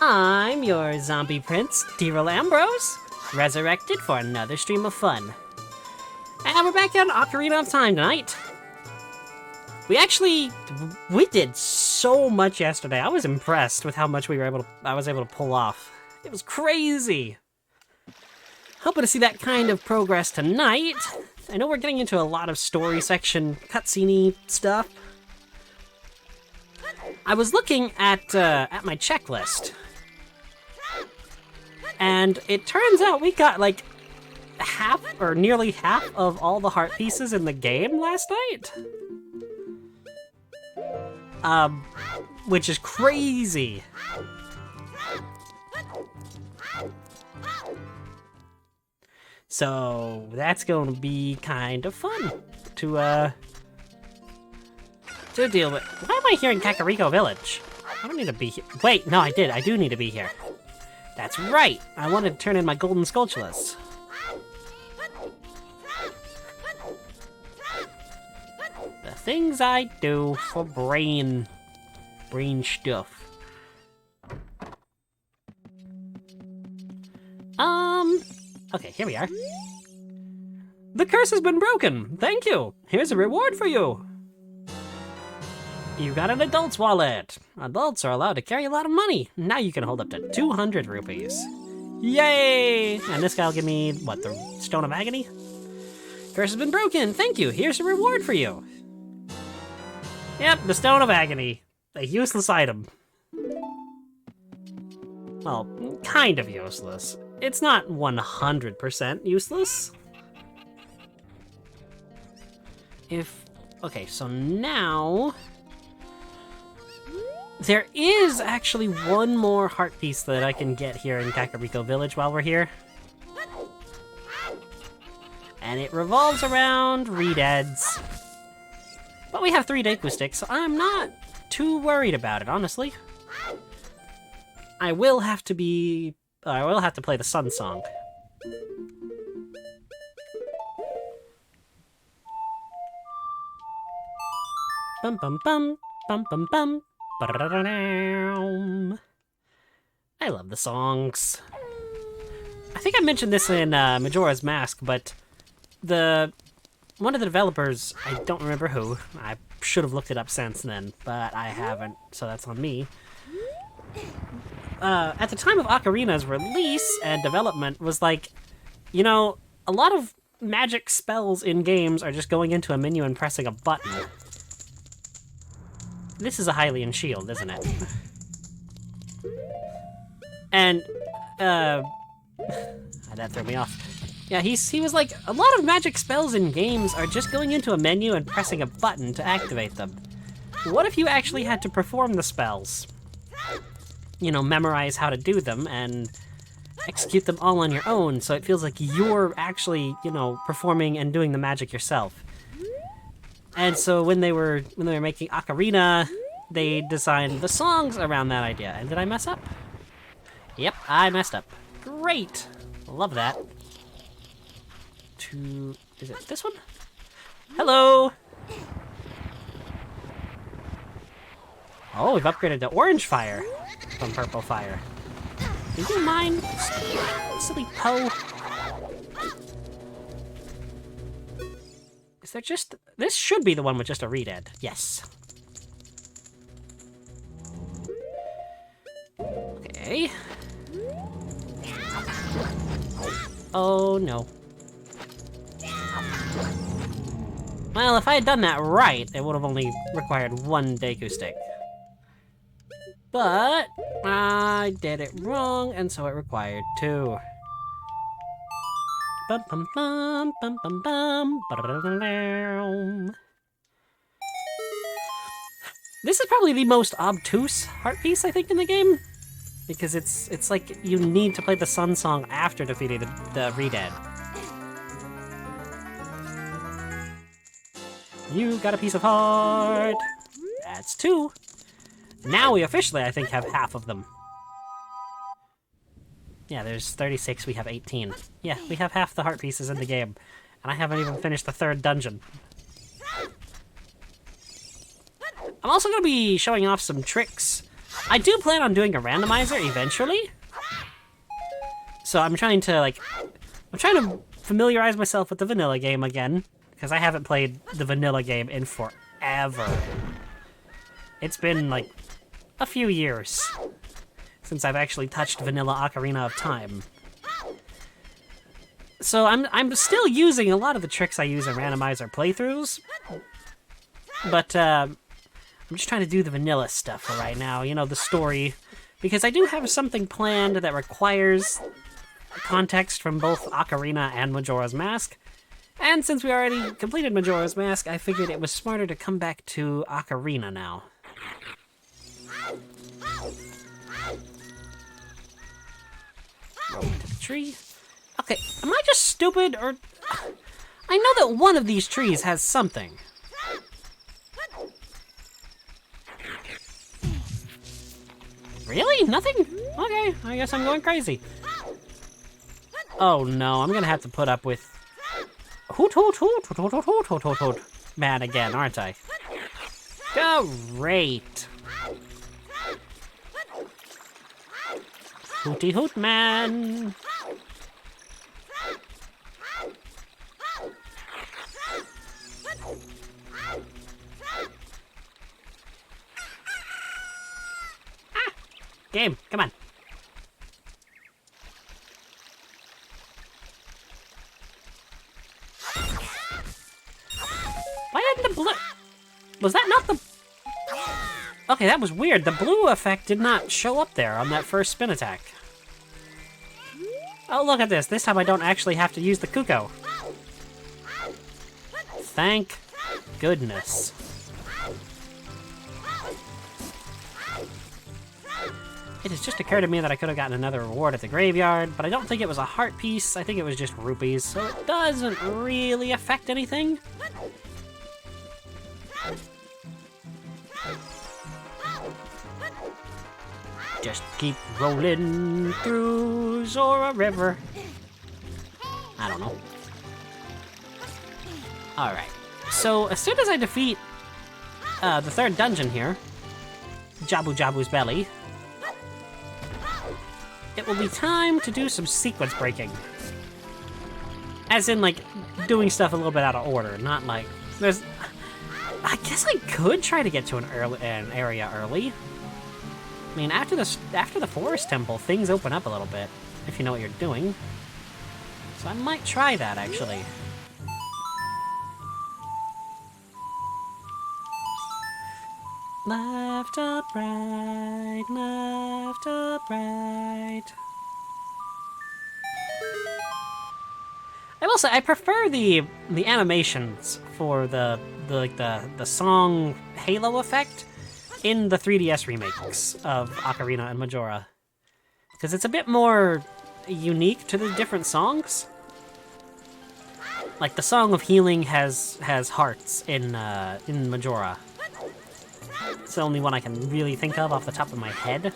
I'm your zombie prince, Tyrell Ambrose, resurrected for another stream of fun. And we're back on Ocarina of Time tonight. We did so much yesterday. I was impressed with how much I was able to pull off. It was crazy. Hoping to see that kind of progress tonight. I know we're getting into a lot of story section, cutscene-y stuff. I was looking at my checklist, and it turns out we got like half or nearly half of all the heart pieces in the game last night. Which is crazy. So that's going to be kind of fun to deal with. Why am I here in Kakariko Village? I don't need to be here. Wait, no, I do need to be here. That's right. I wanted to turn in my golden Skulltulas. The things I do for brain stuff. Okay, here we are. The curse has been broken. Thank you. Here's a reward for you. You got an adult's wallet. Adults are allowed to carry a lot of money. Now you can hold up to 200 rupees. Yay! And this guy will give me, what, the Stone of Agony? Curse has been broken. Thank you. Here's a reward for you. Yep, the Stone of Agony. A useless item. Well, kind of useless. It's not 100% useless. Okay, so now... There is actually one more heart piece that I can get here in Kakariko Village while we're here. And it revolves around Redeads. But we have 3 Deku Sticks, so I'm not too worried about it, honestly. I will have to play the Sun Song. Bum bum bum, bum bum bum. I love the songs. I think I mentioned this in Majora's Mask, but one of the developers, I don't remember who, I should have looked it up since then, but I haven't, so that's on me. At the time of Ocarina's release and development was like, you know, a lot of magic spells in games are just going into a menu and pressing a button. This is a Hylian shield, isn't it? And, that threw me off. Yeah, he was like, a lot of magic spells in games are just going into a menu and pressing a button to activate them. What if you actually had to perform the spells? You know, memorize how to do them and execute them all on your own, so it feels like you're actually, you know, performing and doing the magic yourself. And so when they were making Ocarina, they designed the songs around that idea. And did I mess up? Yep, I messed up. Great! Love that. Is it this one? Hello! Oh, we've upgraded to Orange Fire. from Purple Fire. Do you mind, silly Poe? Is there just... This should be the one with just a Redead. Yes. Okay. Oh, no. Well, if I had done that right, it would have only required one Deku Stick. But I did it wrong, and so it required two. Bum bum bum bum bum bum. Ba-da-da-da-da. This is probably the most obtuse heart piece I think in the game, because it's like you need to play the Sun Song after defeating the Redead. You got a piece of heart. That's two. Now we officially, I think, have half of them. Yeah, there's 36, we have 18. Yeah, we have half the heart pieces in the game. And I haven't even finished the third dungeon. I'm also going to be showing off some tricks. I do plan on doing a randomizer eventually. So I'm trying to, familiarize myself with the vanilla game again. Because I haven't played the vanilla game in forever. It's been, like, a few years since I've actually touched vanilla Ocarina of Time. So I'm still using a lot of the tricks I use in randomizer playthroughs. But, I'm just trying to do the vanilla stuff for right now, you know, the story. Because I do have something planned that requires context from both Ocarina and Majora's Mask. And since we already completed Majora's Mask, I figured it was smarter to come back to Ocarina now. Roll to the tree. Okay, am I just stupid, or... I know that one of these trees has something. Really? Nothing? Okay, I guess I'm going crazy. Oh no, I'm gonna have to put up with... Hoot hoot hoot hoot hoot hoot hoot hoot hoot man again, aren't I? Great. Hooty hoot man. Ah! Game, come on. Why didn't the blue... Was that not the... Okay, that was weird. The blue effect did not show up there on that first spin attack. Oh, look at this. This time I don't actually have to use the Kuko. Thank goodness. It has just occurred to me that I could have gotten another reward at the graveyard, but I don't think it was a heart piece. I think it was just rupees, so it doesn't really affect anything. Just keep rolling through Zora River. I don't know. Alright, so as soon as I defeat the third dungeon here, Jabu Jabu's belly, it will be time to do some sequence breaking. As in, like, doing stuff a little bit out of order, not like... There's... I guess I could try to get to an area early. I mean, after the forest temple, things open up a little bit, if you know what you're doing. So I might try that, actually. Left, up, right, left, up, right. I will say, I prefer the animations for the song halo effect in the 3DS remakes of Ocarina and Majora, because it's a bit more unique to the different songs. Like the Song of Healing has hearts in Majora. It's the only one I can really think of off the top of my head.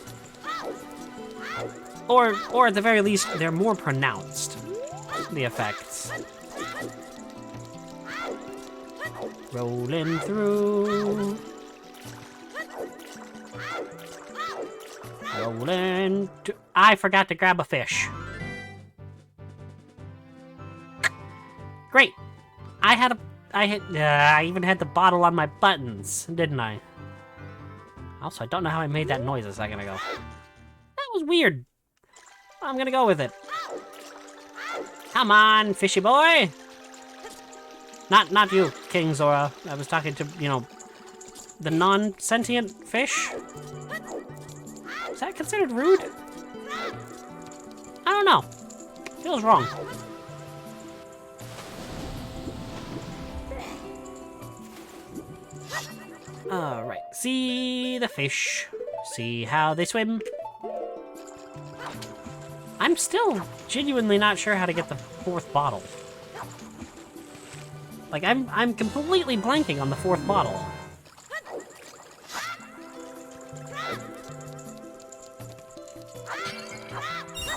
Or at the very least, they're more pronounced, the effects. Rolling through. Rolling. I forgot to grab a fish. Great. I even had the bottle on my buttons, didn't I? Also, I don't know how I made that noise a second ago. That was weird. I'm gonna go with it. Come on, fishy boy. Not you, King Zora. I was talking to, you know, the non-sentient fish. Is that considered rude? I don't know. Feels wrong. Alright, see the fish. See how they swim. I'm still genuinely not sure how to get the 4th bottle. Like, I'm completely blanking on the 4th bottle.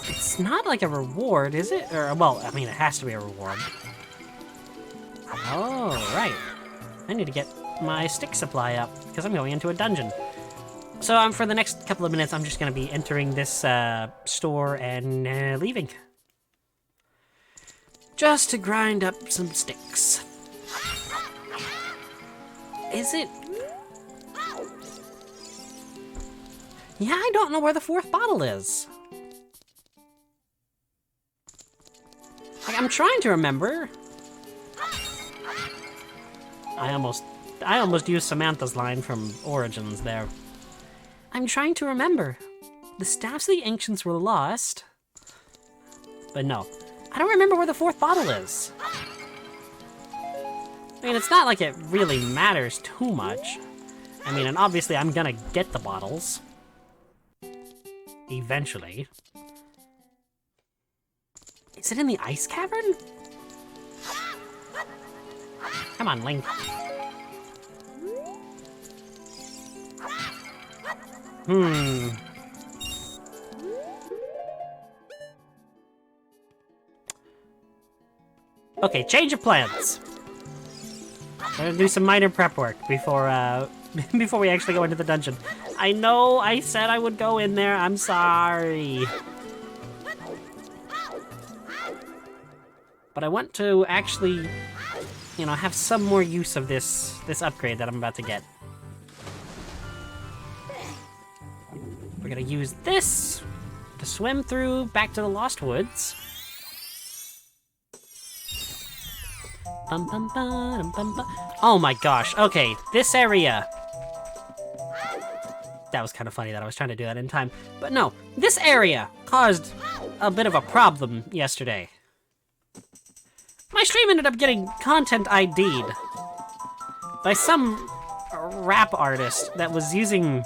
It's not like a reward, is it? Or, well, I mean, it has to be a reward. Oh, right. I need to get my stick supply up, because I'm going into a dungeon. So for the next couple of minutes, I'm just going to be entering this store and leaving. Just to grind up some sticks. Is it? Yeah, I don't know where the 4th bottle is. Like, I'm trying to remember. I almost used Samantha's line from Origins there. I'm trying to remember. The staffs of the ancients were lost. But no, I don't remember where the 4th bottle is. I mean, it's not like it really matters too much. I mean, and obviously I'm gonna get the bottles. Eventually. Is it in the ice cavern? Come on, Link. Okay, change of plans. We're gonna do some minor prep work before before we actually go into the dungeon. I know I said I would go in there. I'm sorry. But I want to actually, you know, have some more use of this upgrade that I'm about to get. We're gonna use this to swim through back to the Lost Woods. Oh my gosh, okay, this area. That was kind of funny that I was trying to do that in time. But no, this area caused a bit of a problem yesterday. My stream ended up getting content ID'd by some rap artist that was using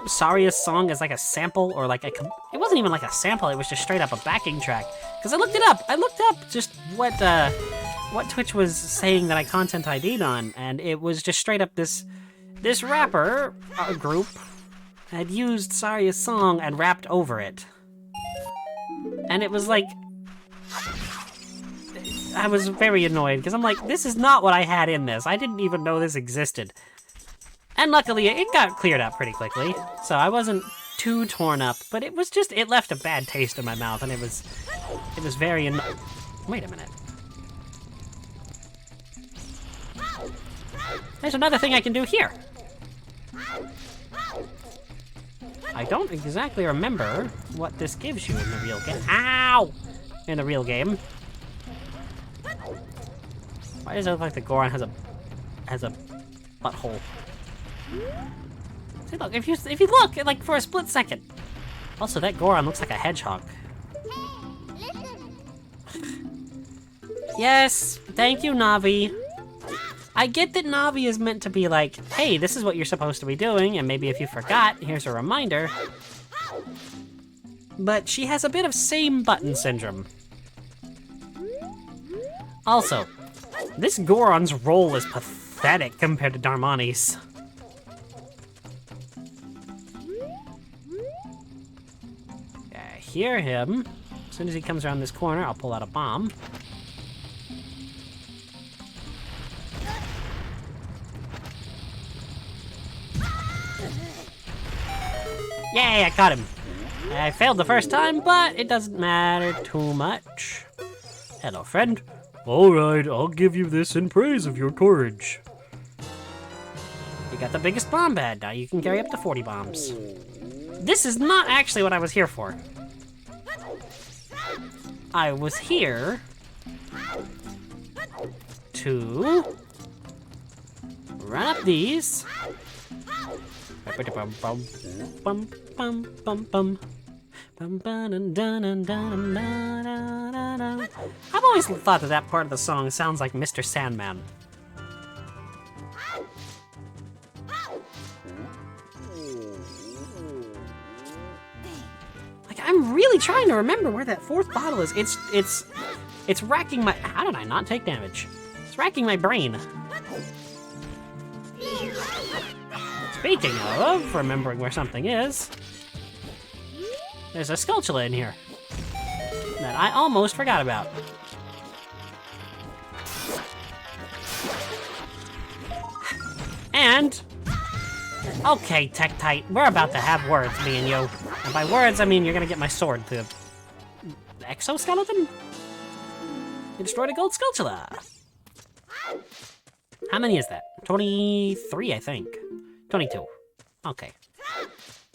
Saria's song as like a sample, or like it wasn't even like a sample, it was just straight up a backing track. Because I looked it up. I looked up just what Twitch was saying that I content ID'd on, and it was just straight up this rapper group had used Saria's song and rapped over it. And it was like, I was very annoyed, because I'm like, this is not what I had in this. I didn't even know this existed. And luckily, it got cleared up pretty quickly, so I wasn't too torn up, but it was just, it left a bad taste in my mouth, and it was very wait a minute. There's another thing I can do here. I don't exactly remember what this gives you in the real game. Ow! In the real game. Why does it look like the Goron has a butthole? See, look, if you look, like, for a split second. Also, that Goron looks like a hedgehog. Yes, thank you, Navi. I get that Navi is meant to be like, hey, this is what you're supposed to be doing, and maybe if you forgot, here's a reminder. But she has a bit of same button syndrome. Also, this Goron's role is pathetic compared to Darmani's. I hear him. As soon as he comes around this corner, I'll pull out a bomb. Hey, I caught him. I failed the first time, but it doesn't matter too much. Hello, friend. All right, I'll give you this in praise of your courage. You got the biggest bomb pad. Now you can carry up to 40 bombs. This is not actually what I was here for. I was here to run up these. I've always thought that that part of the song sounds like Mr. Sandman. Like, I'm really trying to remember where that fourth bottle is. It's racking my... How did I not take damage? It's racking my brain. Speaking of remembering where something is, there's a Skulltula in here that I almost forgot about. And, okay, Tektite, we're about to have words, me and you. And by words, I mean you're gonna get my sword, the exoskeleton? You destroyed a gold Skulltula. How many is that? 23, I think. 22. Okay.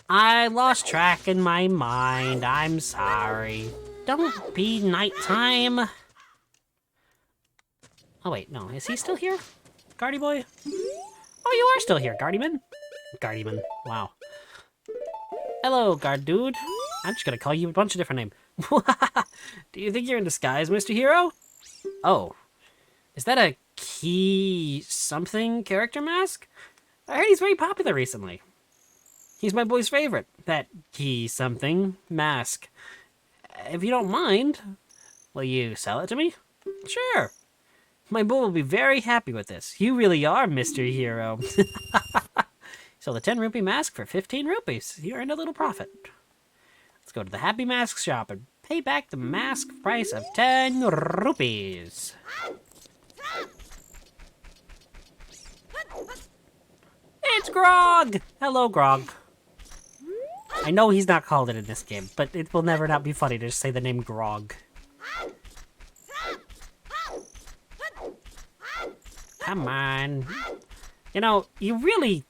I lost track in my mind. I'm sorry. Don't be nighttime. Oh wait, no. Is he still here? Guardy boy? Oh, you are still here, Guardyman. Guardyman. Wow. Hello, guard dude. I'm just gonna call you a bunch of different names. Do you think you're in disguise, Mr. Hero? Oh. Is that a key something character mask? I heard he's very popular recently. He's my boy's favorite, that key something mask. If you don't mind, will you sell it to me? Sure. My boy will be very happy with this. You really are Mr. Hero. So the 10 rupee mask for 15 rupees. You earned a little profit. Let's go to the Happy Mask shop and pay back the mask price of 10 rupees. It's Grog! Hello, Grog. I know he's not called it in this game, but it will never not be funny to just say the name Grog. Come on. You know, you really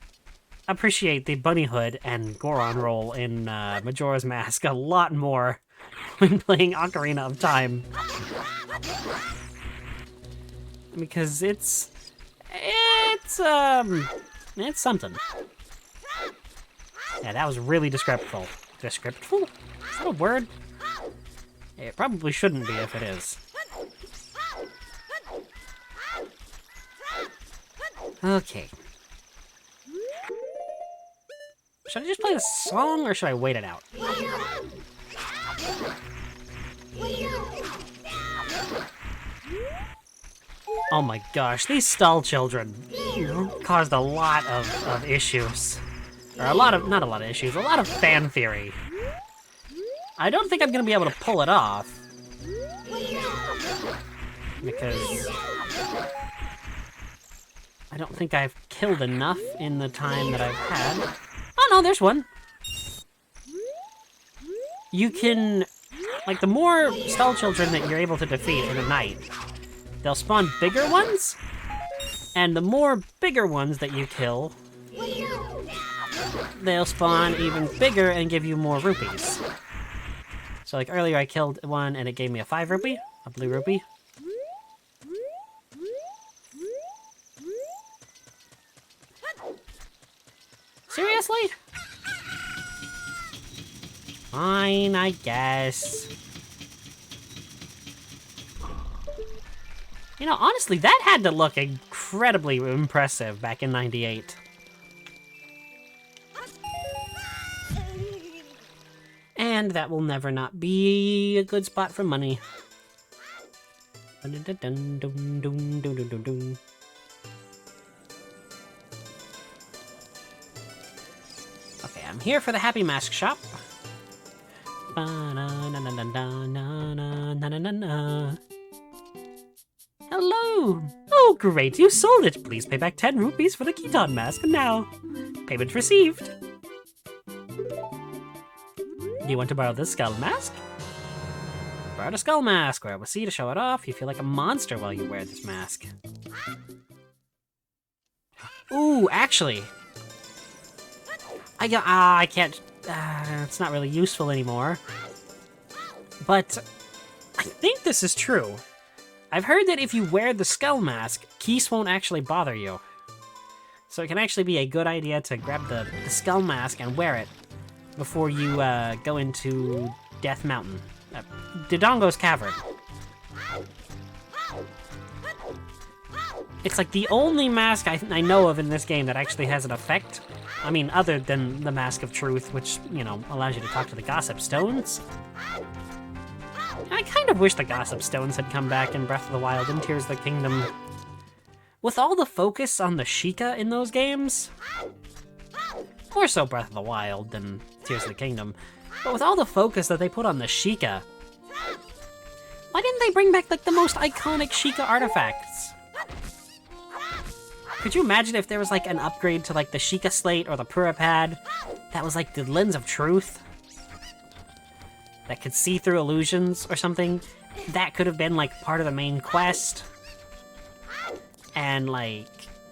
appreciate the bunny hood and Goron roll in Majora's Mask a lot more when playing Ocarina of Time. Because it's something. Yeah, that was really descriptive. Descriptive? Is that a word? It probably shouldn't be if it is. Okay. Should I just play the song or should I wait it out? Oh my gosh, these stall children caused a lot of issues. Or a lot of fan theory. I don't think I'm gonna be able to pull it off. Because I don't think I've killed enough in the time that I've had. Oh no, there's one. You can, like, the more stall children that you're able to defeat in a night, they'll spawn bigger ones, and the more bigger ones that you kill, they'll spawn even bigger and give you more rupees. So like earlier I killed one and it gave me a 5 rupee, a blue rupee. Seriously? Fine, I guess. You know, honestly, that had to look incredibly impressive back in '98. And that will never not be a good spot for money. Okay, I'm here for the Happy Mask shop. Hello! Oh, great, you sold it. Please pay back 10 rupees for the Keaton mask now. Payment received. You want to borrow this skull mask? Borrow a skull mask. Wear it with C to show it off. You feel like a monster while you wear this mask. Ooh, actually. I can't... it's not really useful anymore. But I think this is true. I've heard that if you wear the skull mask, Keese won't actually bother you. So it can actually be a good idea to grab the skull mask and wear it before you go into Death Mountain. Dodongo's Cavern. It's like the only mask I know of in this game that actually has an effect. I mean, other than the Mask of Truth, which, you know, allows you to talk to the Gossip Stones. I kind of wish the Gossip Stones had come back in Breath of the Wild and Tears of the Kingdom. With all the focus on the Sheikah in those games, more so Breath of the Wild than Tears of the Kingdom, but with all the focus that they put on the Sheikah, why didn't they bring back, like, the most iconic Sheikah artifacts? Could you imagine if there was, like, an upgrade to, like, the Sheikah Slate or the Puripad that was, like, the Lens of Truth? That could see through illusions or something? That could have been, like, part of the main quest. And, like,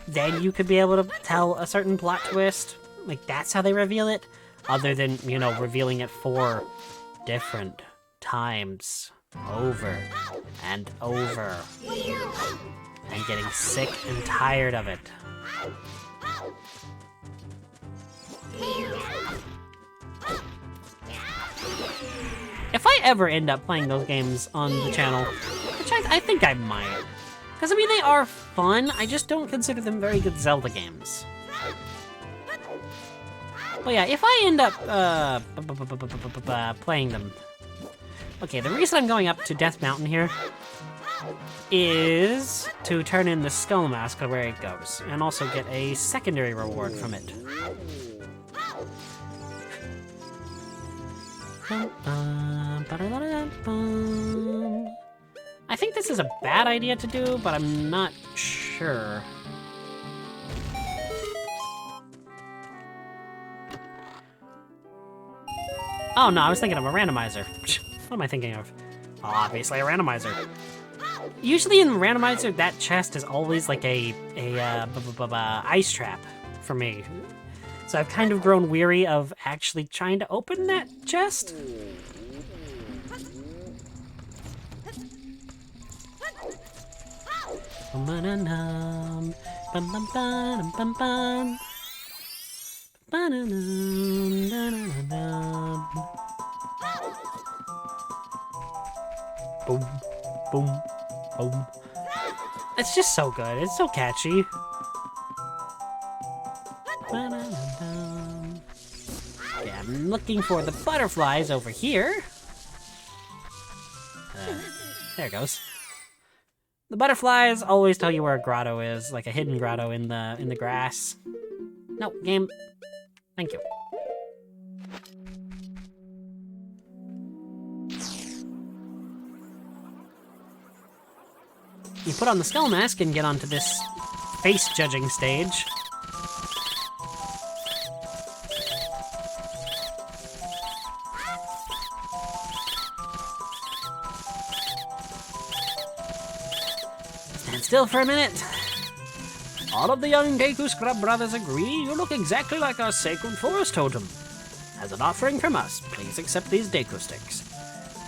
then you could be able to tell a certain plot twist. Like, that's how they reveal it? Other than, you know, revealing it 4 different times. Over and over. And getting sick and tired of it. If I ever end up playing those games on the channel, which I think I might, because I mean they are fun, I just don't consider them very good Zelda games. But yeah, if I end up playing them, okay, the reason I'm going up to Death Mountain here is to turn in the skull mask where it goes, and also get a secondary reward from it. I think this is a bad idea to do, but I'm not sure. Oh no, I was thinking of a randomizer. What am I thinking of? Obviously a randomizer. Usually in randomizer, that chest is always like a ice trap for me. So I've kind of grown weary of actually trying to open that chest. Boom, boom, boom. It's just so good. It's so catchy. Okay, I'm looking for the butterflies over here. There it goes. The butterflies always tell you where a grotto is, like a hidden grotto in the grass. No, game. Thank you. You put on the skull mask and get onto this face judging stage. Stand still for a minute. All of the young Deku Scrub brothers agree you look exactly like our sacred forest totem. As an offering from us, please accept these Deku sticks.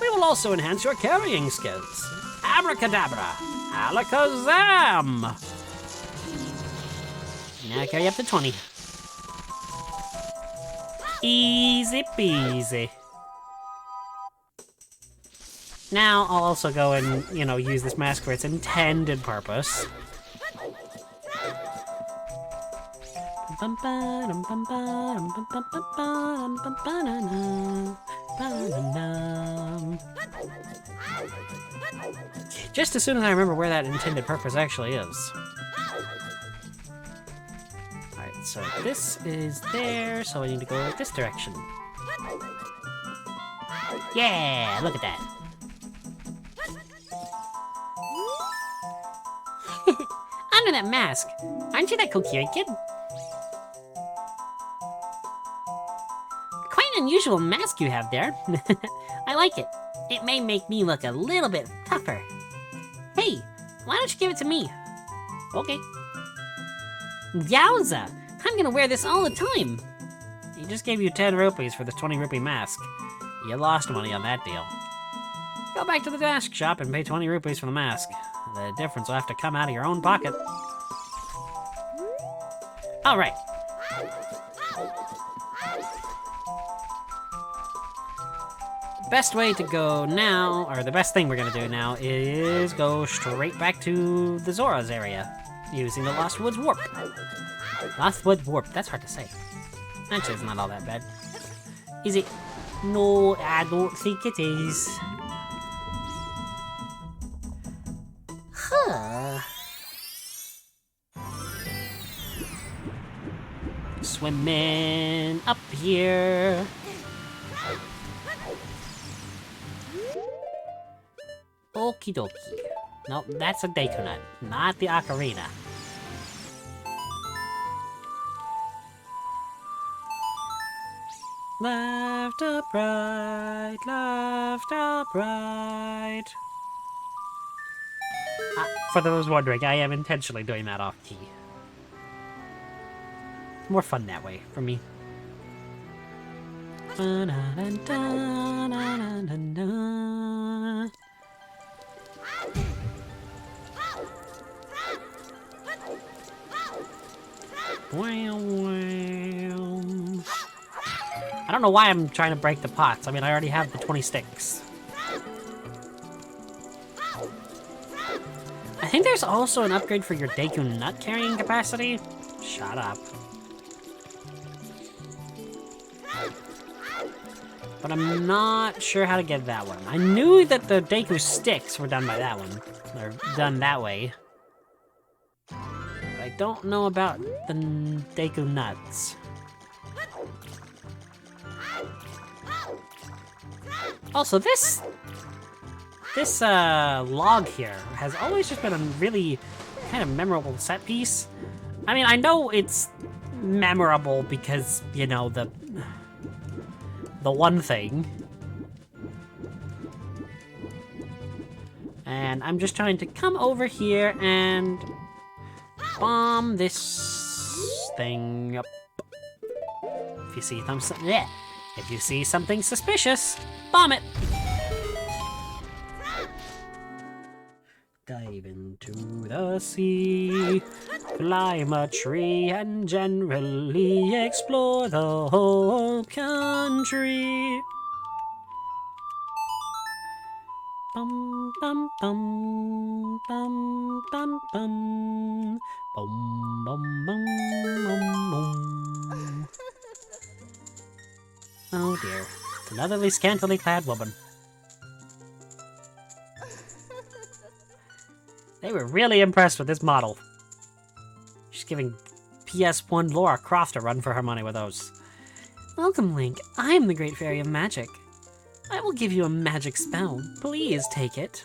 We will also enhance your carrying skills. Abracadabra! Alakazam! Now carry up to 20. Easy peasy. Now I'll also go and, you know, use this mask for its intended purpose. Just as soon as I remember where that intended purpose actually is. Alright, so this is there, so I need to go this direction. Yeah, look at that. Under that mask. Aren't you that coherent kid? Quite unusual mask you have there. I like it. It may make me look a little bit tougher. Hey, why don't you give it to me? Okay. Yowza! I'm gonna wear this all the time. He just gave you 10 rupees for this 20 rupee mask. You lost money on that deal. Go back to the mask shop and pay 20 rupees for the mask. The difference will have to come out of your own pocket. Alright. Best way to go now, or the best thing we're gonna do now, is go straight back to the Zora's area, using the Lost Woods Warp. Lost Woods Warp, that's hard to say. Actually, it's not all that bad. Is it? No, I don't think it is. Huh. Swimming up here. Okie dokie. No, that's a Deku Nut, not the Ocarina. Left, up, right, left, up, right. For those wondering, I am intentionally doing that off key. It's more fun that way for me. I don't know why I'm trying to break the pots. I mean, I already have the 20 sticks. I think there's also an upgrade for your Deku Nut carrying capacity. Shut up. But I'm not sure how to get that one. I knew that the Deku sticks were done by that one. Or done that way. But I don't know about the Deku Nuts. Also, this log here has always just been a really kind of memorable set piece. I mean, I know it's memorable because, you know, the one thing. And I'm just trying to come over here and bomb this thing up. If you see something, yeah. If you see something suspicious, bomb it! Dive into the sea, climb a tree, and generally explore the whole country. Bum bum bum bum bum bum bum bum bum bum bum. Oh dear, it's another scantily clad woman. They were really impressed with this model. She's giving PS1 Laura Croft a run for her money with those. Welcome, Link. I am the Great Fairy of Magic. I will give you a magic spell. Please take it.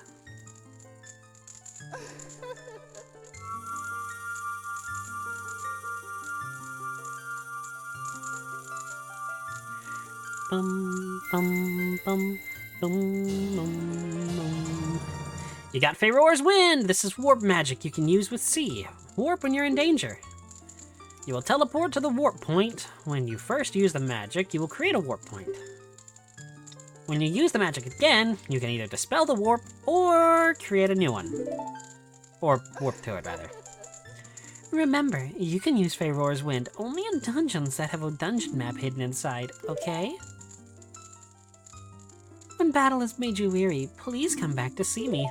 Bum, bum, bum, bum, bum, bum. You got Pharaoh's Wind! This is warp magic you can use with C. Warp when you're in danger. You will teleport to the warp point. When you first use the magic, you will create a warp point. When you use the magic again, you can either dispel the warp or create a new one. Or warp to it, rather. Remember, you can use Pharaoh's Wind only in dungeons that have a dungeon map hidden inside, okay? When battle has made you weary, please come back to see me.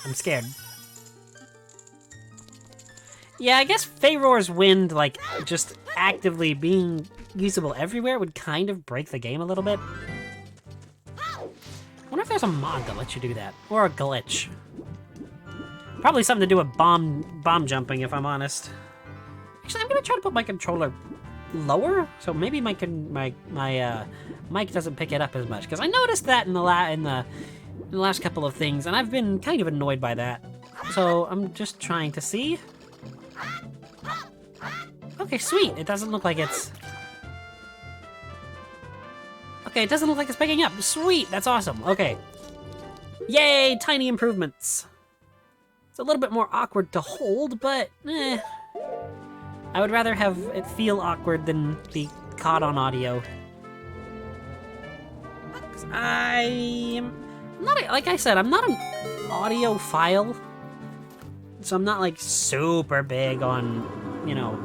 I'm scared. Yeah, I guess Pharaoh's Wind, like, just actively being usable everywhere would kind of break the game a little bit. I wonder if there's a mod that lets you do that. Or a glitch. Probably something to do with bomb jumping, if I'm honest. Actually, I'm gonna try to put my controller lower, so maybe my mic doesn't pick it up as much. Because I noticed that in the last couple of things, and I've been kind of annoyed by that. So I'm just trying to see. Okay, sweet. It doesn't look like it's... Okay, it doesn't look like it's picking up. Sweet, that's awesome. Okay. Yay, tiny improvements. It's a little bit more awkward to hold, but I would rather have it feel awkward than be caught on audio. 'Cause I'm not, like I said, I'm not an audiophile. So I'm not like super big on, you know,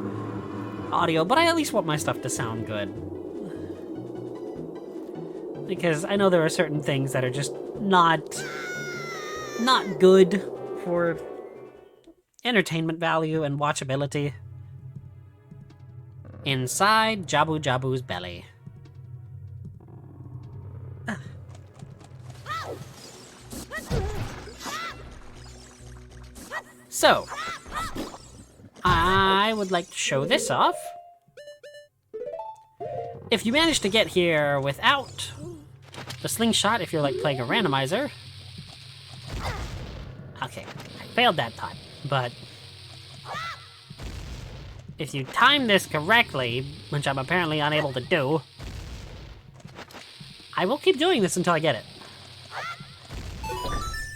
audio, but I at least want my stuff to sound good. Because I know there are certain things that are just not good for entertainment value and watchability. Inside Jabu Jabu's belly. So, I would like to show this off. If you manage to get here without the slingshot, if you're like playing a randomizer. Okay, I failed that time, but if you time this correctly, which I'm apparently unable to do, I will keep doing this until I get it.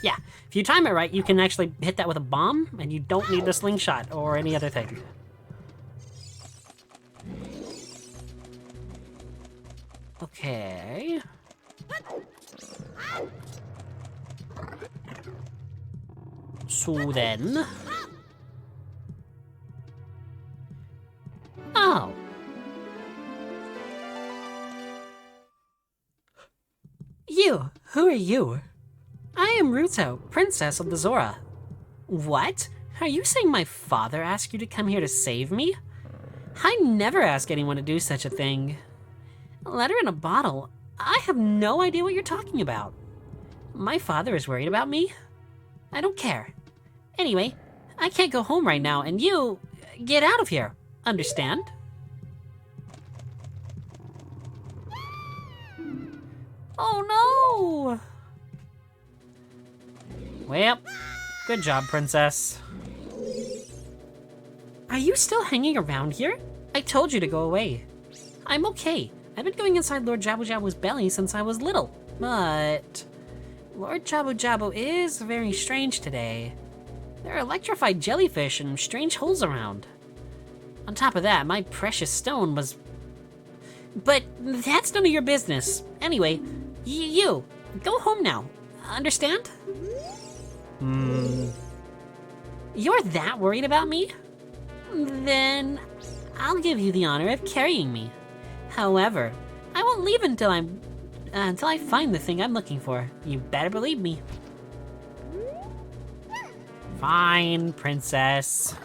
Yeah, if you time it right, you can actually hit that with a bomb, and you don't need the slingshot or any other thing. Okay. So then... Oh. You! Who are you? I am Ruto, Princess of the Zora. What? Are you saying my father asked you to come here to save me? I never ask anyone to do such a thing. A letter in a bottle? I have no idea what you're talking about. My father is worried about me? I don't care. Anyway, I can't go home right now, and you... get out of here. Understand? Oh no! Well, good job, Princess. Are you still hanging around here? I told you to go away. I'm okay. I've been going inside Lord Jabu Jabu's belly since I was little, but... Lord Jabu Jabu is very strange today. There are electrified jellyfish and strange holes around. On top of that, my precious stone was... But that's none of your business. Anyway, you, go home now. Understand? You're that worried about me? Then I'll give you the honor of carrying me. However, I won't leave until I find the thing I'm looking for. You better believe me. Fine, Princess.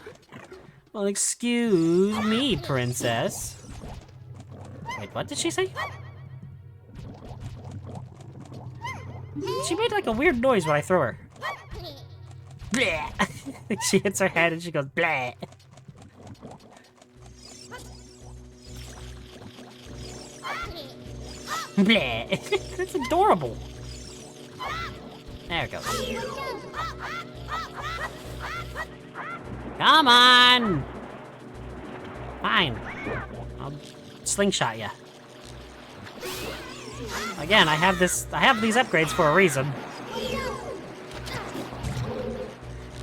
Well, excuse me, Princess. Wait, what did she say? She made like a weird noise when I throw her. Bleh. She hits her head and she goes, bleh. Bleh. That's adorable. There it goes. Come on! Fine. I'll slingshot ya. Again, I have these upgrades for a reason.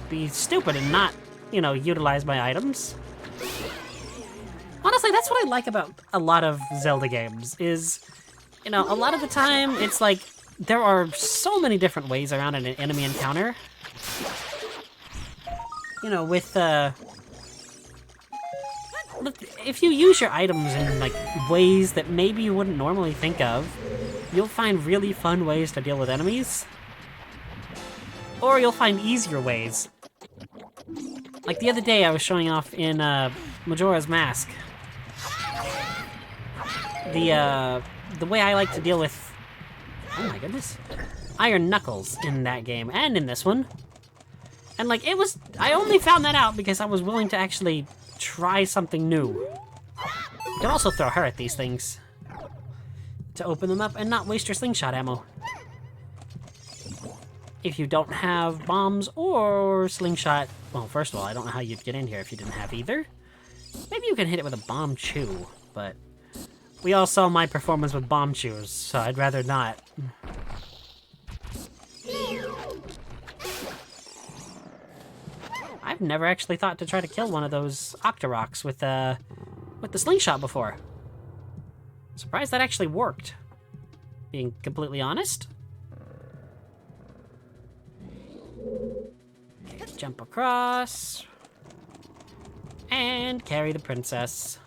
Be stupid and not, you know, utilize my items. Honestly, that's what I like about a lot of Zelda games, is, you know, a lot of the time, it's like, there are so many different ways around an enemy encounter. You know, with, if you use your items in, like, ways that maybe you wouldn't normally think of, you'll find really fun ways to deal with enemies. Or you'll find easier ways. Like the other day, I was showing off in, Majora's Mask. The way I like to deal with... Oh my goodness. Iron Knuckles in that game, and in this one. And, like, it was... I only found that out because I was willing to actually try something new. You can also throw her at these things to open them up and not waste your slingshot ammo. If you don't have bombs or slingshot... Well, first of all, I don't know how you'd get in here if you didn't have either. Maybe you can hit it with a bomb too, but we all saw my performance with bomb shoes, so I'd rather not. I've never actually thought to try to kill one of those Octoroks with the slingshot before. Surprised that actually worked, being completely honest. Okay, jump across. And carry the princess.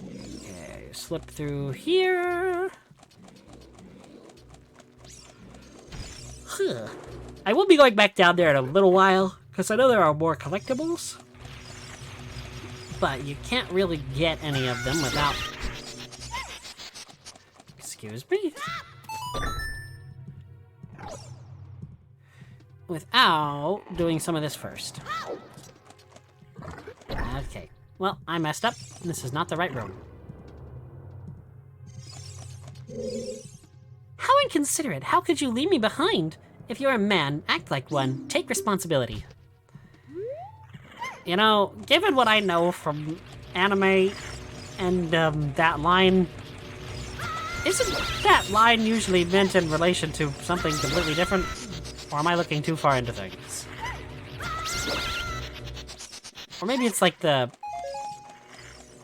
Okay, slip through here. Huh. I will be going back down there in a little while, because I know there are more collectibles. But you can't really get any of them without... Excuse me? Without doing some of this first. Okay. Well, I messed up. This is not the right room. How inconsiderate! How could you leave me behind? If you're a man, act like one. Take responsibility. You know, given what I know from anime and that line, isn't that line usually meant in relation to something completely different? Or am I looking too far into things? Or maybe it's like the...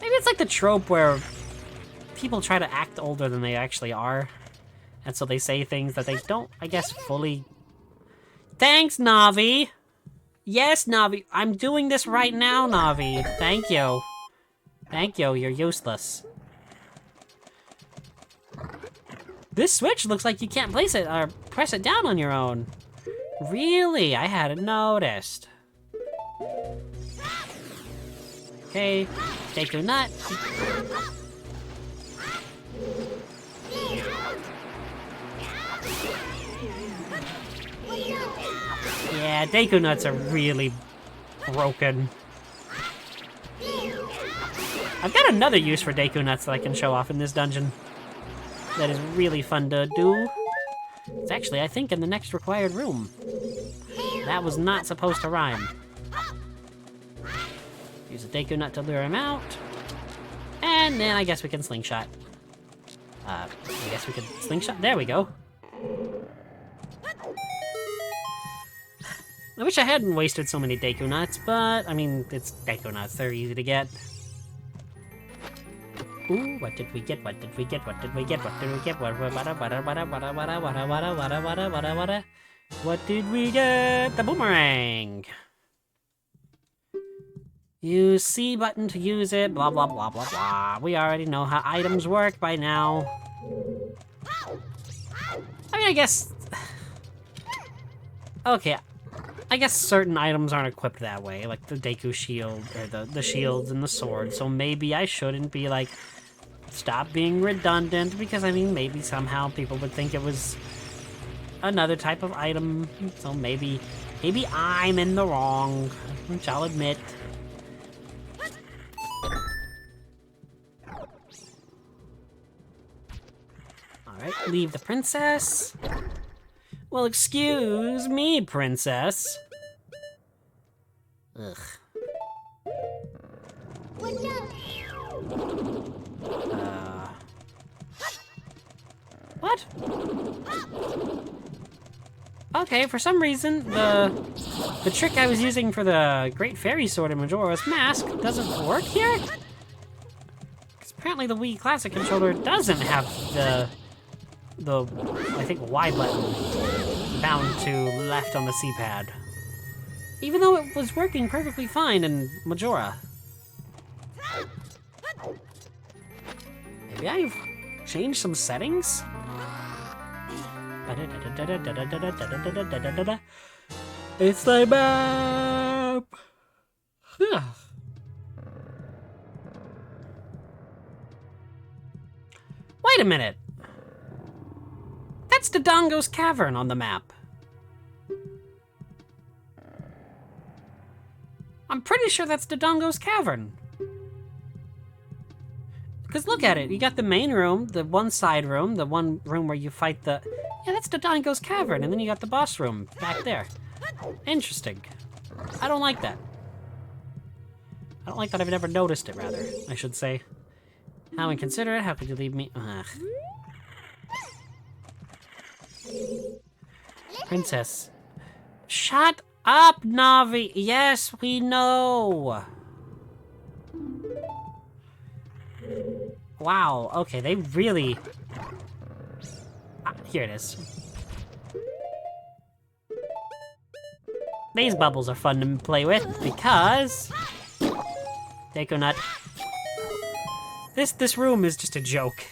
Maybe it's like the trope where people try to act older than they actually are. And so they say things that they don't, I guess, fully... Thanks, Navi! Yes, Navi. I'm doing this right now, Navi. Thank you. Thank you, you're useless. This switch looks like you can't place it or press it down on your own. Really? I hadn't noticed. Okay, Deku Nut. Yeah, Deku Nuts are really broken. I've got another use for Deku Nuts that I can show off in this dungeon. That is really fun to do. It's actually, I think, in the next required room. That was not supposed to rhyme. Use a Deku Nut to lure him out. And then I guess we can slingshot. I guess we could slingshot. There we go. I wish I hadn't wasted so many Deku Nuts, but, I mean, it's Deku Nuts. They're easy to get. Ooh, what did we get? What did we get? What did we get? What did we get? What did we get? The boomerang! Use C button to use it, blah blah blah blah blah. We already know how items work by now. I mean, I guess... Okay, I guess certain items aren't equipped that way, like the Deku shield, or the shields and the sword, so maybe I shouldn't be like, stop being redundant, because I mean, maybe somehow people would think it was another type of item, so maybe I'm in the wrong, which I'll admit. Alright, leave the princess. Well, excuse me, princess. Ugh. What? Okay, for some reason, the trick I was using for the Great Fairy Sword in Majora's Mask doesn't work here? Because apparently the Wii Classic controller doesn't have the I think, Y button bound to left on the C-pad. Even though it was working perfectly fine in Majora. Maybe I've changed some settings? It's the map! Wait a minute! That's Dodongo's Cavern on the map. I'm pretty sure that's Dodongo's Cavern. Because look at it, you got the main room, the one side room, the one room where you fight the... Yeah, that's Dodongo's Cavern, and then you got the boss room back there. Interesting. I don't like that. I don't like that I've never noticed it, rather, I should say. How inconsiderate, how could you leave me? Ugh. Princess. Shut up, Navi! Yes, we know! Wow, okay, they really... Ah, here it is. These bubbles are fun to play with because... Deco Nut. This room is just a joke.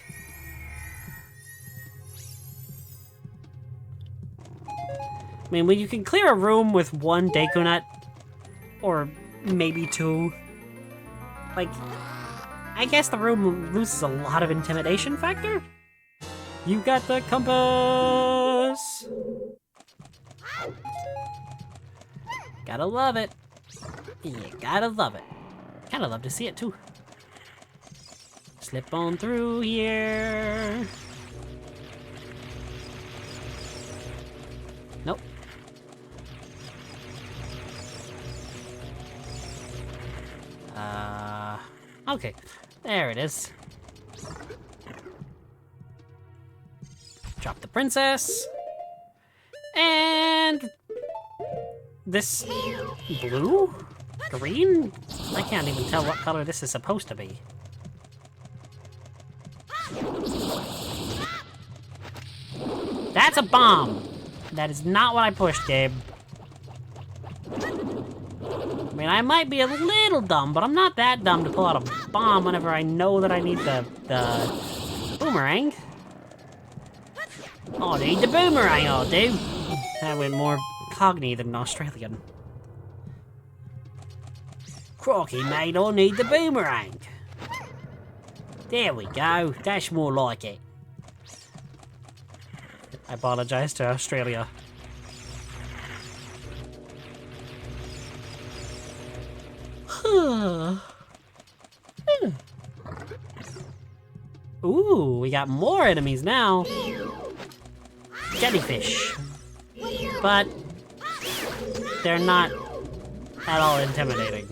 I mean, when you can clear a room with one Deco Nut, or maybe two, like, I guess the room loses a lot of intimidation factor. You got the compass! Gotta love it. You gotta love it. Kinda love to see it too. Slip on through here. Nope. Okay. There it is. Drop the princess. And... this... blue? Green? I can't even tell what color this is supposed to be. That's a bomb! That is not what I pushed, Gabe. I mean, I might be a little dumb, but I'm not that dumb to pull out a bomb whenever I know that I need the boomerang. I need the boomerang, I do. That went more Cockney than Australian. Crocky, mate, I need the boomerang. There we go. That's more like it. I apologize to Australia. Ooh, we got more enemies now. Jellyfish. But they're not at all intimidating.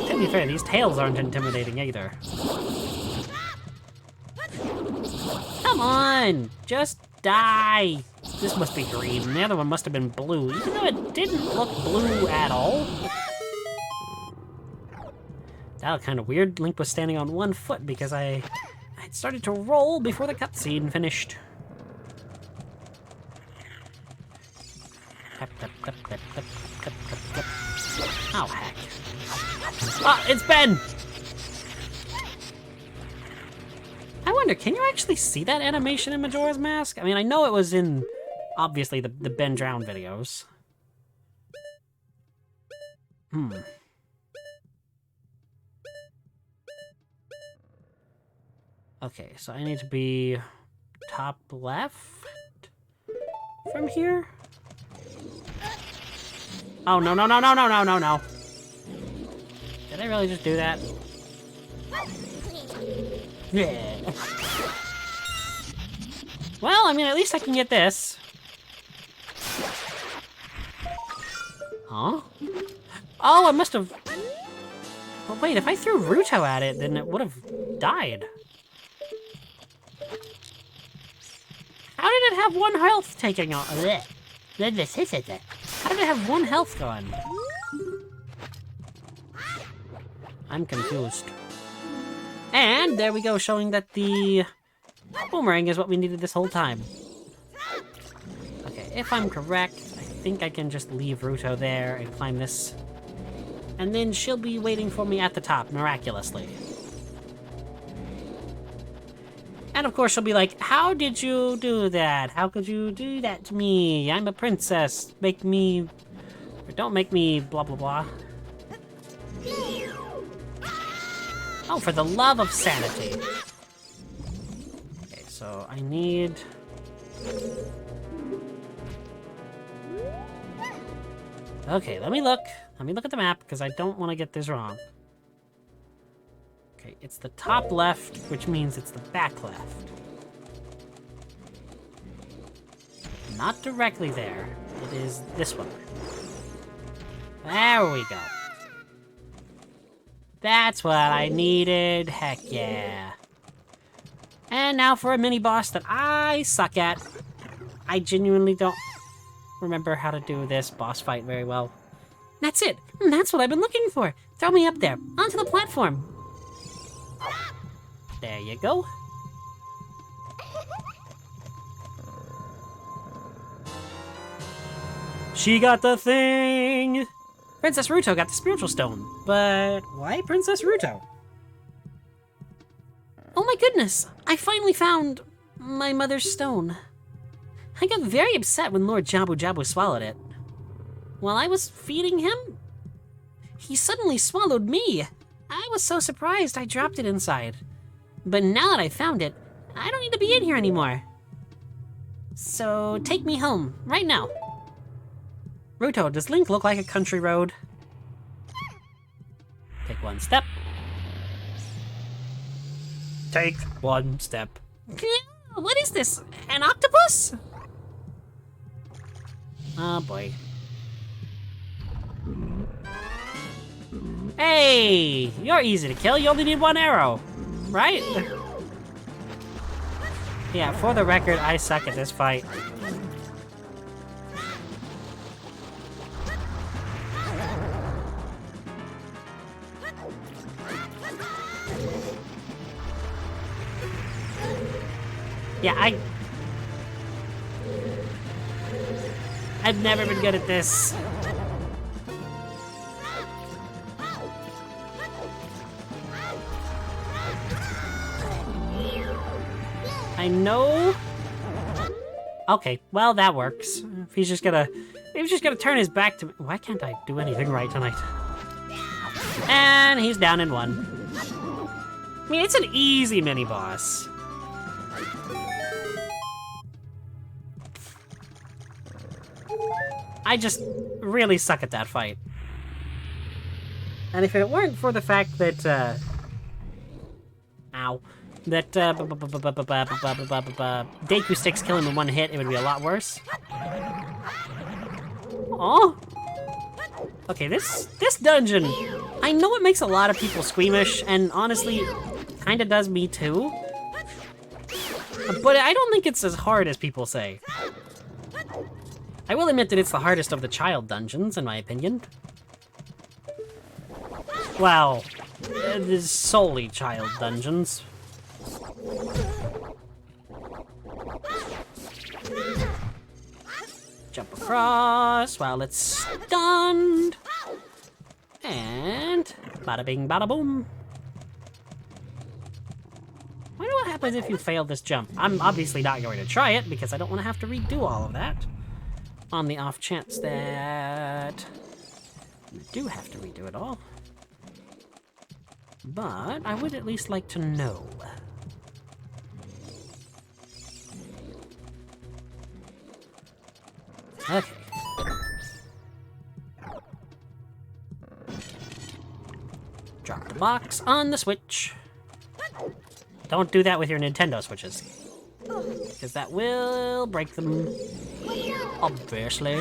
To be fair, these tails aren't intimidating either. Come on! Just die! This must be green. The other one must have been blue, even though it didn't look blue at all. That looked kind of weird. Link was standing on one foot because I started to roll before the cutscene finished. Clap, clap, clap, clap, clap, clap, clap, clap. Oh, heck. Ah, it's Ben! I wonder, can you actually see that animation in Majora's Mask? I mean, I know it was in, obviously, the Ben Drown videos. Okay, so I need to be top left from here? Oh, no, no, no, no, no, no, no, no. Did I really just do that? Yeah. Well, I mean, at least I can get this. Huh? Oh, I must have... But wait, if I threw Ruto at it, then it would have died. How did it have one health taking on? How did it have one health gone? I'm confused. And there we go, showing that the boomerang is what we needed this whole time. Okay, if I'm correct, I think I can just leave Ruto there and climb this. And then she'll be waiting for me at the top, miraculously. And of course she'll be like, how did you do that? How could you do that to me? I'm a princess. Make me... Or don't make me blah blah blah. Oh, for the love of sanity. Okay, so I need... Okay, let me look. Let me look at the map, because I don't want to get this wrong. Okay, it's the top left, which means it's the back left. Not directly there. It is this one. There we go. That's what I needed. Heck yeah. And now for a mini-boss that I suck at. I genuinely don't remember how to do this boss fight very well. That's it. That's what I've been looking for. Throw me up there, onto the platform. There you go. She got the thing! Princess Ruto got the spiritual stone, but why Princess Ruto? Oh my goodness, I finally found my mother's stone. I got very upset when Lord Jabu Jabu swallowed it. While I was feeding him, he suddenly swallowed me. I was so surprised I dropped it inside. But now that I found it, I don't need to be in here anymore. So take me home, right now. Ruto, does Link look like a country road? Take one step. Take one step. What is this? An octopus? Oh boy. Hey! You're easy to kill, you only need one arrow. Right? Yeah, for the record, I suck at this fight. Yeah, I've never been good at this. I know. Okay, well that works. If he's just gonna turn his back to me. Why can't I do anything right tonight? And he's down in one. I mean, it's an easy mini boss. I just really suck at that fight. And if it weren't for the fact that, ow. That, Deku Sticks kill him in one hit, it would be a lot worse. Oh. Okay, this dungeon, I know it makes a lot of people squeamish, and honestly, kinda does me too. But I don't think it's as hard as people say. I will admit that it's the hardest of the child dungeons, in my opinion. Well, it is solely child dungeons. Jump across while it's stunned. And bada bing, bada boom. I wonder what happens if you fail this jump. I'm obviously not going to try it because I don't want to have to redo all of that. On the off chance that you do have to redo it all. But I would at least like to know. Okay. Drop the box on the Switch. Don't do that with your Nintendo Switches, because that will break them, obviously.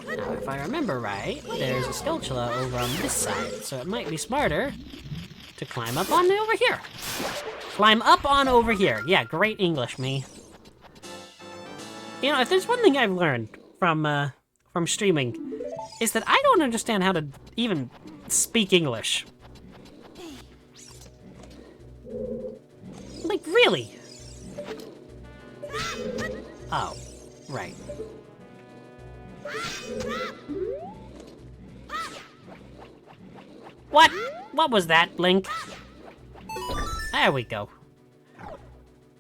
Now, if I remember right, there's a Skulltula over on this side, so it might be smarter to climb up on over here. Climb up on over here. Yeah, great English, me. You know, if there's one thing I've learned from streaming, is that I don't understand how to even speak English. Like, really? Oh, right. What? What was that, Link? There we go.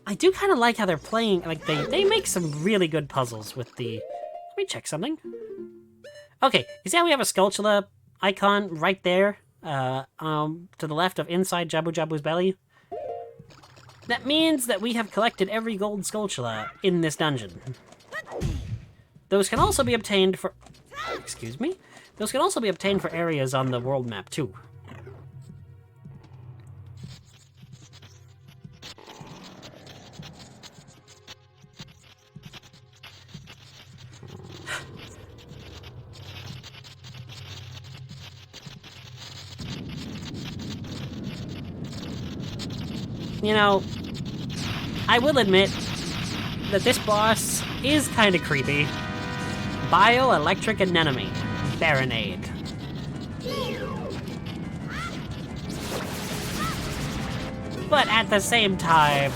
I do kind of like how they're playing, like, they make some really good puzzles with the... Let me check something. Okay, you see how we have a Skulltula icon right there? To the left of inside Jabu Jabu's belly? That means that we have collected every gold Skulltula in this dungeon. Those can also be obtained for... Excuse me? Those can also be obtained for areas on the world map, too. You know, I will admit that this boss is kind of creepy. Bioelectric anemone. Baronade. But at the same time,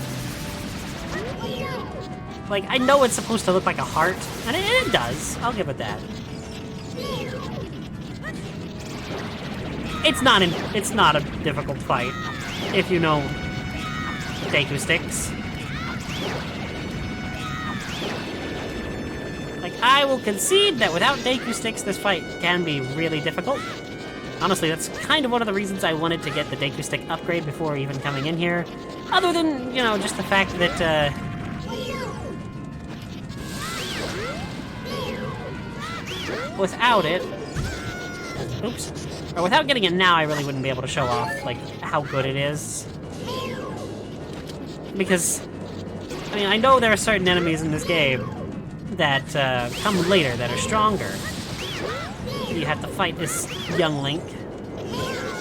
like, I know it's supposed to look like a heart, and it does. I'll give it that. It's not a difficult fight if you know Deku Sticks. Like, I will concede that without Deku Sticks, this fight can be really difficult. Honestly, that's kind of one of the reasons I wanted to get the Deku Stick upgrade before even coming in here. Other than, you know, just the fact that, without it... Oops. Or without getting it now, I really wouldn't be able to show off, like, how good it is. Because, I mean, I know there are certain enemies in this game that come later that are stronger. You have to fight this young Link.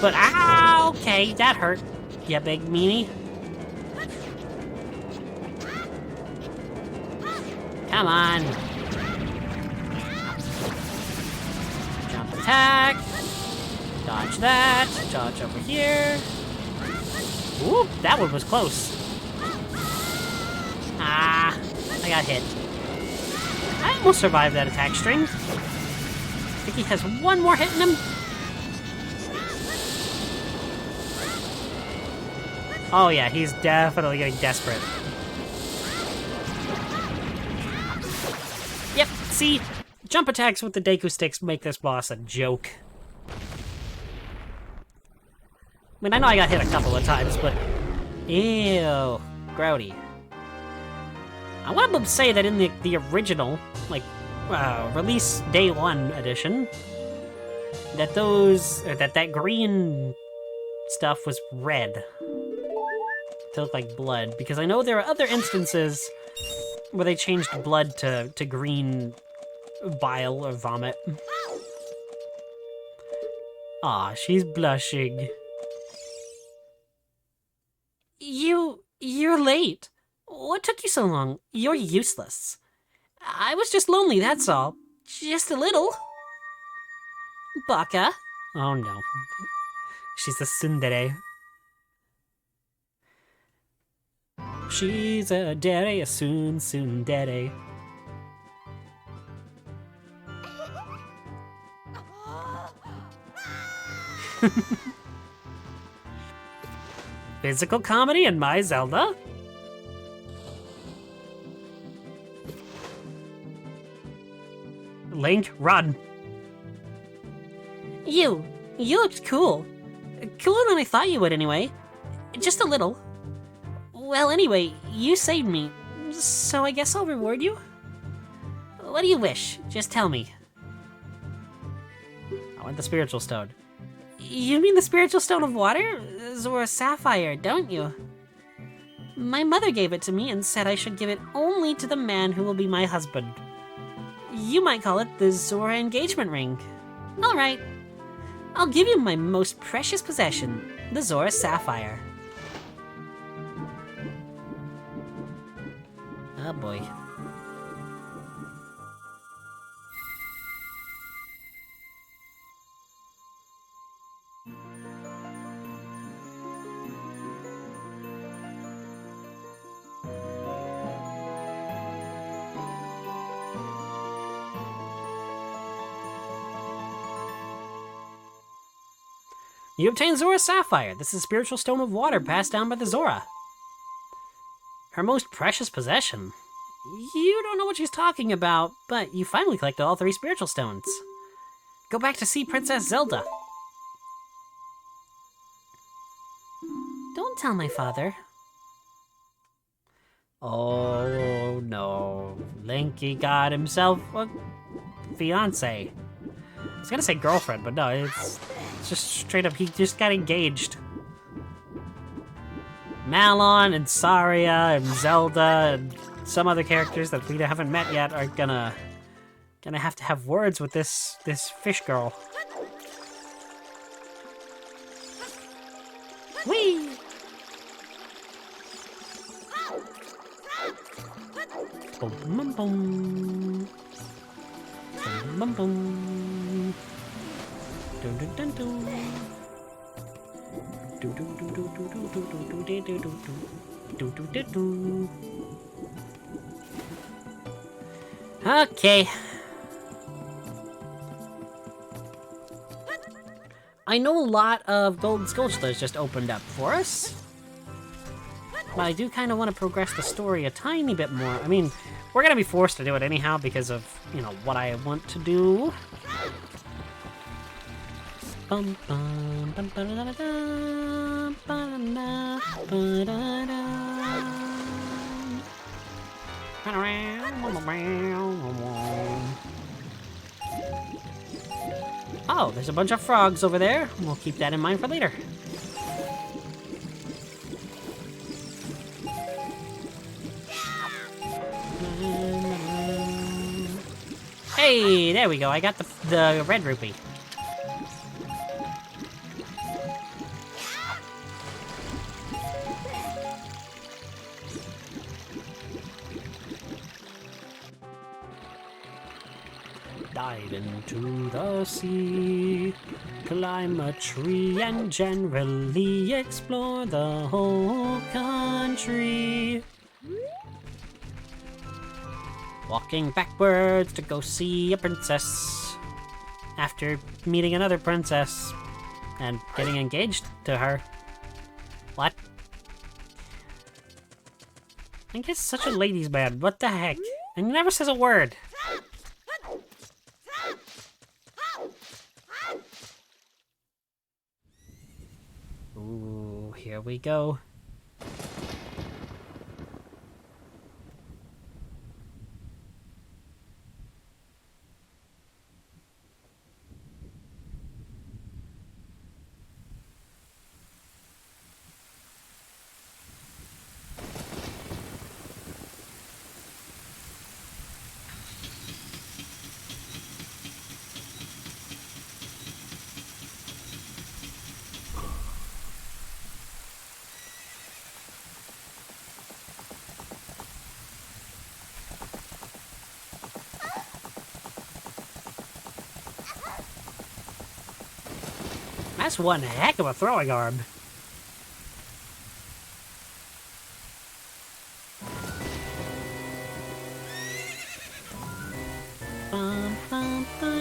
But, okay, that hurt, you big meanie. Come on. Jump attack. Dodge that. Dodge over here. Ooh, that one was close. I got hit. I almost survived that attack string. I think he has one more hit in him. Oh yeah, he's definitely getting desperate. Yep, see? Jump attacks with the Deku Sticks make this boss a joke. I mean, I know I got hit a couple of times, but... Ew. Grody. I want to say that in the original, like, release day 1 edition, that that green stuff was red. To look like blood, because I know there are other instances where they changed blood to green bile or vomit. Aw, she's blushing. You're late. What took you so long? You're useless. I was just lonely, that's all. Just a little. Baka. Oh no. She's a tsundere. She's a dere, a tsundere. Physical comedy in My Zelda? Link, run. You looked cool. Cooler than I thought you would anyway. Just a little. Well, anyway, you saved me, so I guess I'll reward you? What do you wish? Just tell me. I want the spiritual stone. You mean the spiritual stone of water? Zora Sapphire, don't you? My mother gave it to me and said I should give it only to the man who will be my husband. You might call it the Zora engagement ring. Alright. I'll give you my most precious possession, the Zora Sapphire. Oh boy. You obtain Zora Sapphire. This is a spiritual stone of water passed down by the Zora. Her most precious possession. You don't know what she's talking about, but you finally collected all 3 spiritual stones. Go back to see Princess Zelda. Don't tell my father. Oh no. Linky got himself a fiance. I was gonna say girlfriend, but no, it's just straight up, he just got engaged. Malon and Saria and Zelda and some other characters that we haven't met yet are gonna have to have words with this fish girl. Whee! Boom, boom, boom. Boom, boom, boom. Dun, dun, dun, dun. Do, do, do, do, do, do, do, do, do, do, do, do, do, do, do. Okay. I know a lot of Golden Skulltulas just opened up for us. But I do kind of want to progress the story a tiny bit more. I mean, we're going to be forced to do it anyhow because of, you know, what I want to do. Bum, bum, bum, ba, da, da, da, ba, da, ba, da, da. Oh, there's a bunch of frogs over there. We'll keep that in mind for later. Hey, there we go. I got the red rupee. Dive into the sea, climb a tree, and generally explore the whole country. Walking backwards to go see a princess after meeting another princess and getting engaged to her. What? I guess such a ladies' man. What the heck? And he never says a word. Ooh, here we go. That's one heck of a throwing arm. Bum, bum, bum.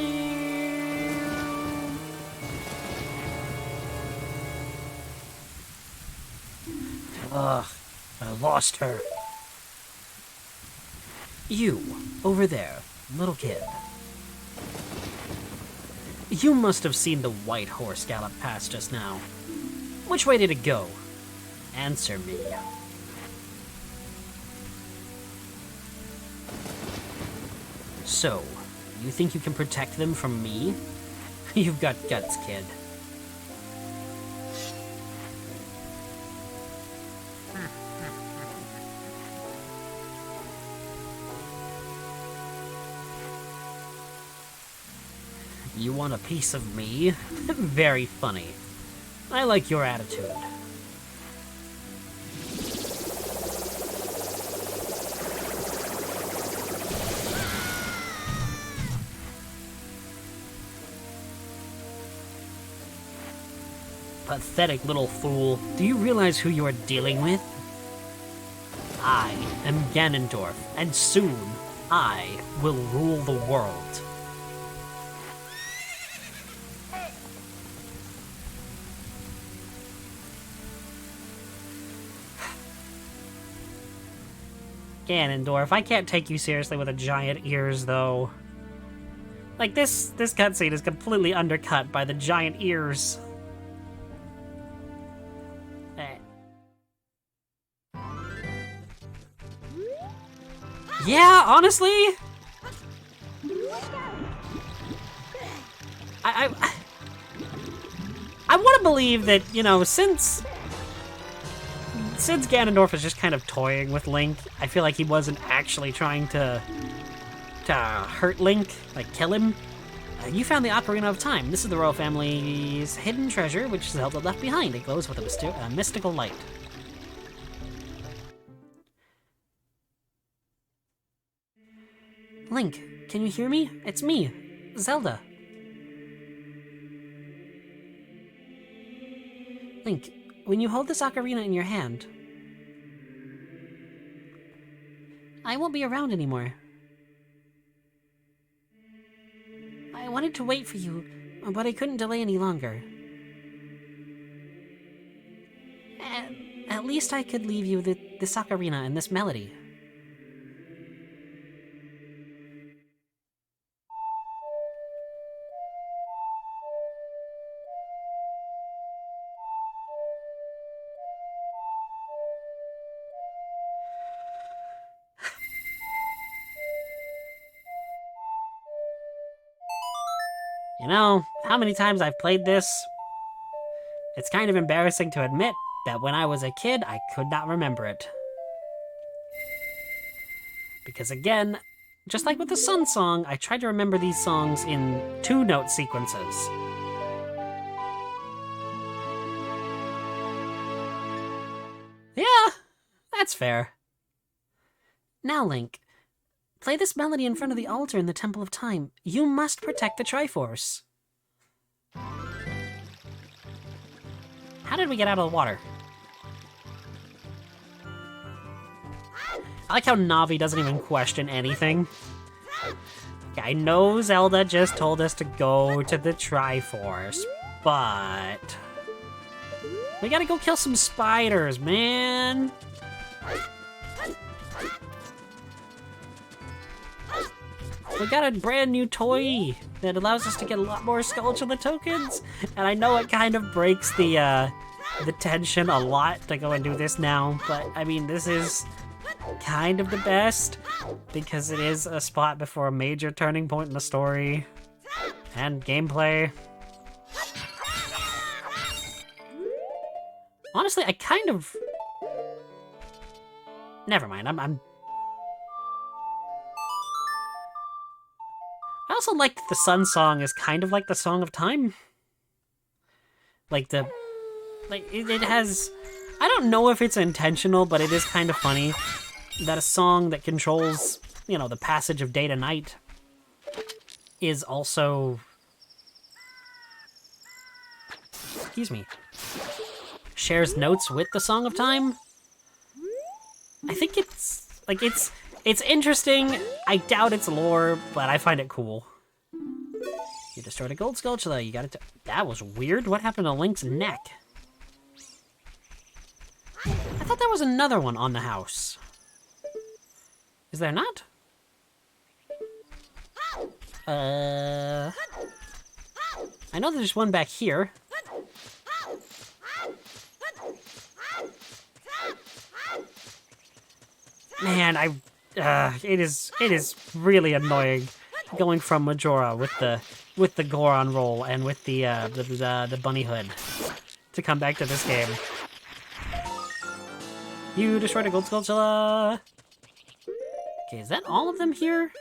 Ugh, I lost her. You, over there, little kid. You must have seen the white horse gallop past just now. Which way did it go? Answer me. So, you think you can protect them from me? You've got guts, kid. You want a piece of me? Very funny. I like your attitude. Pathetic little fool. Do you realize who you are dealing with? I am Ganondorf, and soon I will rule the world. Ganondorf, I can't take you seriously with the giant ears, though. Like, this cutscene is completely undercut by the giant ears. Yeah, honestly? I want to believe that, you know, since Ganondorf is just kind of toying with Link, I feel like he wasn't actually trying to hurt Link, like kill him. You found the Ocarina of Time. This is the royal family's hidden treasure, which Zelda left behind. It glows with a mystical light. Link, can you hear me? It's me, Zelda. Link, when you hold this ocarina in your hand, I won't be around anymore. I wanted to wait for you, but I couldn't delay any longer. At least I could leave you this ocarina and this melody. You know, how many times I've played this? It's kind of embarrassing to admit that when I was a kid, I could not remember it. Because again, just like with the Sun song, I tried to remember these songs in 2-note sequences. Yeah, that's fair. Now, Link, play this melody in front of the altar in the Temple of Time. You must protect the Triforce. How did we get out of the water? I like how Navi doesn't even question anything. I know Zelda just told us to go to the Triforce, but we gotta go kill some spiders, man. We got a brand new toy that allows us to get a lot more Skulltula tokens, and I know it kind of breaks the tension a lot to go and do this now, but I mean, this is kind of the best because it is a spot before a major turning point in the story and gameplay. Honestly, I kind of... Never mind, I'm... I also like that the Sun song is kind of like the Song of Time. Like it has... I don't know if it's intentional, but it is kind of funny that a song that controls, you know, the passage of day to night is also... Excuse me. Shares notes with the Song of Time. I think it's... like, it's interesting. I doubt it's lore, but I find it cool. You destroyed a gold Skulltula. You got it. That was weird. What happened to Link's neck? I thought there was another one on the house. Is there not? I know there's one back here. Man, it is really annoying going from Majora with the Goron roll and with the bunny hood to come back to this game. You destroyed a gold Skulltula. Okay, is that all of them here?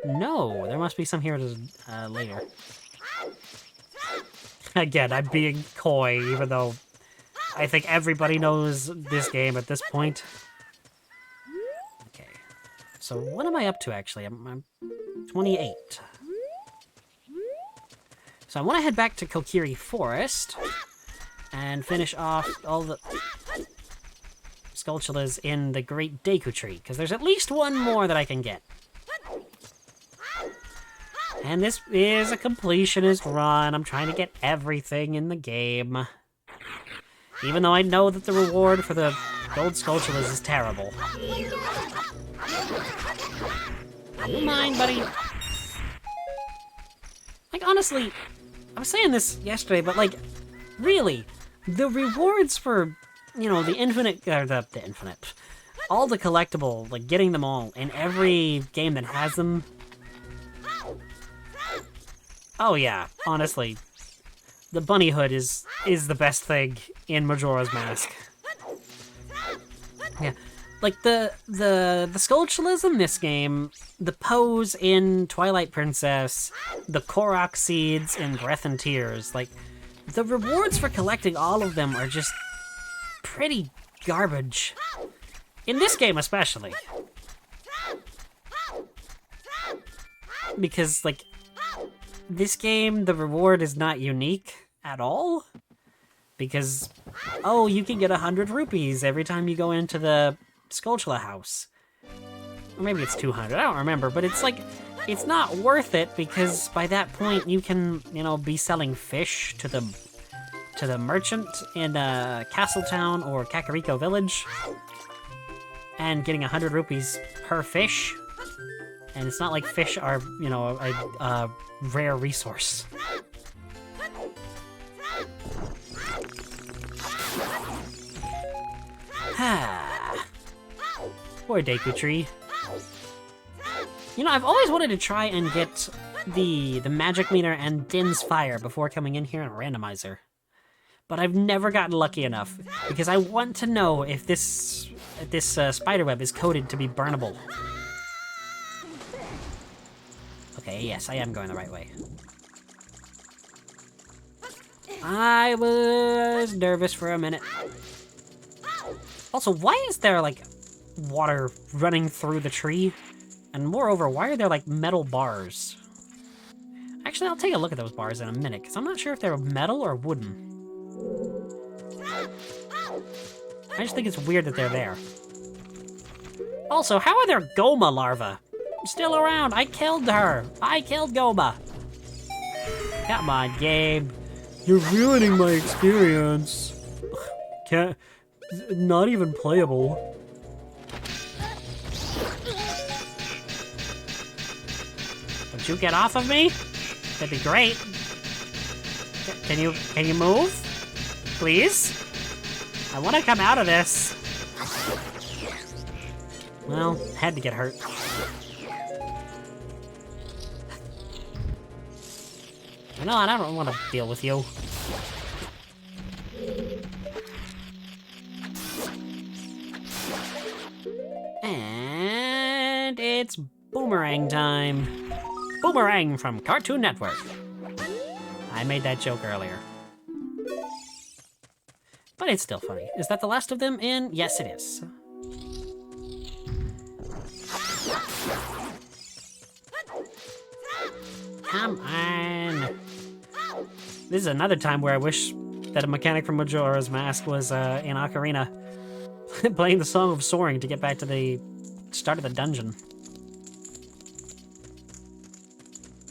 No, there must be some here later. Again, I'm being coy, even though I think everybody knows this game at this point. Okay, so what am I up to, actually? I'm 28. So I want to head back to Kokiri Forest and finish off all the Skulltulas in the Great Deku Tree, because there's at least one more that I can get. And this is a completionist run. I'm trying to get everything in the game. Even though I know that the reward for the gold Skulltulas is terrible. Don't mind, buddy. Like, honestly, I was saying this yesterday, but, like, really, the rewards for, you know, the infinite, or the infinite, all the collectible, like, getting them all in every game that has them. Oh yeah, honestly, the bunny hood is the best thing in Majora's Mask. Yeah, like the Skulltulas in this game, the pose in Twilight Princess, the Korok seeds in Breath and Tears, like, the rewards for collecting all of them are just pretty garbage. In this game especially. because, like, this game, the reward is not unique at all. Because, oh, you can get 100 rupees every time you go into the Skulltula house. Or maybe it's 200, I don't remember, but it's like, it's not worth it because by that point you can, you know, be selling fish to the merchant in Castletown or Kakariko Village and getting 100 rupees per fish. And it's not like fish are, you know, a rare resource. Poor Deku Tree. You know, I've always wanted to try and get the magic meter and Din's fire before coming in here in a randomizer. But I've never gotten lucky enough, because I want to know if this spiderweb is coded to be burnable. Okay, yes, I am going the right way. I was nervous for a minute. Also, why is there, like, water running through the tree? And moreover, why are there, like, metal bars? Actually, I'll take a look at those bars in a minute, because I'm not sure if they're metal or wooden. I just think it's weird that they're there. Also, how are there Goma larvae still around? I killed her! I killed Goma! Come on, Gabe. You're ruining my experience. Can't... Not even playable. Would you get off of me? That'd be great. Can you move? Please? I want to come out of this. Well, had to get hurt. You know, I don't want to deal with you. And it's boomerang time. Boomerang from Cartoon Network. I made that joke earlier. But it's still funny. Is that the last of them in? Yes, it is. Come on. This is another time where I wish that a mechanic from Majora's Mask was in Ocarina. Playing the Song of Soaring to get back to the start of the dungeon.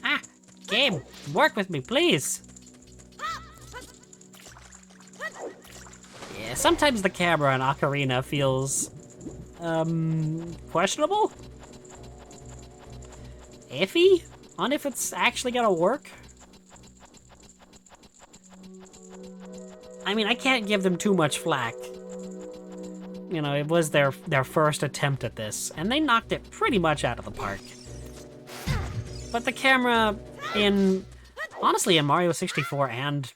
Ah, Gabe, work with me, please. Yeah, sometimes the camera in Ocarina feels, questionable? Iffy on if it's actually gonna work? I mean, I can't give them too much flack. You know, it was their first attempt at this, and they knocked it pretty much out of the park. But the camera honestly, in Mario 64 and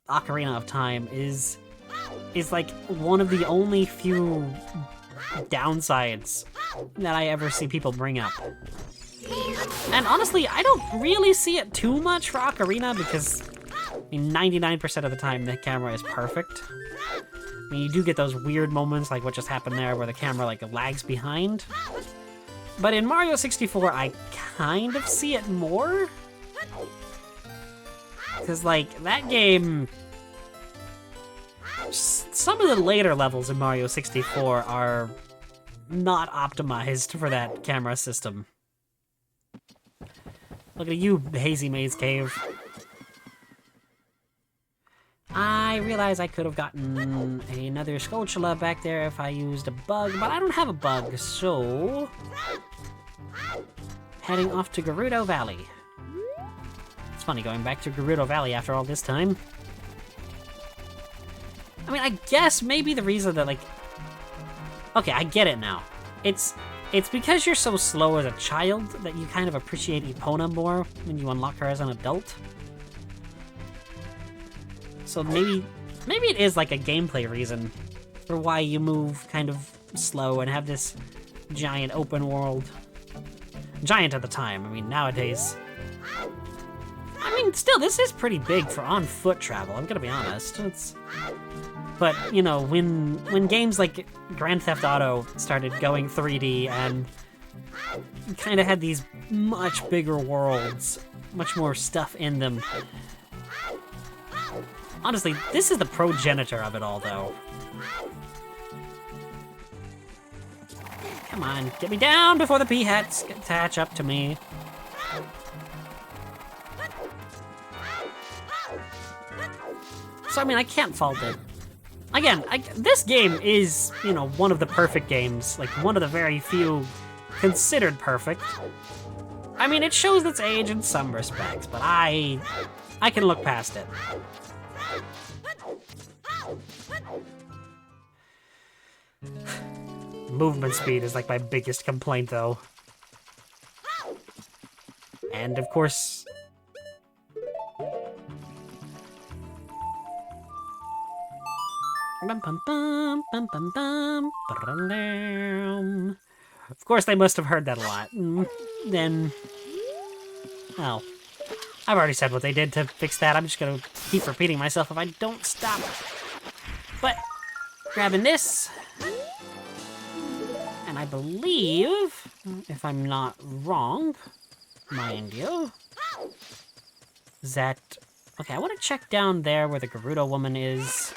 Ocarina of Time is like one of the only few downsides that I ever see people bring up. And honestly, I don't really see it too much for Ocarina because, I mean, 99% of the time the camera is perfect. I mean, you do get those weird moments like what just happened there where the camera like lags behind. But in Mario 64, I kind of see it more. Because like, that game... Some of the later levels in Mario 64 are not optimized for that camera system. Look at you, Hazy Maze Cave. I realize I could have gotten another Skulltula back there if I used a bug, but I don't have a bug, so... Heading off to Gerudo Valley. It's funny going back to Gerudo Valley after all this time. I mean, I guess maybe the reason that, like... Okay, I get it now. It's because you're so slow as a child that you kind of appreciate Epona more when you unlock her as an adult. So maybe it is like a gameplay reason for why you move kind of slow and have this giant open world. Giant at the time. I mean, nowadays... I mean, still, this is pretty big for on-foot travel, I'm gonna be honest. But, you know, when games like Grand Theft Auto started going 3D and kind of had these much bigger worlds, much more stuff in them. Honestly, this is the progenitor of it all, though. Come on, get me down before the Peahats attach up to me. So, I mean, I can't fault it. Again, this game is, you know, one of the perfect games. Like, one of the very few considered perfect. I mean, it shows its age in some respects, but I can look past it. Movement speed is like my biggest complaint, though. And of course... Of course, they must have heard that a lot. Then... Well, I've already said what they did to fix that. I'm just gonna keep repeating myself if I don't stop. But, grabbing this... And I believe, if I'm not wrong, mind you, that... Okay, I want to check down there where the Gerudo woman is.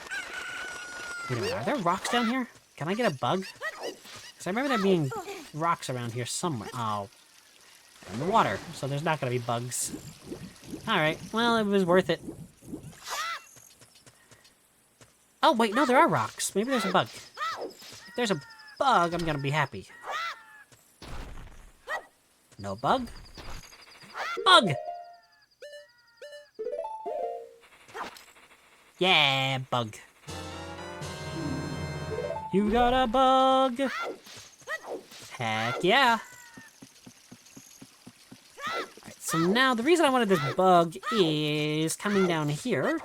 Wait a minute, are there rocks down here? Can I get a bug? Because I remember there being rocks around here somewhere. Oh, in the water, so there's not going to be bugs. Alright, well, it was worth it. Oh, wait, no, there are rocks. Maybe there's a bug. If there's a bug, I'm gonna be happy. No bug? Bug! Yeah, bug. You got a bug! Heck yeah! Alright, so now the reason I wanted this bug is coming down here,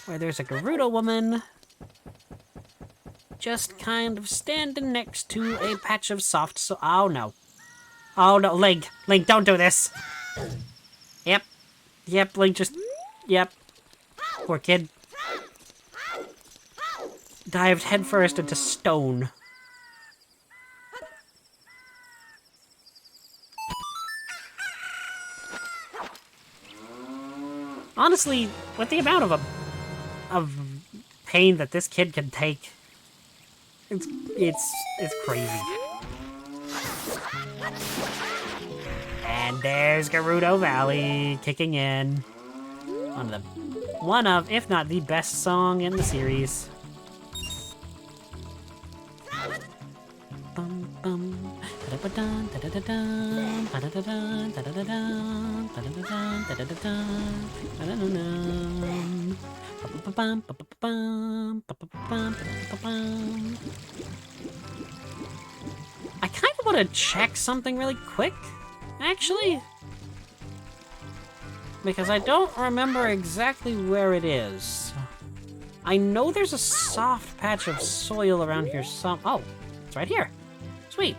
where there's a Gerudo woman just kind of standing next to a patch of soft oh no. Oh no, Link, don't do this. Yep, Link just, yep. Poor kid. Dived headfirst into stone. Honestly, with the amount of pain that this kid can take, it's crazy. And there's Gerudo Valley kicking in. One of, if not the best song in the series. I kind of want to check something really quick, actually. Because I don't remember exactly where it is. I know there's a soft patch of soil around here oh, it's right here. Sweet.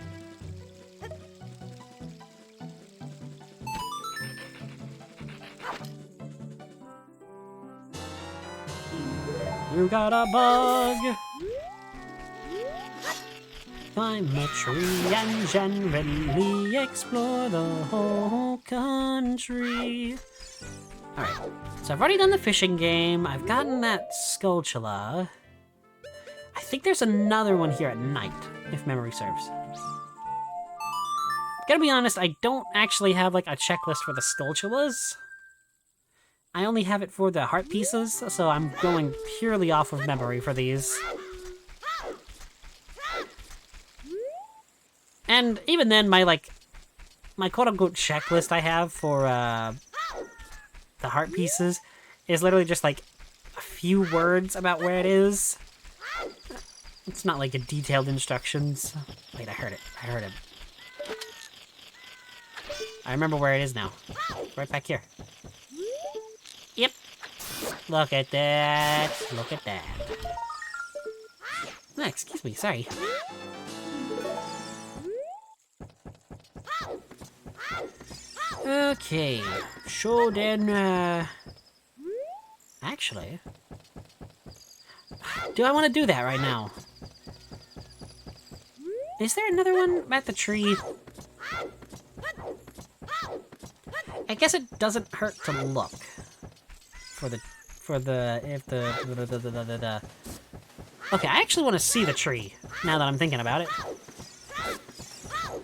You got a bug. Climb a tree and generally explore the whole country. Alright, so I've already done the fishing game. I've gotten that Skulltula. I think there's another one here at night, if memory serves. Gotta be honest, I don't actually have like a checklist for the Skulltulas. I only have it for the heart pieces, so I'm going purely off of memory for these. And even then, my quote-unquote checklist I have for the heart pieces is literally just like a few words about where it is. It's not like a detailed instructions. Wait, I heard it. I remember where it is now. Right back here. Yep. Look at that. Look at that. Oh, excuse me, sorry. Okay. So then, actually, do I want to do that right now? Is there another one at the tree? I guess it doesn't hurt to look. Okay, I actually want to see the tree, now that I'm thinking about it.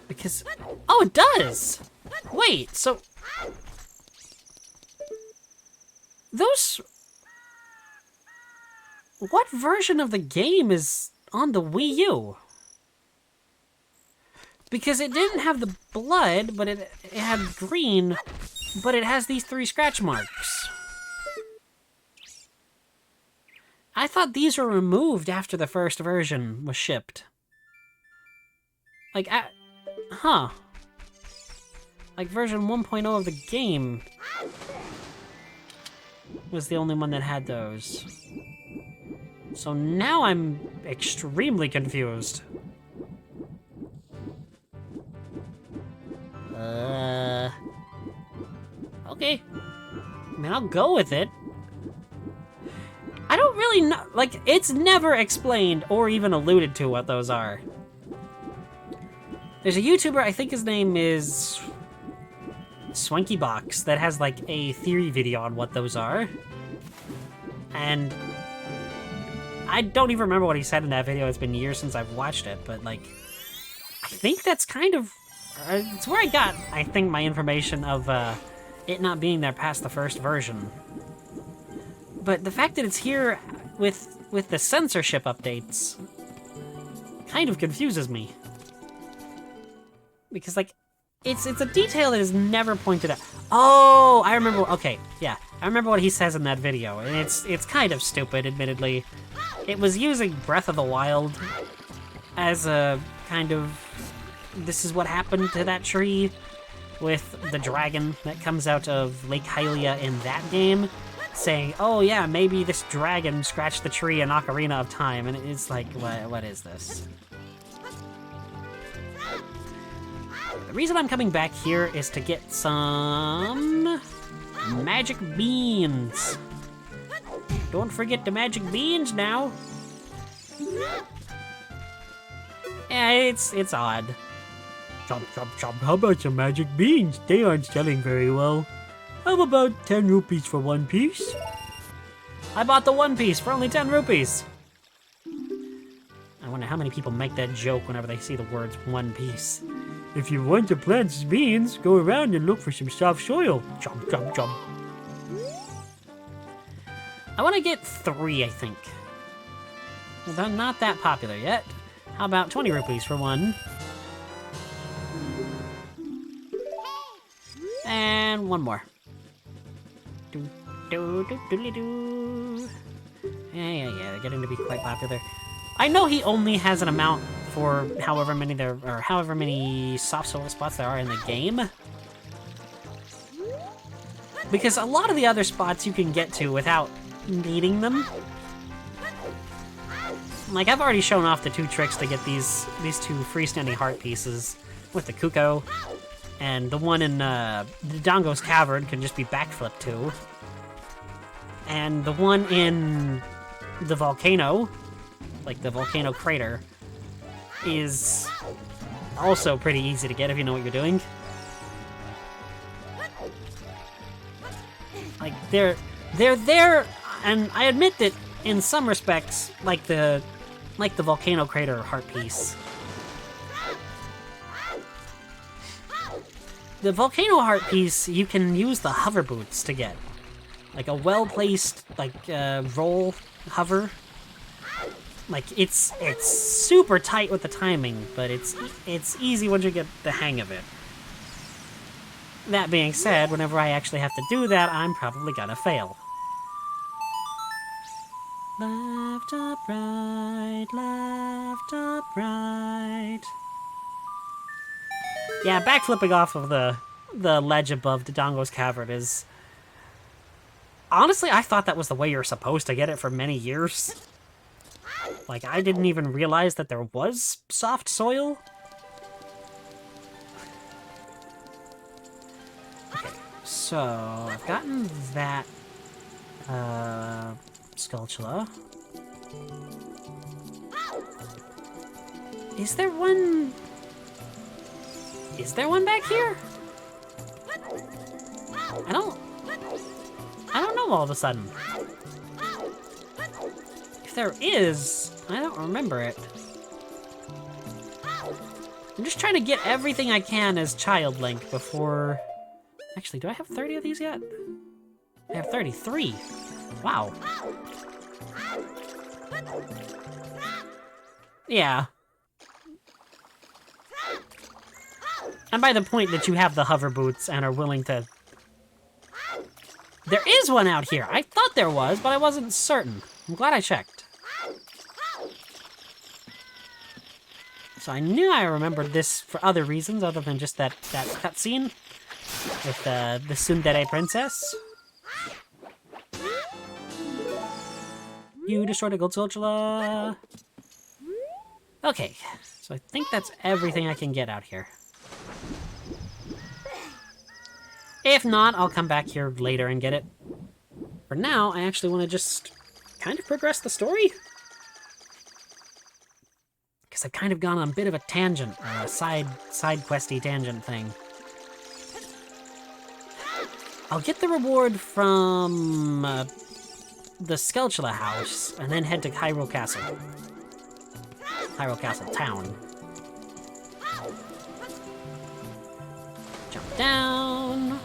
Because, oh, it does! Wait, so... Those... What version of the game is on the Wii U? Because it didn't have the blood, but it had green, but it has these 3 scratch marks. I thought these were removed after the first version was shipped. Like, huh. Like, version 1.0 of the game was the only one that had those. So now I'm extremely confused. Okay. I mean, I'll go with it. I don't really know, like, it's never explained or even alluded to what those are. There's a YouTuber, I think his name is SwankyBox, that has, like, a theory video on what those are. And I don't even remember what he said in that video. It's been years since I've watched it, but, like, I think that's kind of... it's where I got, I think, my information of it not being there past the first version. But the fact that it's here with the censorship updates kind of confuses me. Because, like, it's a detail that is never pointed out. Oh, I remember, okay, yeah. I remember what he says in that video, and it's kind of stupid, admittedly. It was using Breath of the Wild as a kind of... This is what happened to that tree with the dragon that comes out of Lake Hylia in that game, saying, oh yeah, maybe this dragon scratched the tree in Ocarina of Time, and it's like, what is this? The reason I'm coming back here is to get some magic beans. Don't forget the magic beans now. Yeah, it's odd. Chomp, chomp, chomp. How about some magic beans? They aren't selling very well. How about 10 rupees for 1 piece? I bought the 1 piece for only 10 rupees. I wonder how many people make that joke whenever they see the words 1 piece. If you want to plant some beans, go around and look for some soft soil. Chomp, chomp, chomp. I want to get 3, I think. Well, they're not that popular yet. How about 20 rupees for 1? And 1 more. Do, do, do, do, do. Yeah, they're getting to be quite popular. I know he only has an amount for however many soft soil spots there are in the game. Because a lot of the other spots you can get to without needing them. Like, I've already shown off the 2 tricks to get these 2 freestanding heart pieces with the Kuko. And the one in Dodongo's Cavern can just be backflip to. And the one in the volcano, like the volcano crater, is also pretty easy to get if you know what you're doing. Like, they're there, and I admit that in some respects, like the volcano crater heart piece, the volcano heart piece you can use the hover boots to get, like a well-placed roll hover. Like, it's super tight with the timing, but it's easy once you get the hang of it. That being said, whenever I actually have to do that, I'm probably gonna fail. Left, up, right, left, up, right. Yeah, backflipping off of the ledge above Dodongo's Cavern is... Honestly, I thought that was the way you're supposed to get it for many years. Like, I didn't even realize that there was soft soil. Okay, so I've gotten that Skulltula. Is there one... Is there one back here? I don't know all of a sudden. If there is, I don't remember it. I'm just trying to get everything I can as Child Link before... Actually, do I have 30 of these yet? I have 33. Wow. Yeah. And by the point that you have the hover boots and are willing to... There is one out here. I thought there was, but I wasn't certain. I'm glad I checked. So I knew I remembered this for other reasons other than just that cutscene with the tsundere princess. You destroyed a gold Skulltula. Okay, so I think that's everything I can get out here. If not, I'll come back here later and get it. For now, I actually want to just kind of progress the story. Because I've kind of gone on a bit of a tangent, or a side questy tangent thing. I'll get the reward from the Skulltula house, and then head to Hyrule Castle. Hyrule Castle town. Jump down.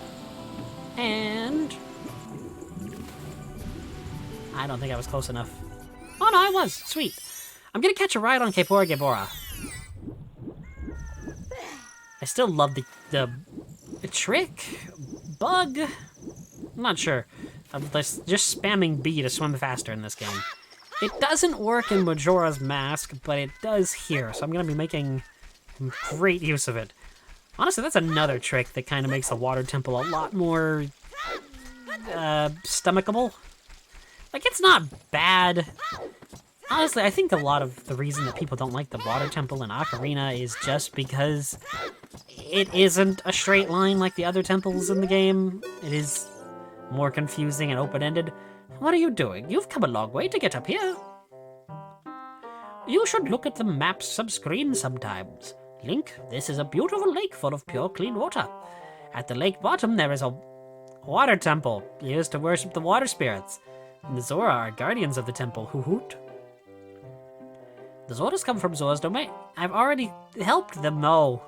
And... I don't think I was close enough. Oh no, I was! Sweet. I'm gonna catch a ride on Kepora Gebora. I still love the trick? Bug? I'm not sure. I'm just spamming B to swim faster in this game. It doesn't work in Majora's Mask, but it does here, so I'm gonna be making great use of it. Honestly, that's another trick that kind of makes the water temple a lot more stomachable. Like, it's not bad. Honestly, I think a lot of the reason that people don't like the water temple in Ocarina is just because it isn't a straight line like the other temples in the game. It is more confusing and open-ended. What are you doing? You've come a long way to get up here. You should look at the maps sub-screen sometimes. Link, this is a beautiful lake full of pure, clean water. At the lake bottom, there is a water temple used to worship the water spirits. And the Zora are guardians of the temple, hoot. The Zoras come from Zora's domain. I've already helped them, though.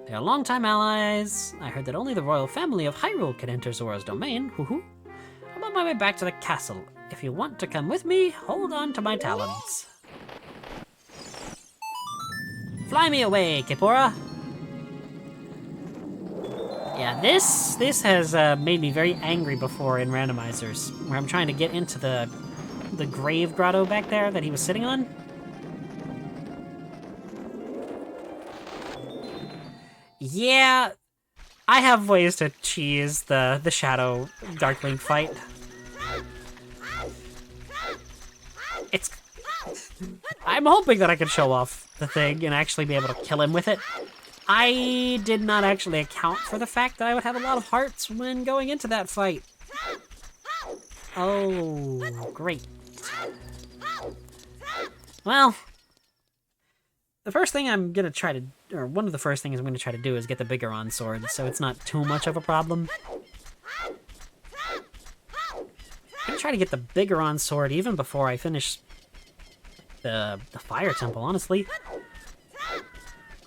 They are longtime allies. I heard that only the royal family of Hyrule can enter Zora's domain, I'm on my way back to the castle. If you want to come with me, hold on to my talons. Fly me away, Kepora! Yeah, this has made me very angry before in randomizers, where I'm trying to get into the grave grotto back there that he was sitting on. Yeah, I have ways to cheese the Shadow Dark Link fight. I'm hoping that I can show off the thing and actually be able to kill him with it. I did not actually account for the fact that I would have a lot of hearts when going into that fight. Oh, great. Well, the first thing I'm gonna try to, or one of the first things I'm gonna try to do is get the Bigoron sword, so it's not too much of a problem. I'm gonna try to get the Bigoron sword even before I finish the Fire Temple, honestly.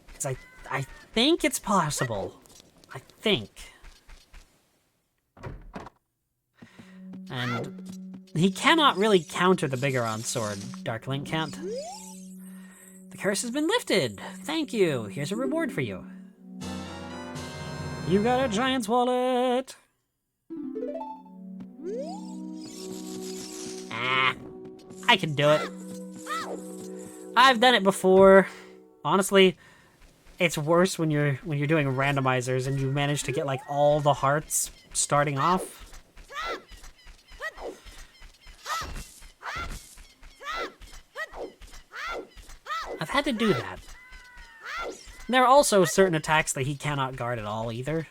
Because I think it's possible. I think. And he cannot really counter the Bigoron sword, Dark Link can't. The curse has been lifted. Thank you. Here's a reward for you. You got a giant's wallet. I can do it. I've done it before. Honestly, it's worse when you're doing randomizers and you manage to get like all the hearts starting off. I've had to do that. There are also certain attacks that he cannot guard at all either.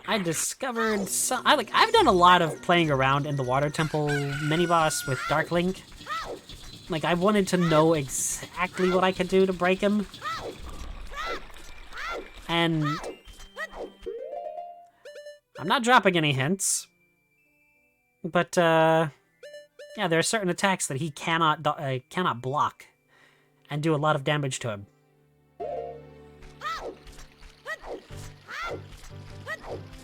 I discovered some. I've done a lot of playing around in the Water Temple mini boss with Dark Link. Like, I wanted to know exactly what I could do to break him. And I'm not dropping any hints. But, yeah, there are certain attacks that he cannot block and do a lot of damage to him.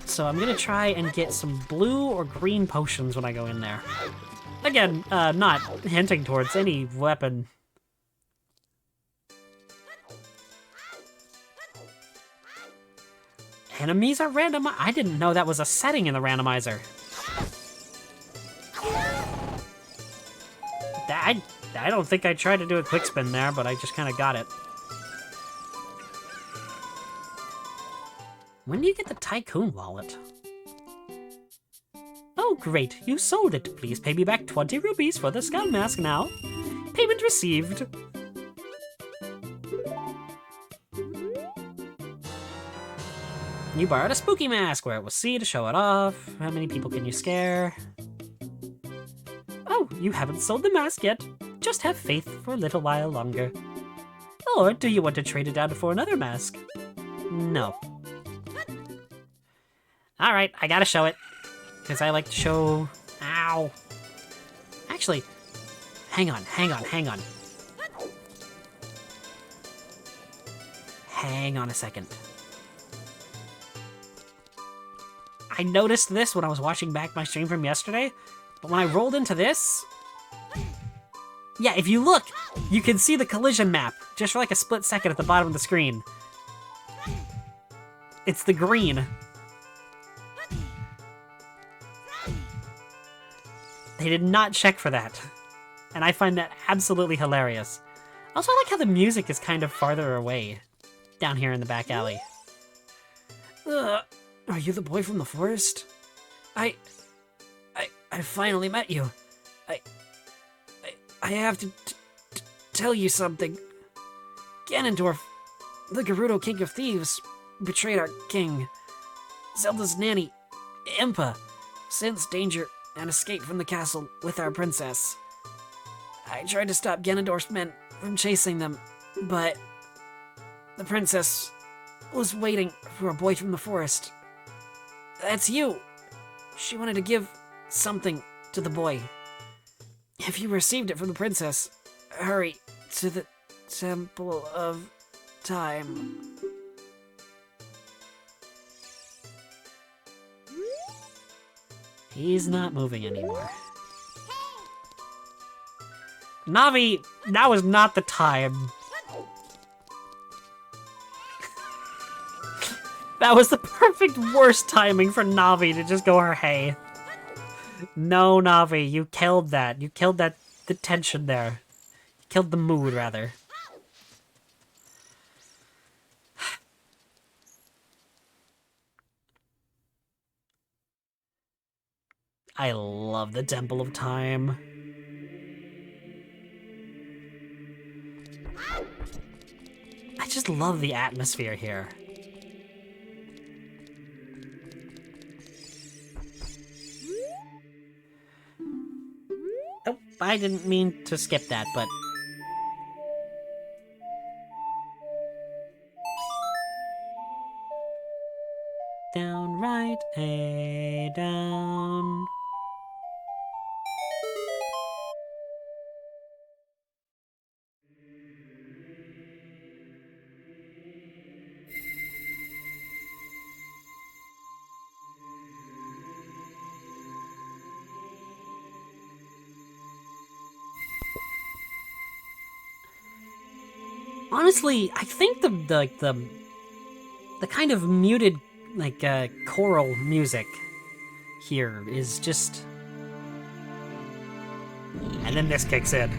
So I'm gonna try and get some blue or green potions when I go in there. Again, not hinting towards any weapon. Enemies are random. I didn't know that was a setting in the randomizer. I don't think I tried to do a quick spin there, but I just kind of got it. When do you get the Tycoon wallet? Oh, great. You sold it. Please pay me back 20 rupees for the skull mask now. Payment received. You borrowed a spooky mask. Where it was C to show it off. How many people can you scare? Oh, you haven't sold the mask yet. Just have faith for a little while longer. Or do you want to trade it down for another mask? No. Alright, I gotta show it. Because I like to show... Ow. Actually, hang on. Hang on a second. I noticed this when I was watching back my stream from yesterday, but when I rolled into this... Yeah, if you look, you can see the collision map, just for like a split second at the bottom of the screen. It's the green. They did not check for that. And I find that absolutely hilarious. Also, I like how the music is kind of farther away. Down here in the back alley. Are you the boy from the forest? I finally met you. I have to tell you something. Ganondorf, the Gerudo King of Thieves, betrayed our king. Zelda's nanny, Impa, sensed danger and escaped from the castle with our princess. I tried to stop Ganondorf's men from chasing them, but the princess was waiting for a boy from the forest. That's you. She wanted to give something to the boy. If you received it from the princess, hurry to the Temple of Time. He's not moving anymore. Navi, that was not the time. That was the perfect worst timing for Navi to just go her hey. No, Navi, you killed that. You killed the tension there. You killed the mood, rather. I love the Temple of Time. I just love the atmosphere here. Oh, I didn't mean to skip that, but... Down, right, A, down... Honestly, I think the kind of muted, like, choral music here is just... And then this kicks in.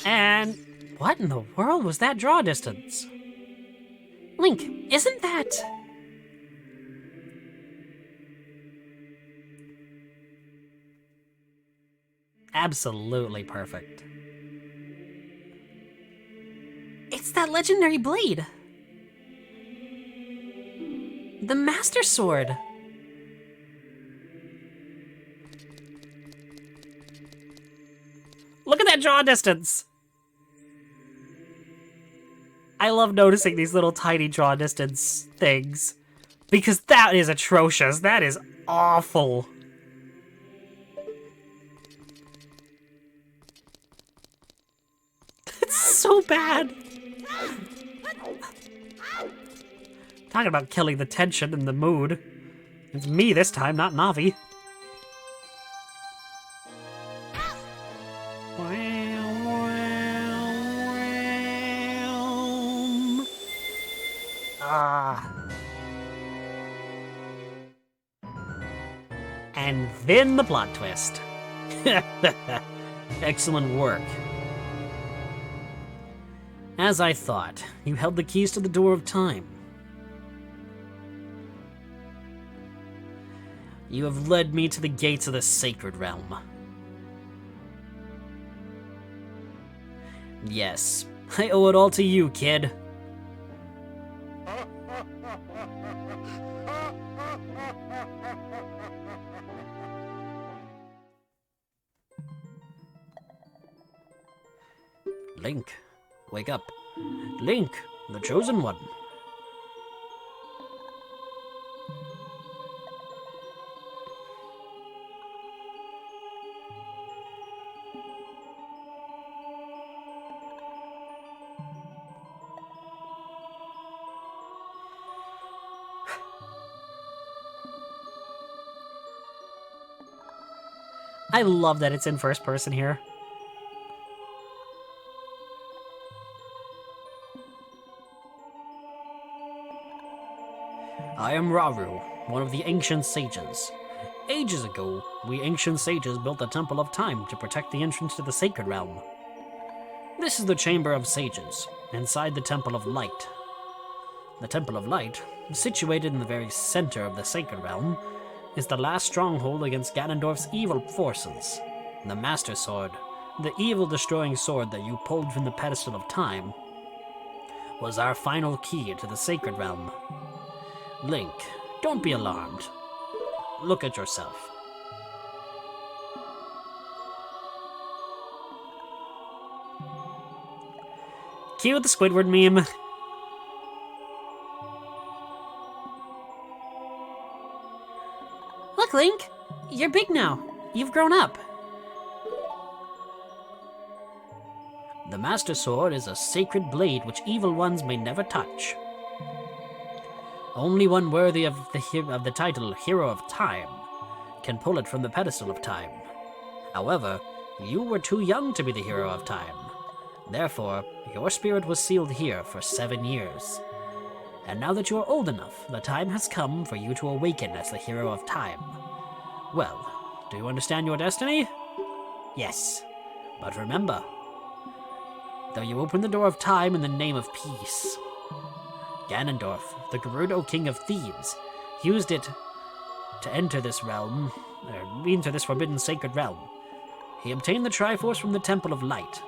And what in the world was that draw distance? Link, isn't that... Absolutely perfect. It's that legendary blade! The Master Sword! Look at that draw distance! I love noticing these little tiny draw distance things. Because that is atrocious. That is awful. It's so bad. Talking about killing the tension and the mood. It's me this time, not Navi. And then the plot twist. Excellent work. As I thought, you held the keys to the door of time. You have led me to the gates of the sacred realm. Yes, I owe it all to you, kid. Link, wake up. Link, the chosen one. I love that it's in first person here. I am Rauru, one of the ancient sages. Ages ago, we ancient sages built a temple of time to protect the entrance to the sacred realm. This is the Chamber of Sages, inside the Temple of Light. The Temple of Light, situated in the very center of the sacred realm, is the last stronghold against Ganondorf's evil forces. The Master Sword, the evil-destroying sword that you pulled from the pedestal of time, was our final key to the sacred realm. Link, don't be alarmed. Look at yourself. Cue the Squidward meme. Look, Link! You're big now. You've grown up. The Master Sword is a sacred blade which evil ones may never touch. Only one worthy of the title Hero of Time can pull it from the pedestal of time. However, you were too young to be the Hero of Time. Therefore, your spirit was sealed here for 7 years. And now that you are old enough, the time has come for you to awaken as the Hero of Time. Well, do you understand your destiny? Yes. But remember, though you open the door of time in the name of peace, Ganondorf, the Gerudo King of Thieves, used it to enter this realm, into this forbidden sacred realm. He obtained the Triforce from the Temple of Light,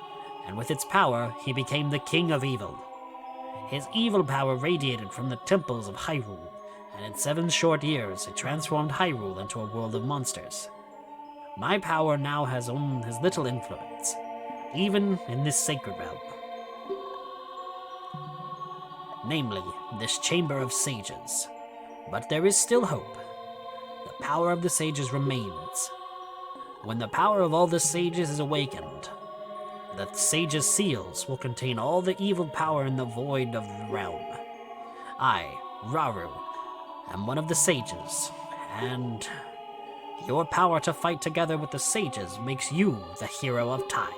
and with its power, he became the King of Evil. His evil power radiated from the temples of Hyrule, and in 7 short years, it transformed Hyrule into a world of monsters. My power now has little influence, even in this sacred realm. Namely, this Chamber of Sages. But there is still hope. The power of the sages remains. When the power of all the sages is awakened, the sages' seals will contain all the evil power in the void of the realm. I, Rauru, am one of the sages, and your power to fight together with the sages makes you the Hero of Time.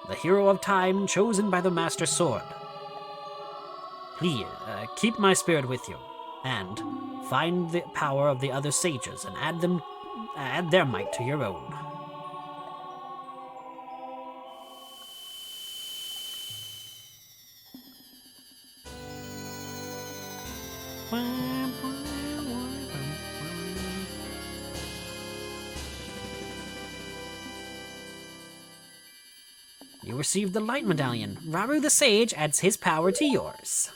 The Hero of Time chosen by the Master Sword. Please, keep my spirit with you, and find the power of the other sages and add their might to your own. You received the Light Medallion. Raru the Sage adds his power to yours.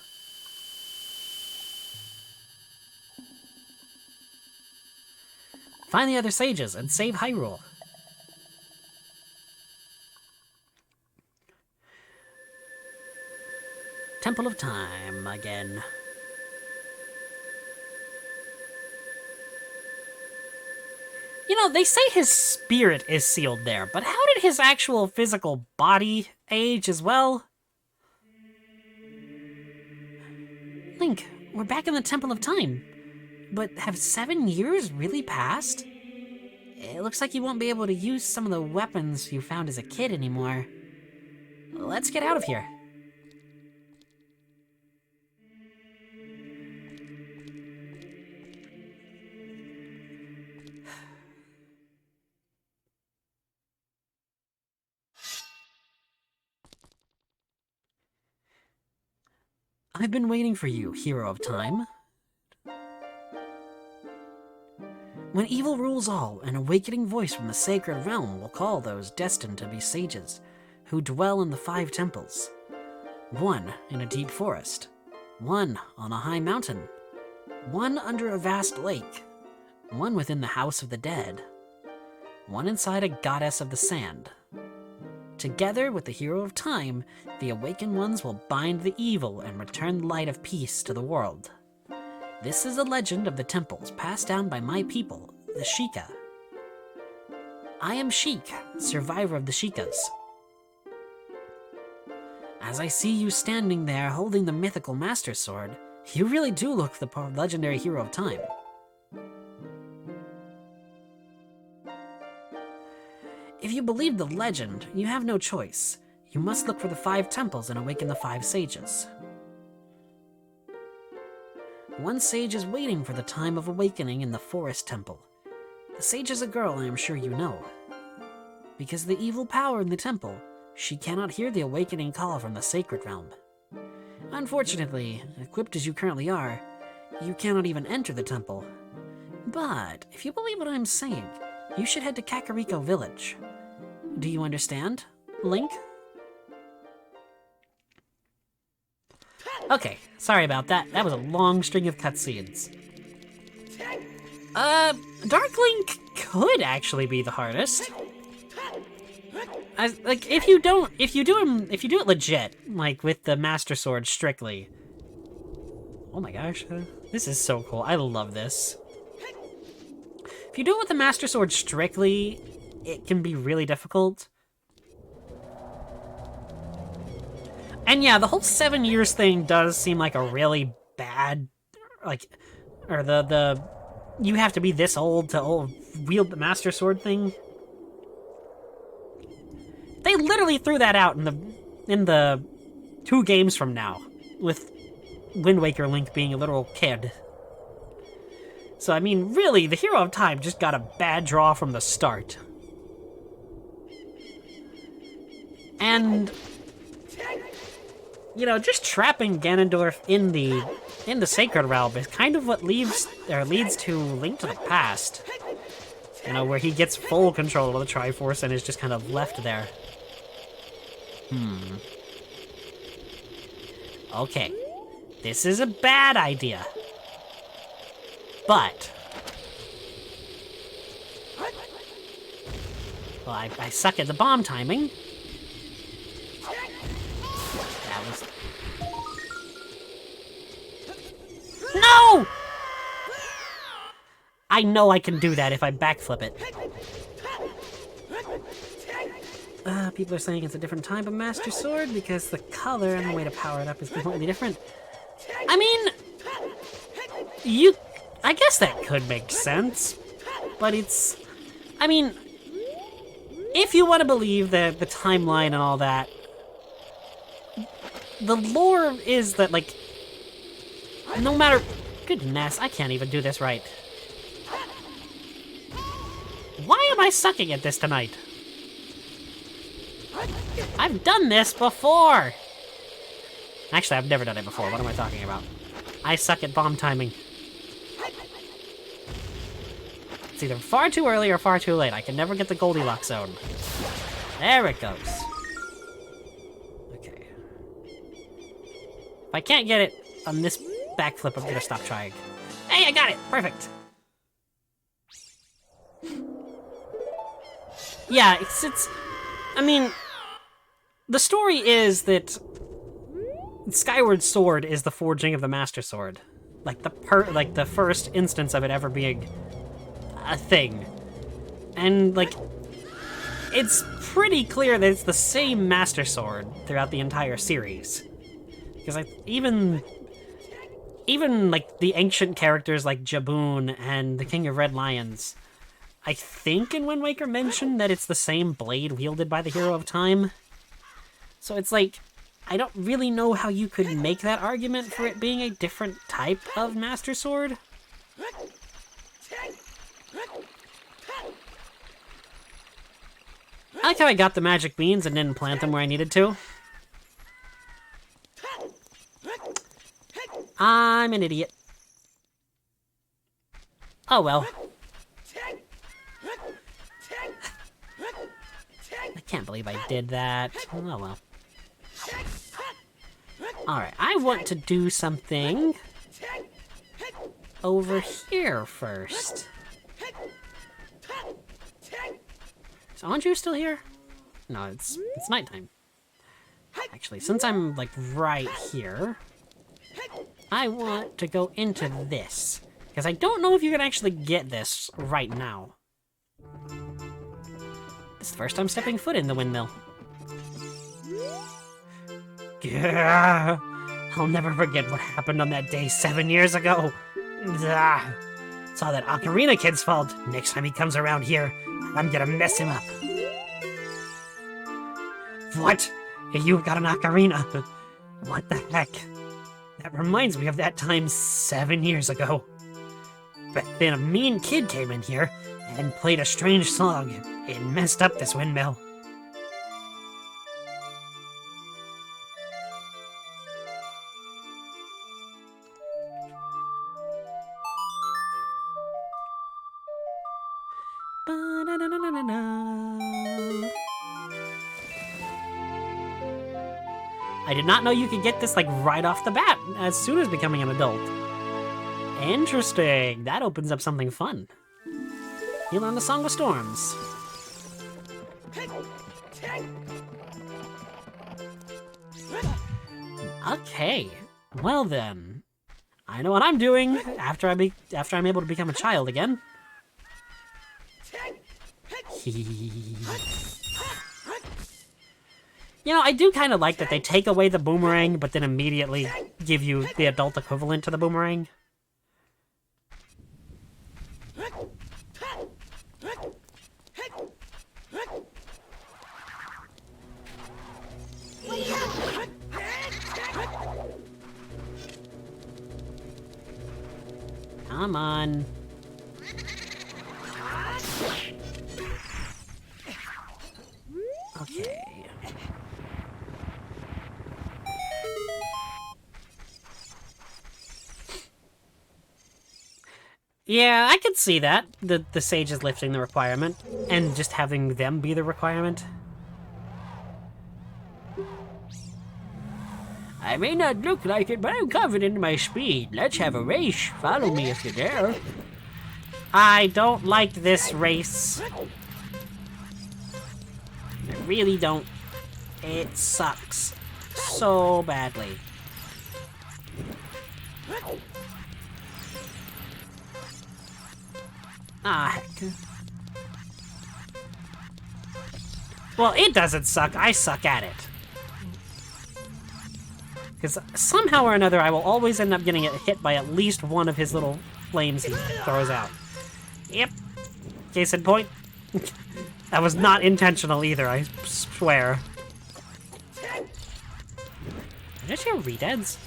Find the other sages and save Hyrule. Temple of Time again. You know, they say his spirit is sealed there, but how did his actual physical body age as well? Link, we're back in the Temple of Time. But have 7 years really passed? It looks like you won't be able to use some of the weapons you found as a kid anymore. Let's get out of here. I've been waiting for you, Hero of Time. When evil rules all, an awakening voice from the sacred realm will call those destined to be sages, who dwell in the 5 temples. One in a deep forest, one on a high mountain, one under a vast lake, one within the house of the dead, one inside a goddess of the sand. Together with the Hero of Time, the awakened ones will bind the evil and return the light of peace to the world. This is a legend of the temples passed down by my people, the Sheikah. I am Sheik, survivor of the Sheikahs. As I see you standing there holding the mythical Master Sword, you really do look the legendary Hero of Time. If you believe the legend, you have no choice. You must look for the 5 temples and awaken the 5 sages. One sage is waiting for the time of awakening in the Forest Temple. The sage is a girl I am sure you know. Because of the evil power in the temple, she cannot hear the awakening call from the sacred realm. Unfortunately, equipped as you currently are, you cannot even enter the temple. But if you believe what I'm saying, you should head to Kakariko Village. Do you understand, Link? Okay, sorry about that. That was a long string of cutscenes. Dark Link could actually be the hardest. If you do it legit, like with the Master Sword strictly. Oh my gosh, this is so cool. I love this. If you do it with the Master Sword strictly, it can be really difficult. And yeah, the whole 7 years thing does seem like a really bad, or the you have to be this old to wield the Master Sword thing. They literally threw that out in the 2 games from now, with Wind Waker Link being a literal kid. So I mean, really, the Hero of Time just got a bad draw from the start. And you know, just trapping Ganondorf in the Sacred Realm is kind of what leads to Link to the Past. You know, where he gets full control of the Triforce and is just kind of left there. Okay. This is a bad idea. But well, I suck at the bomb timing. No! I know I can do that if I backflip it. People are saying it's a different type of Master Sword because the color and the way to power it up is completely different. I mean, I guess that could make sense, but it's, I mean, if you want to believe the timeline and all that, the lore is that, like, no matter... Goodness, I can't even do this right. Why am I sucking at this tonight? I've done this before! Actually, I've never done it before. What am I talking about? I suck at bomb timing. It's either far too early or far too late. I can never get the Goldilocks zone. There it goes. If I can't get it on this backflip, I'm gonna stop trying. Hey, I got it! Perfect! Yeah, it's... I mean... The story is that... Skyward Sword is the forging of the Master Sword. Like the first instance of it ever being a thing. And, like... It's pretty clear that it's the same Master Sword throughout the entire series. Because even like the ancient characters like Jaboon and the King of Red Lions, I think in Wind Waker mentioned that it's the same blade wielded by the Hero of Time. So it's like, I don't really know how you could make that argument for it being a different type of Master Sword. I like how I got the magic beans and didn't plant them where I needed to. I'm an idiot. Oh well. I can't believe I did that. Oh well. Alright, I want to do something over here first. So aren't you still here? No, it's nighttime. Actually, since I'm like right here, I want to go into this. Because I don't know if you can actually get this right now. It's the first time stepping foot in the windmill. Gah! I'll never forget what happened on that day 7 years ago. Ah, it's all that Ocarina kid's fault. Next time he comes around here, I'm gonna mess him up. What? You've got an ocarina? What the heck? That reminds me of that time 7 years ago. But then a mean kid came in here and played a strange song. It messed up this windmill. I did not know you could get this like right off the bat as soon as becoming an adult. Interesting. That opens up something fun. You learn the Song of Storms. Okay. Well then, I know what I'm doing after I'm able to become a child again. You know, I do kind of like that they take away the boomerang, but then immediately give you the adult equivalent to the boomerang. Come on. Okay. Yeah, I could see that. The sages lifting the requirement, and just having them be the requirement. I may not look like it, but I'm confident in my speed. Let's have a race. Follow me if you dare. I don't like this race. I really don't. It sucks so badly. Ah, heck. Well, it doesn't suck. I suck at it. Because somehow or another, I will always end up getting hit by at least one of his little flames he throws out. Yep. Case in point. That was not intentional either, I swear. Did I just hear redeads?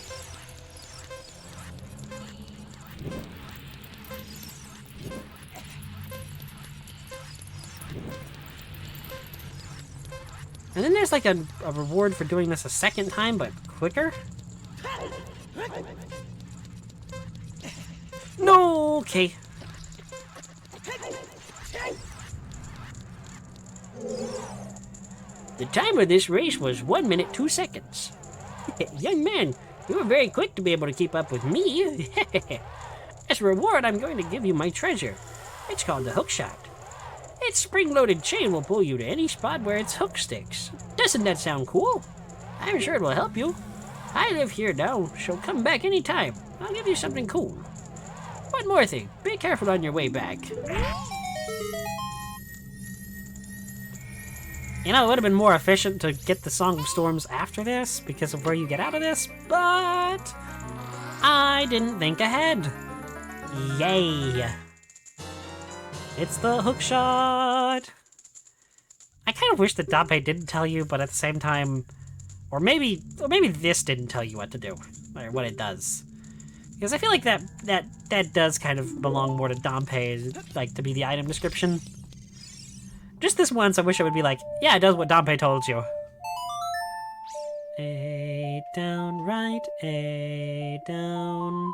And then there's like a reward for doing this a second time, but quicker? No, okay. The time of this race was 1 minute, 2 seconds. Young man, You were very quick to be able to keep up with me. As a reward, I'm going to give you my treasure. It's called the hook shot. Its spring-loaded chain will pull you to any spot where its hook sticks. Doesn't that sound cool? I'm sure it will help you. I live here now, so come back anytime. I'll give you something cool. One more thing, be careful on your way back. You know, it would have been more efficient to get the Song of Storms after this because of where you get out of this, but I didn't think ahead. Yay. It's the hook shot. I kind of wish that Dampé didn't tell you, but at the same time, or maybe this didn't tell you what to do, or what it does. Because I feel like that does kind of belong more to Dampé, like to be the item description. Just this once, I wish it would be like, yeah, it does what Dampé told you. A down, right, A down.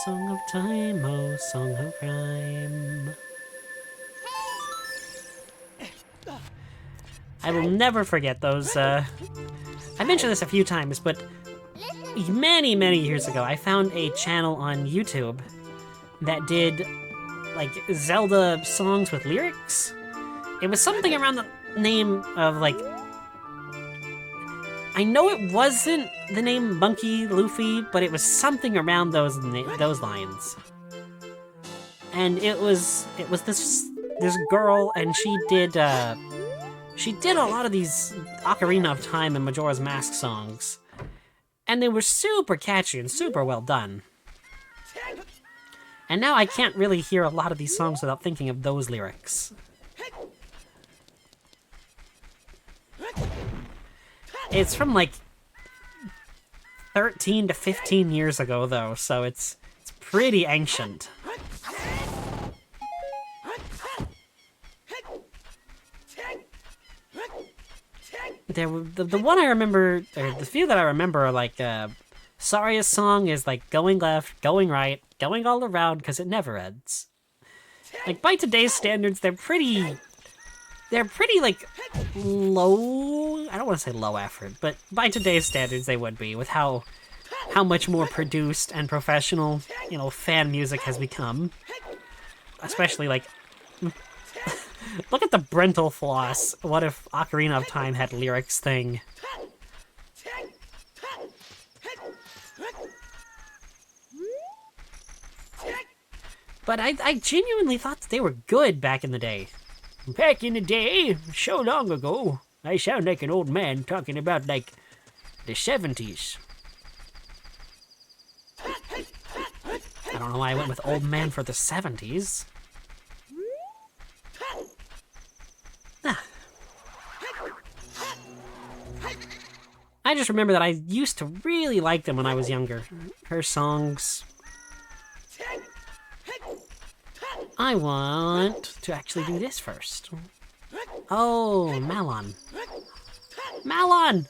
Song of time, oh, song of rhyme. I will never forget those, I mentioned this a few times, but many, many years ago, I found a channel on YouTube that did, like, Zelda songs with lyrics. It was something around the name of, like... I know it wasn't the name Monkey Luffy, but it was something around those lines. And it was this girl, and she did a lot of these Ocarina of Time and Majora's Mask songs. And they were super catchy and super well done. And now I can't really hear a lot of these songs without thinking of those lyrics. It's from like 13 to 15 years ago, though, so it's pretty ancient. The one I remember, or the few that I remember are like, Saria's song is like going left, going right, going all around because it never ends. Like, by today's standards, they're pretty like low. I don't want to say low effort, but by today's standards, they would be with how much more produced and professional, you know, fan music has become. Especially like, look at the Brental floss. What if Ocarina of Time had lyrics thing? But I genuinely thought that they were good back in the day. Back in the day, so long ago, I sound like an old man talking about, like, the 70s. I don't know why I went with old man for the 70s. Ah. I just remember that I used to really like them when I was younger. Her songs... I want to actually do this first. Oh, Malon. Malon!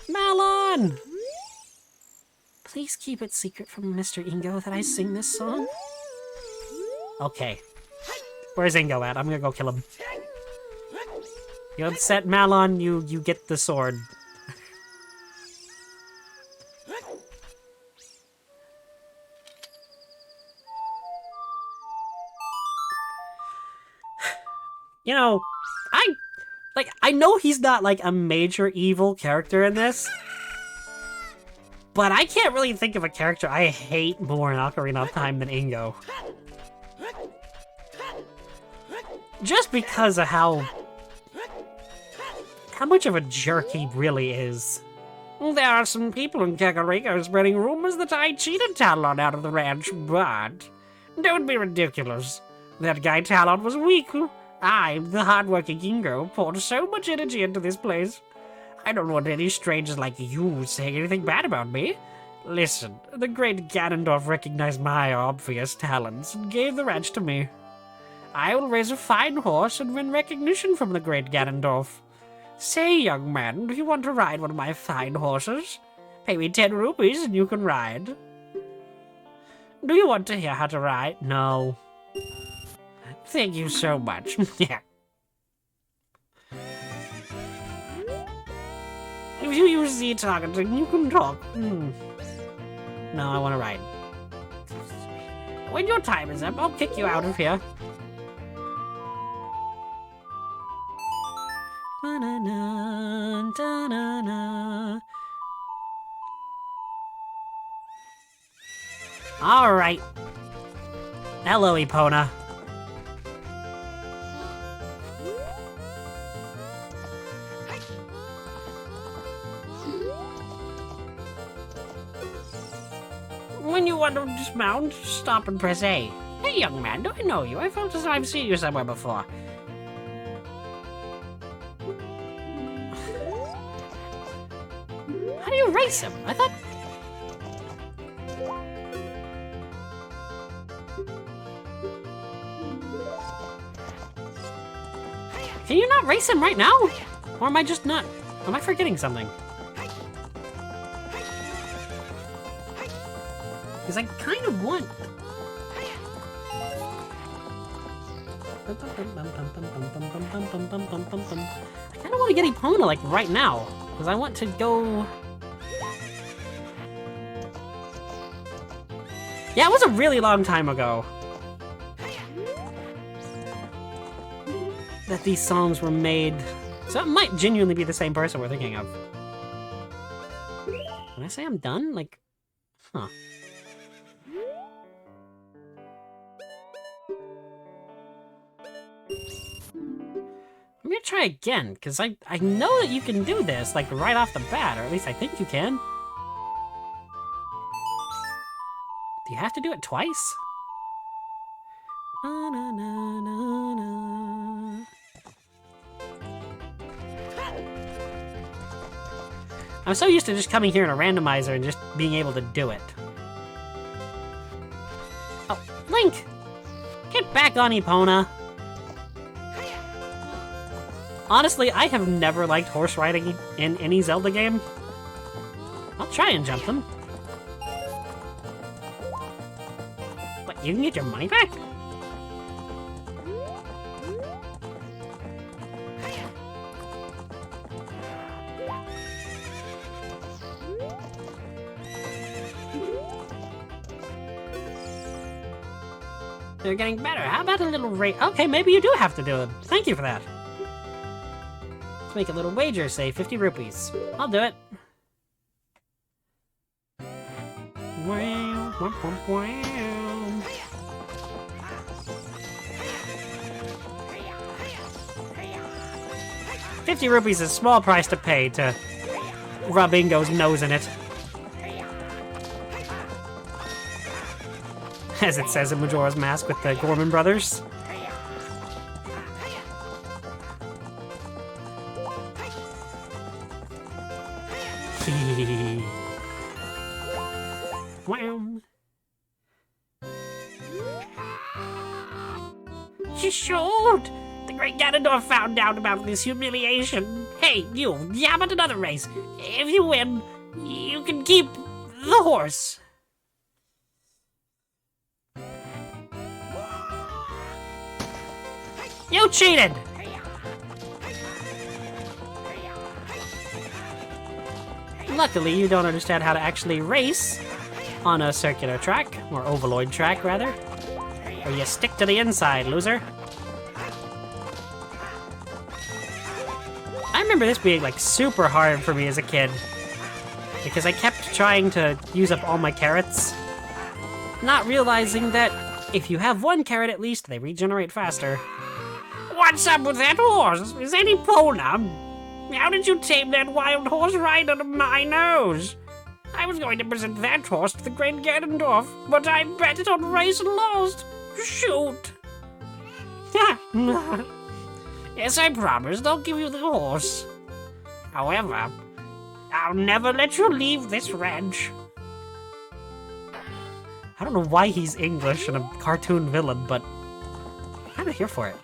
Malon! Please keep it secret from Mr. Ingo that I sing this song. Okay. Where's Ingo at? I'm gonna go kill him. You upset Malon, you get the sword. You know, I know he's not, like, a major evil character in this, but I can't really think of a character I hate more in Ocarina of Time than Ingo. Just because of how much of a jerk he really is. There are some people in Kakariko spreading rumors that I cheated Talon out of the ranch, but don't be ridiculous. That guy Talon was weak. I, the hardworking Ingo, poured so much energy into this place. I don't want any strangers like you saying anything bad about me. Listen, the great Ganondorf recognized my obvious talents and gave the ranch to me. I will raise a fine horse and win recognition from the great Ganondorf. Say, young man, do you want to ride one of my fine horses? Pay me 10 rupees and you can ride. Do you want to hear how to ride? No. Thank you so much. Yeah. If you use Z targeting, you can talk. No, I want to ride. When your time is up, I'll kick you out of here. Da-na-na, da-na-na. All right. Hello, Epona. When you want to dismount, stop and press A. Hey, young man, do I know you? I felt as though I've seen you somewhere before. How do you race him? I thought... Can you not race him right now? Or am I just not... Am I forgetting something? Because I kind of want... I kind of want to get Epona, like, right now. Because I want to go... Yeah, it was a really long time ago that these songs were made. So it might genuinely be the same person we're thinking of. When I say I'm done, like... Huh. I'm gonna try again, because I know that you can do this, like, right off the bat, or at least I think you can. Do you have to do it twice? Na, na, na, na, na. I'm so used to just coming here in a randomizer and just being able to do it. Oh, Link! Get back on Epona! Honestly, I have never liked horse riding in any Zelda game. I'll try and jump them. What, you can get your money back? They're getting better. How about a little rate? Okay, maybe you do have to do it. Thank you for that. Let's make a little wager, say 50 rupees. I'll do it. Wow, wow, wow. $50 is a small price to pay to rub Ingo's nose in it. As it says in Majora's Mask with the Gorman brothers. Wow. She showed! The great Ganondorf found out about this humiliation. Hey, you, yeah, but another race. If you win, you can keep the horse. You cheated! Luckily, you don't understand how to actually race on a circular track, or ovaloid track, rather. Or you stick to the inside, loser. I remember this being, like, super hard for me as a kid. Because I kept trying to use up all my carrots, not realizing that if you have one carrot at least, they regenerate faster. What's up with that horse? Is that Epona? How did you tame that wild horse right under my nose? I was going to present that horse to the great Ganondorf, but I bet it on race and lost. Shoot. Yes, I promised I'll give you the horse. However, I'll never let you leave this ranch. I don't know why he's English and a cartoon villain, but I'm kind of here for it.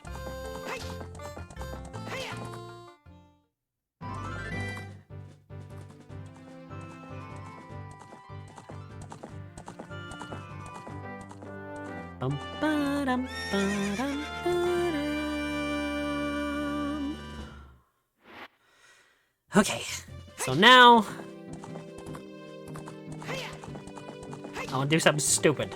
Bum, ba-dum, ba-dum, ba-dum. Okay, So now... I want to do something stupid.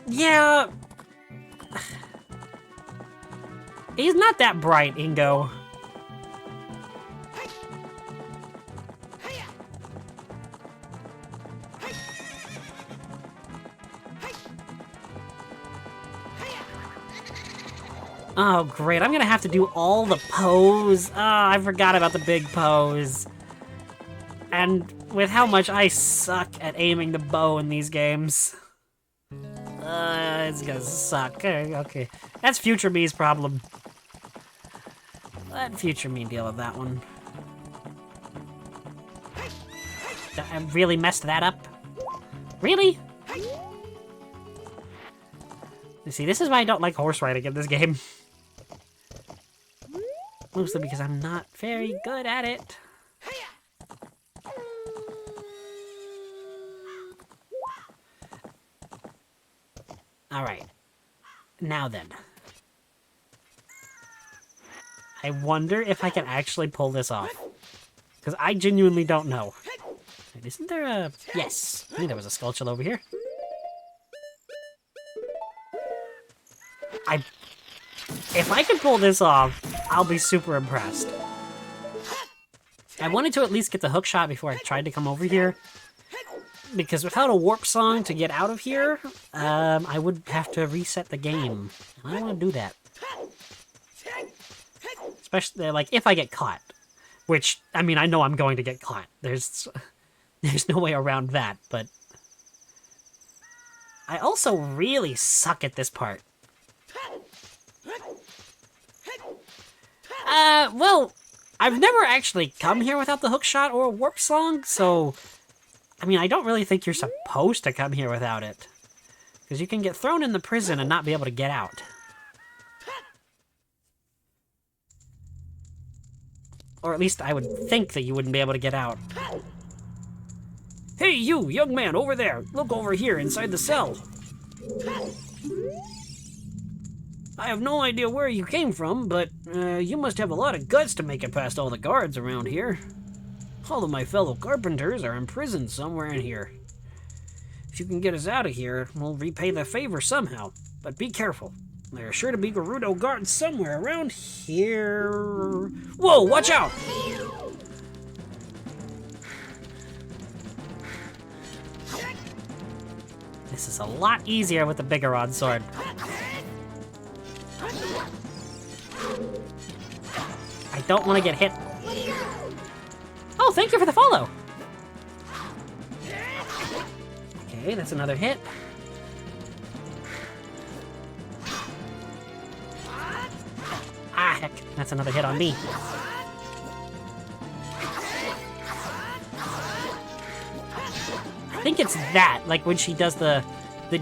Yeah... He's not that bright, Ingo. Oh, great. I'm gonna have to do all the pose. Oh, I forgot about the big pose. And with how much I suck at aiming the bow in these games. It's gonna suck. Okay. That's future me's problem. Let future me deal with that one. I really messed that up? Really? You see, this is why I don't like horse riding in this game. Mostly because I'm not very good at it. Alright. Now then. I wonder if I can actually pull this off. Because I genuinely don't know. Wait, isn't there a... Yes! I knew there was a Skulltula over here. If I can pull this off, I'll be super impressed. I wanted to at least get the hook shot before I tried to come over here. Because without a warp song to get out of here, I would have to reset the game. I don't want to do that. Especially, like, if I get caught. Which, I mean, I know I'm going to get caught. There's no way around that, but... I also really suck at this part. Well, I've never actually come here without the hookshot or a warp song, so... I mean, I don't really think you're supposed to come here without it. Because you can get thrown in the prison and not be able to get out. Or at least I would think that you wouldn't be able to get out. Hey, you, young man, over there! Look over here, inside the cell! I have no idea where you came from, but you must have a lot of guts to make it past all the guards around here. All of my fellow carpenters are imprisoned somewhere in here. If you can get us out of here, we'll repay the favor somehow. But be careful. There are sure to be Gerudo guards somewhere around here. Whoa, watch out! This is a lot easier with the Biggoron sword. I don't want to get hit. Oh, thank you for the follow. Okay, that's another hit. Ah, heck, that's another hit on me. I think it's that, like when she does the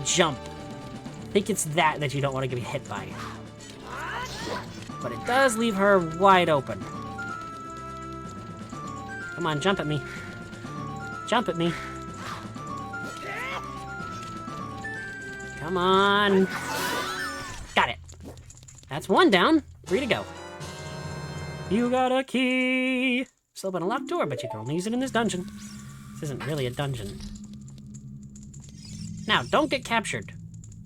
jump. I think it's that you don't want to get hit by. But it does leave her wide open. Come on, jump at me. Jump at me. Come on. Got it. That's one down. 3 to go. You got a key. Still been a locked door, but you can only use it in this dungeon. This isn't really a dungeon. Now, don't get captured.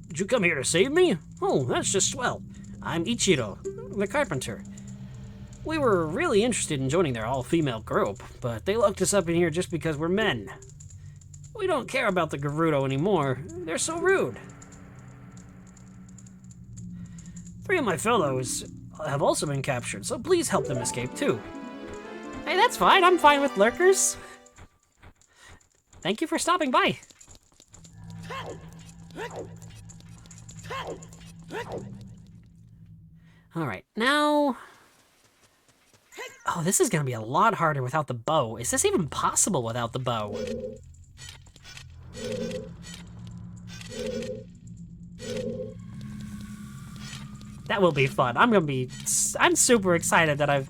Did you come here to save me? Oh, that's just swell. I'm Ichiro, the carpenter. We were really interested in joining their all-female group, but they locked us up in here just because we're men. We don't care about the Gerudo anymore. They're so rude. 3 of my fellows have also been captured, so please help them escape too. Hey, that's fine. I'm fine with lurkers. Thank you for stopping by. Alright, now... Oh, this is gonna be a lot harder without the bow. Is this even possible without the bow? That will be fun. I'm super excited that I've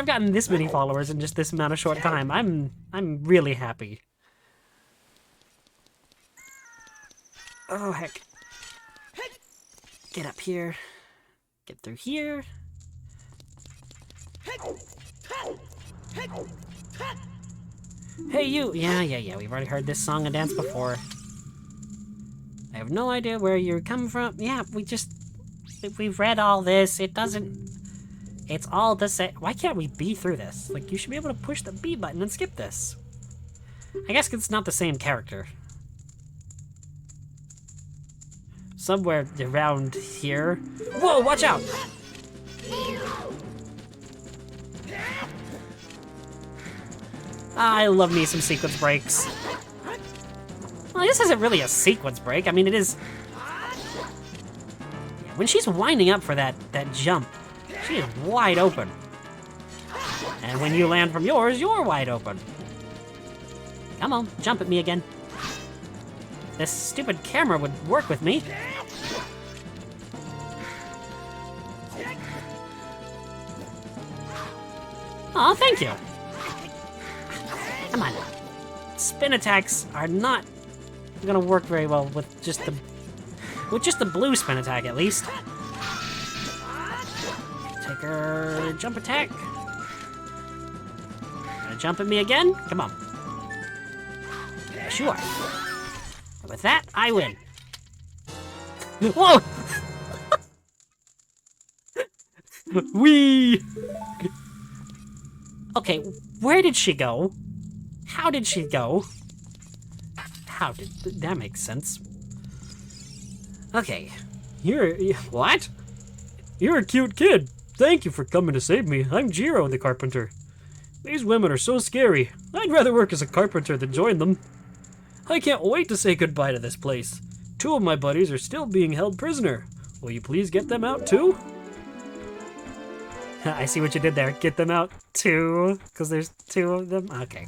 gotten this many followers in just this amount of short time. I'm really happy. Oh, heck. Get up here. Get through here. Hey, you! Yeah, we've already heard this song and dance before. I have no idea where you're coming from. Yeah, we've read all this. It doesn't... It's all the same. Why can't we B through this? Like, you should be able to push the B button and skip this. I guess it's not the same character. Somewhere around here. Whoa, watch out! I love me some sequence breaks. Well, this isn't really a sequence break. I mean, it is... Yeah, when she's winding up for that jump, she is wide open. And when you land from yours, you're wide open. Come on, jump at me again. This stupid camera would work with me. Aw, thank you. Come on. Spin attacks are not gonna work very well with just the blue spin attack, at least. Take her jump attack. Gonna jump at me again? Come on. Sure. With that, I win. Whoa! Whee! Okay, where did she go? How did she go? How did... That makes sense. Okay. What? You're a cute kid. Thank you for coming to save me. I'm Jiro the carpenter. These women are so scary. I'd rather work as a carpenter than join them. I can't wait to say goodbye to this place. 2 of my buddies are still being held prisoner. Will you please get them out too? I see what you did there. Get them out too, because there's 2 of them. Okay.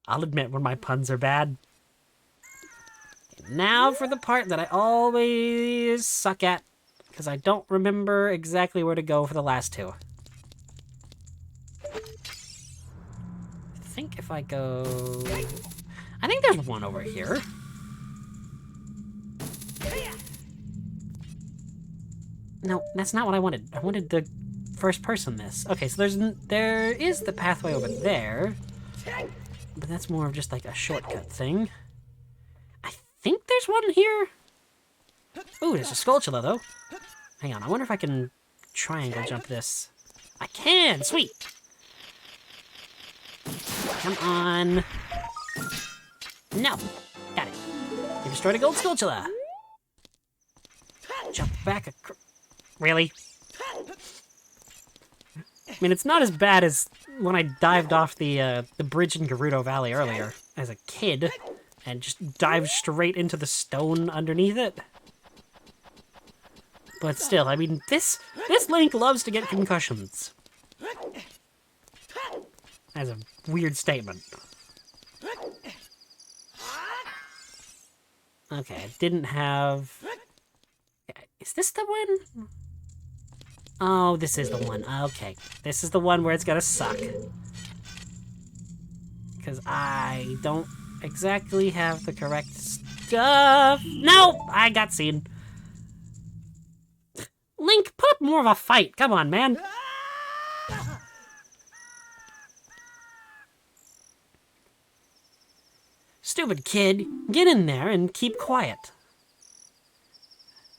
I'll admit when my puns are bad. Now for the part that I always suck at, because I don't remember exactly where to go for the last 2. I think if I go... I think there's one over here. No, that's not what I wanted. I wanted the first person this. Okay, so there is the pathway over there. But that's more of just like a shortcut thing. I think there's one here. Ooh, there's a Skulltula though. Hang on, I wonder if I can triangle jump this. I can! Sweet! Come on. No! Got it. You destroyed a gold Skulltula. Jump back Really? I mean, it's not as bad as when I dived off the bridge in Gerudo Valley earlier as a kid and just dived straight into the stone underneath it. But still, I mean, this Link loves to get concussions. That's a weird statement. Okay, I didn't have... Is this the one? Oh, this is the one. Okay. This is the one where it's gonna suck. Because I don't exactly have the correct stuff. No! I got seen. Link, put up more of a fight. Come on, man. Stupid kid. Get in there and keep quiet.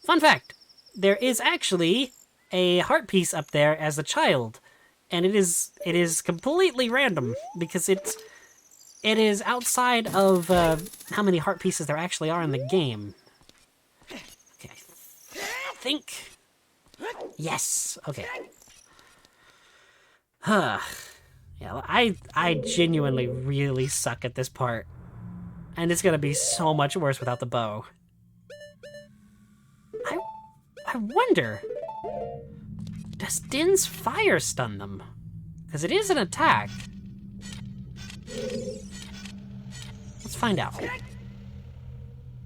Fun fact. There is actually a heart piece up there as a child, and it is completely random because it is outside of how many heart pieces there actually are in the game. Okay, I think. Yes. Okay. Huh. Yeah, I genuinely really suck at this part, and it's gonna be so much worse without the bow. I wonder, does Din's fire stun them? Because it is an attack. Let's find out.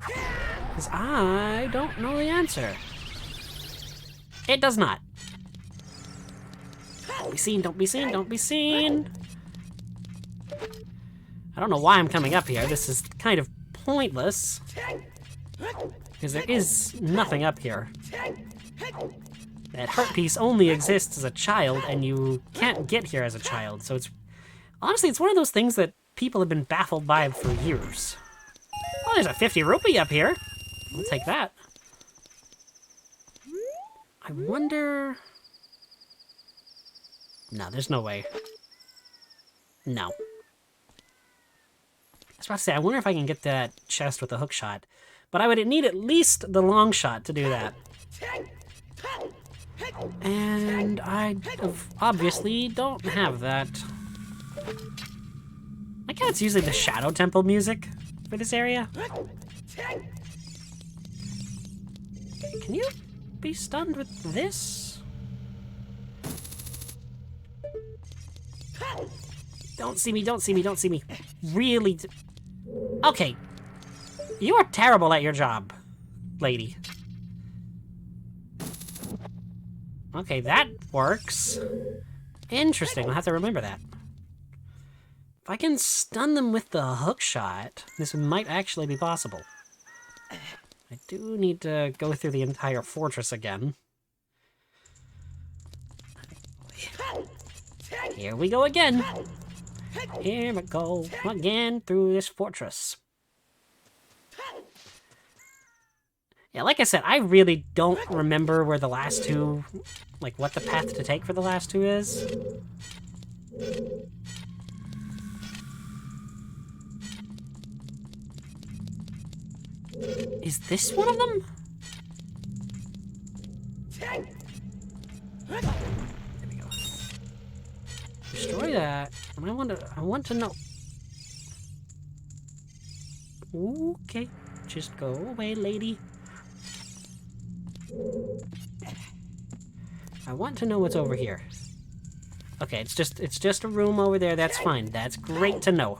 Because I don't know the answer. It does not. Don't be seen, don't be seen, don't be seen. I don't know why I'm coming up here. This is kind of pointless. Because there is nothing up here. That heart piece only exists as a child, and you can't get here as a child. So it's... Honestly, it's one of those things that people have been baffled by for years. Oh, there's a 50 rupee up here. I'll take that. I wonder... No, there's no way. No. I was about to say, I wonder if I can get that chest with the hook shot. But I would need at least the long shot to do that. And I obviously don't have that. I guess it's usually the Shadow Temple music for this area. Can you be stunned with this? Don't see me, don't see me, don't see me. Really? Okay. You are terrible at your job, lady. Okay, that works. Interesting, I'll have to remember that. If I can stun them with the hook shot, this might actually be possible. I do need to go through the entire fortress again. Here we go again. Here we go again through this fortress. Yeah, like I said, I really don't remember where the last two, like what the path to take for the last two is. Is this one of them? There we go. Destroy that. And I want to know. Okay, just go away, lady. I want to know what's over here. Okay, it's just a room over there. That's fine. That's great to know.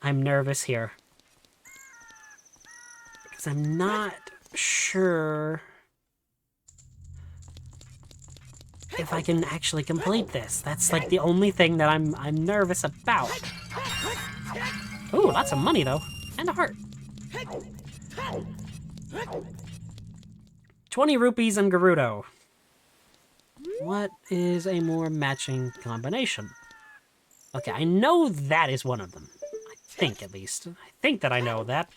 I'm nervous here. Because I'm not sure if I can actually complete this. That's like the only thing that I'm nervous about. Ooh, lots of money though. And a heart. 20 rupees and Gerudo. What is a more matching combination? Okay, I know that is one of them. I think, at least. I think that I know that.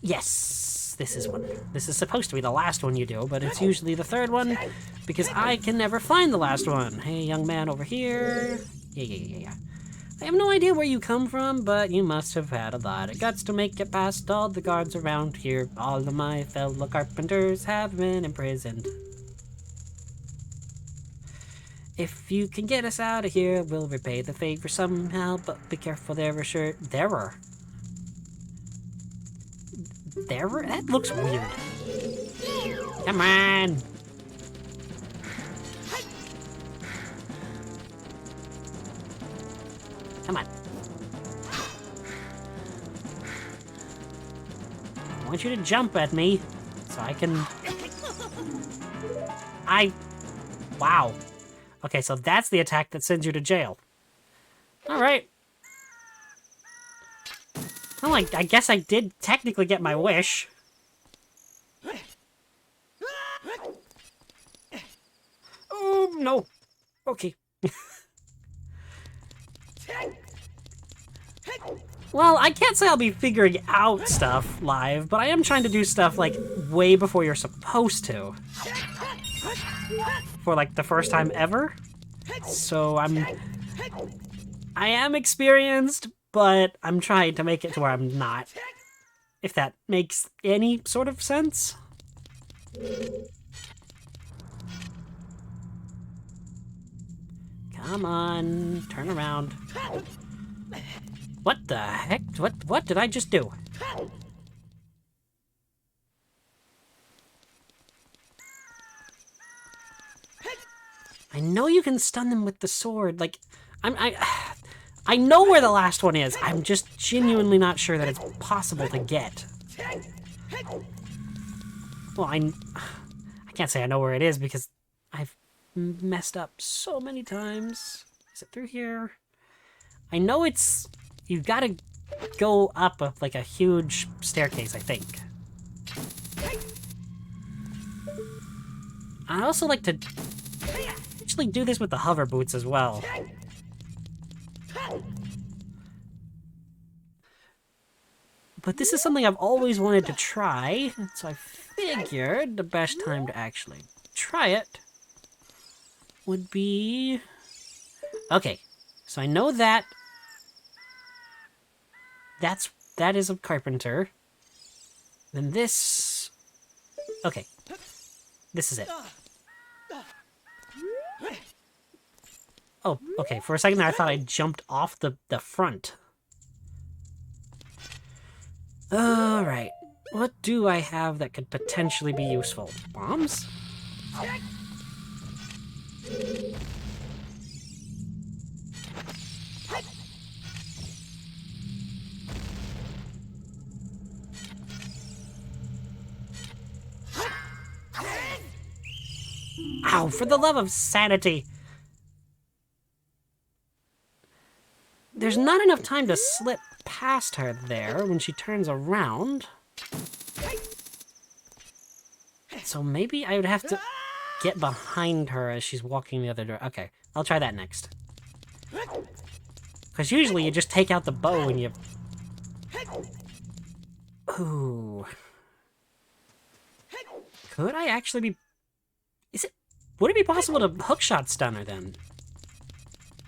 Yes, this is one. This is supposed to be the last one you do, but it's usually the third one, because I can never find the last one. Hey, young man over here. Yeah. I have no idea where you come from, but you must have had a lot of guts to make it past all the guards around here. All of my fellow carpenters have been imprisoned. If you can get us out of here, we'll repay the favor somehow, but be careful, there are sure... There? That looks weird. Come on! Come on. I want you to jump at me, so I can... Wow. Okay, so that's the attack that sends you to jail. Alright. Well, I guess I did technically get my wish. Oh, no. Okay. Well, I can't say I'll be figuring out stuff live, but I am trying to do stuff, like, way before you're supposed to. For, like, the first time ever. So, I am experienced, but I'm trying to make it to where I'm not. If that makes any sort of sense. Come on, turn around. What the heck? What did I just do? I know you can stun them with the sword. Like, I know where the last one is. I'm just genuinely not sure that it's possible to get. Well, I can't say I know where it is because I've messed up so many times. Is it through here? I know it's... You've got to go up like a huge staircase, I think. I also like to actually do this with the hover boots as well. But this is something I've always wanted to try, so I figured the best time to actually try it would be... Okay, so I know that that is a carpenter. Then this... Okay, this is it. Oh, okay, for a second there I thought I jumped off the front. Alright, what do I have that could potentially be useful? Bombs? Ow, for the love of sanity! There's not enough time to slip past her there when she turns around. So maybe I would have to get behind her as she's walking the other direction. Okay, I'll try that next. Because usually you just take out the bow and you... Ooh. Could I actually be... Would it be possible to hookshot stun her then?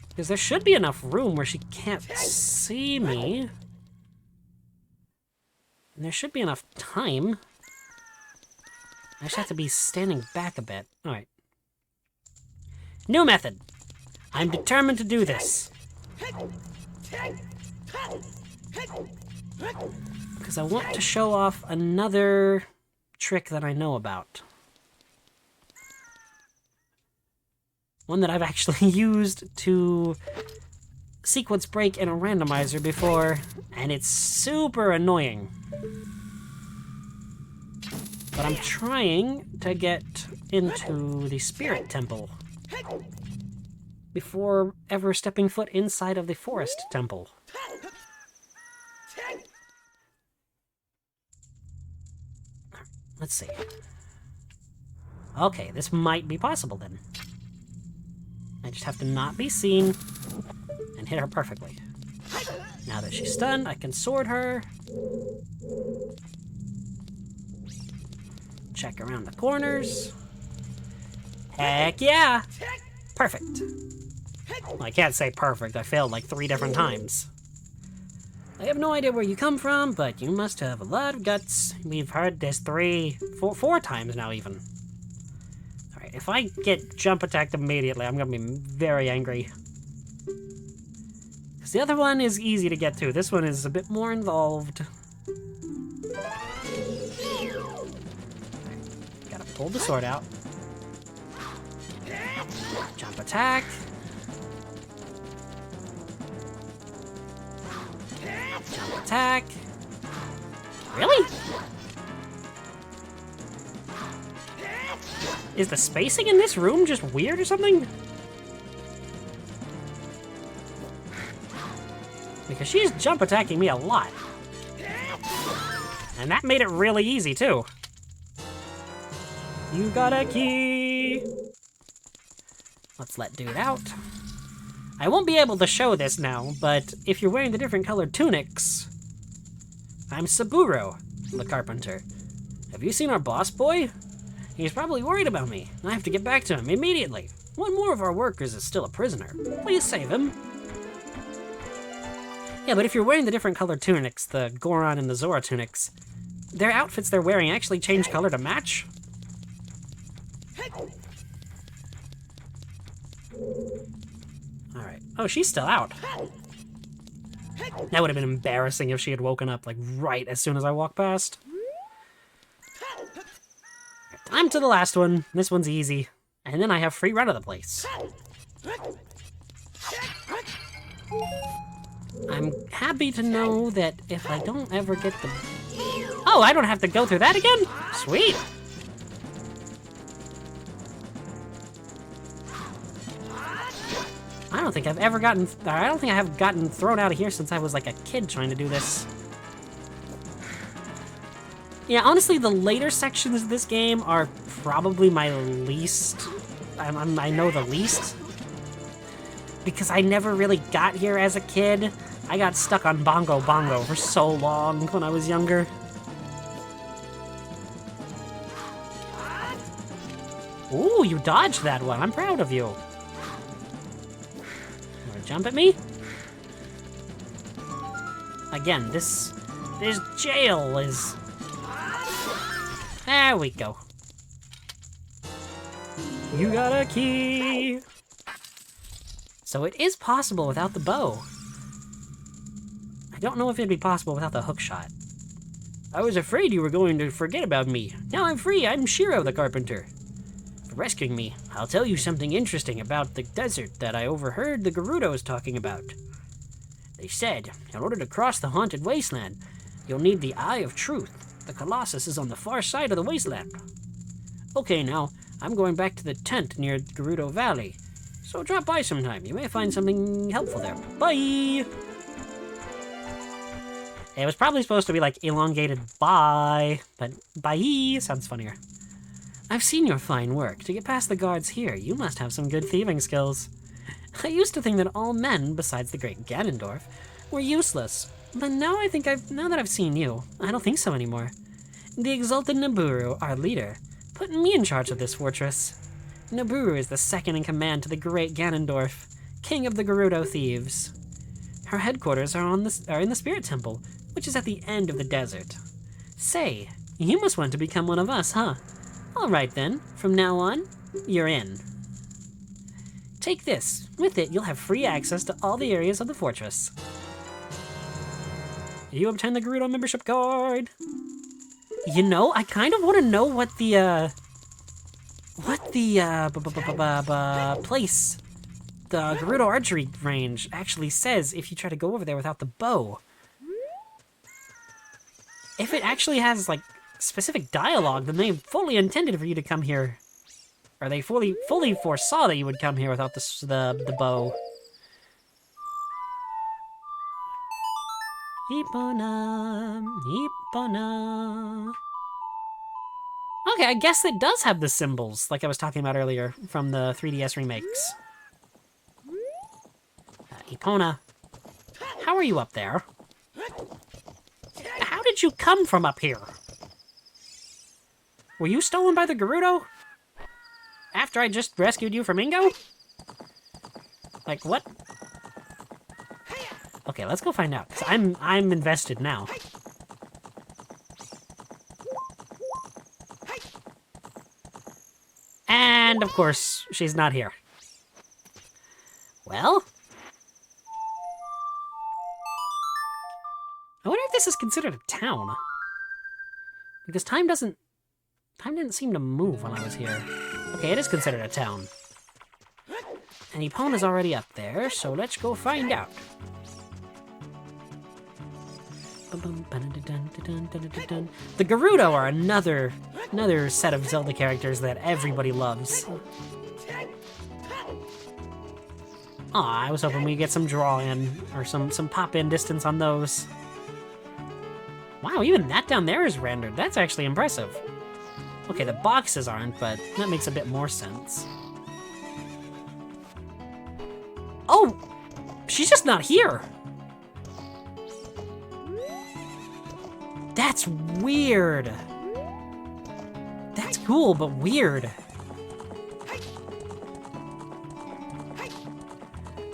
Because there should be enough room where she can't see me. And there should be enough time. I just have to be standing back a bit. Alright. New method. I'm determined to do this. Because I want to show off another trick that I know about. One that I've actually used to sequence break in a randomizer before, and it's super annoying. But I'm trying to get into the Spirit Temple before ever stepping foot inside of the Forest Temple. Let's see. Okay, this might be possible then. I just have to not be seen and hit her perfectly. Now that she's stunned, I can sword her. Check around the corners. Heck yeah! Perfect. Well, I can't say perfect. I failed like 3 different times. I have no idea where you come from, but you must have a lot of guts. We've heard this 4 times now even. If I get jump attacked immediately, I'm gonna be very angry. Because the other one is easy to get to. This one is a bit more involved. Gotta pull the sword out. Jump attack. Jump attack. Really? Is the spacing in this room just weird or something? Because she's jump attacking me a lot. And that made it really easy, too. You got a key! Let's let dude out. I won't be able to show this now, but if you're wearing the different colored tunics... I'm Saburo, the carpenter. Have you seen our boss boy? He's probably worried about me. I have to get back to him immediately. One more of our workers is still a prisoner. Please save him. Yeah, but if you're wearing the different colored tunics, the Goron and the Zora tunics, their outfits they're wearing actually change color to match. Alright. Oh, she's still out. That would have been embarrassing if she had woken up, like, right as soon as I walked past. I'm to the last one. This one's easy. And then I have free run of the place. I'm happy to know that if I don't ever get the... Oh, I don't have to go through that again? Sweet. don't think I've ever gotten... I don't think I have gotten thrown out of here since I was like a kid trying to do this. Yeah, honestly, the later sections of this game are probably my least... I know the least. Because I never really got here as a kid. I got stuck on Bongo Bongo for so long when I was younger. Ooh, you dodged that one. I'm proud of you. Wanna jump at me? Again, this jail is... There we go. You got a key. So it is possible without the bow. I don't know if it'd be possible without the hook shot. I was afraid you were going to forget about me. Now I'm free. I'm Shiro the carpenter. For rescuing me, I'll tell you something interesting about the desert that I overheard the Gerudos talking about. They said, in order to cross the haunted wasteland, you'll need the Eye of Truth. The Colossus is on the far side of the wasteland. Okay, now, I'm going back to the tent near Gerudo Valley. So drop by sometime. You may find something helpful there. Bye! It was probably supposed to be like elongated bye, but bye sounds funnier. I've seen your fine work. To get past the guards here, you must have some good thieving skills. I used to think that all men, besides the great Ganondorf, were useless. But now now that I've seen you, I don't think so anymore. The exalted Naburu, our leader, put me in charge of this fortress. Naburu is the second in command to the great Ganondorf, king of the Gerudo thieves. Her headquarters are in the Spirit Temple, which is at the end of the desert. Say, you must want to become one of us, huh? All right then, from now on, you're in. Take this. With it, you'll have free access to all the areas of the fortress. You obtained the Gerudo membership card. You know, I kind of want to know what the place, the Gerudo archery range actually says if you try to go over there without the bow. If it actually has, like, specific dialogue, then they fully intended for you to come here. Or they fully foresaw that you would come here without the bow. Epona, Epona. Okay, I guess it does have the symbols, like I was talking about earlier, from the 3DS remakes. Epona, how are you up there? How did you come from up here? Were you stolen by the Gerudo? After I just rescued you from Ingo? Like, what? Okay, let's go find out, 'cause I'm invested now. And, of course, she's not here. Well? I wonder if this is considered a town. Because time didn't seem to move when I was here. Okay, it is considered a town. And Epona's already up there, so let's go find out. The Gerudo are another set of Zelda characters that everybody loves. Aw, I was hoping we'd get some draw-in, or some pop-in distance on those. Wow, even that down there is rendered. That's actually impressive. Okay, the boxes aren't, but that makes a bit more sense. Oh! She's just not here! That's weird. That's cool, but weird.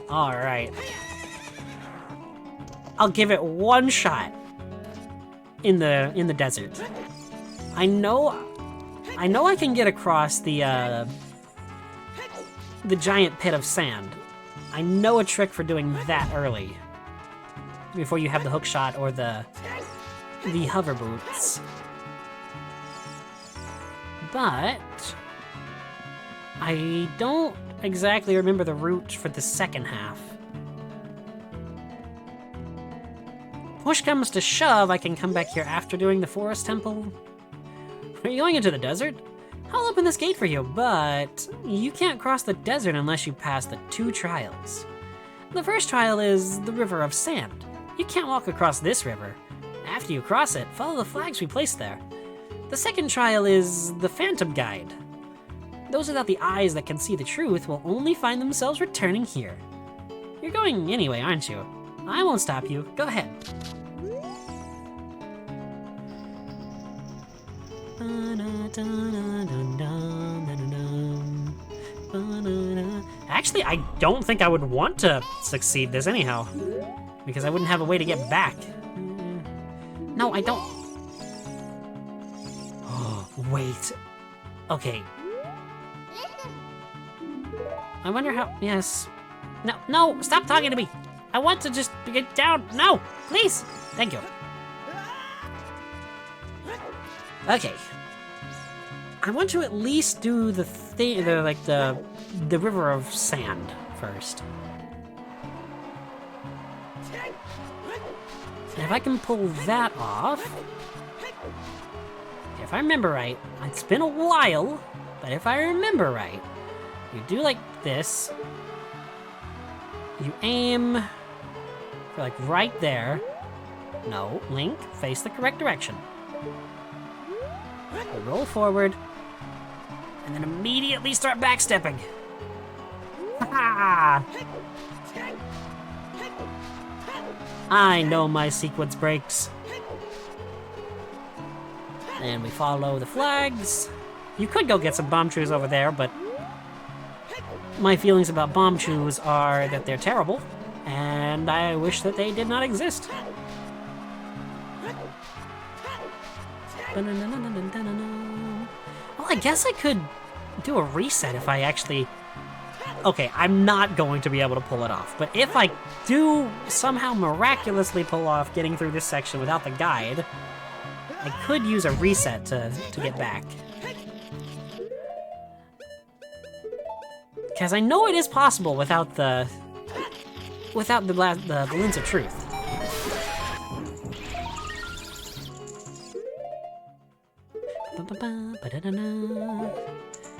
Alright. I'll give it one shot in the desert. I know I can get across the giant pit of sand. I know a trick for doing that early. Before you have the hook shot or the hover boots. But I don't exactly remember the route for the second half. Push comes to shove, I can come back here after doing the forest temple. Are you going into the desert? I'll open this gate for you, but you can't cross the desert unless you pass the 2 trials. The first trial is the River of Sand. You can't walk across this river. After you cross it, follow the flags we placed there. The second trial is the Phantom Guide. Those without the eyes that can see the truth will only find themselves returning here. You're going anyway, aren't you? I won't stop you. Go ahead. Actually, I don't think I would want to succeed this anyhow, because I wouldn't have a way to get back. No, I don't. Oh, wait. Okay. I wonder how. Yes. No, no, stop talking to me. I want to just get down. No, please. Thank you. Okay. I want to at least do the thing, the River of Sand first. And if I can pull that off, if I remember right, it's been a while, but if I remember right, you do like this. You aim for like right there. No, Link, face the correct direction. You roll forward, and then immediately start backstepping. Ha! I know my sequence breaks. And we follow the flags. You could go get some bomb chews over there, but my feelings about bomb chews are that they're terrible, and I wish that they did not exist. Well, I guess I could do a reset if I actually... Okay, I'm not going to be able to pull it off, but if I do somehow miraculously pull off getting through this section without the guide, I could use a reset to get back. Because I know it is possible without the Lens of Truth.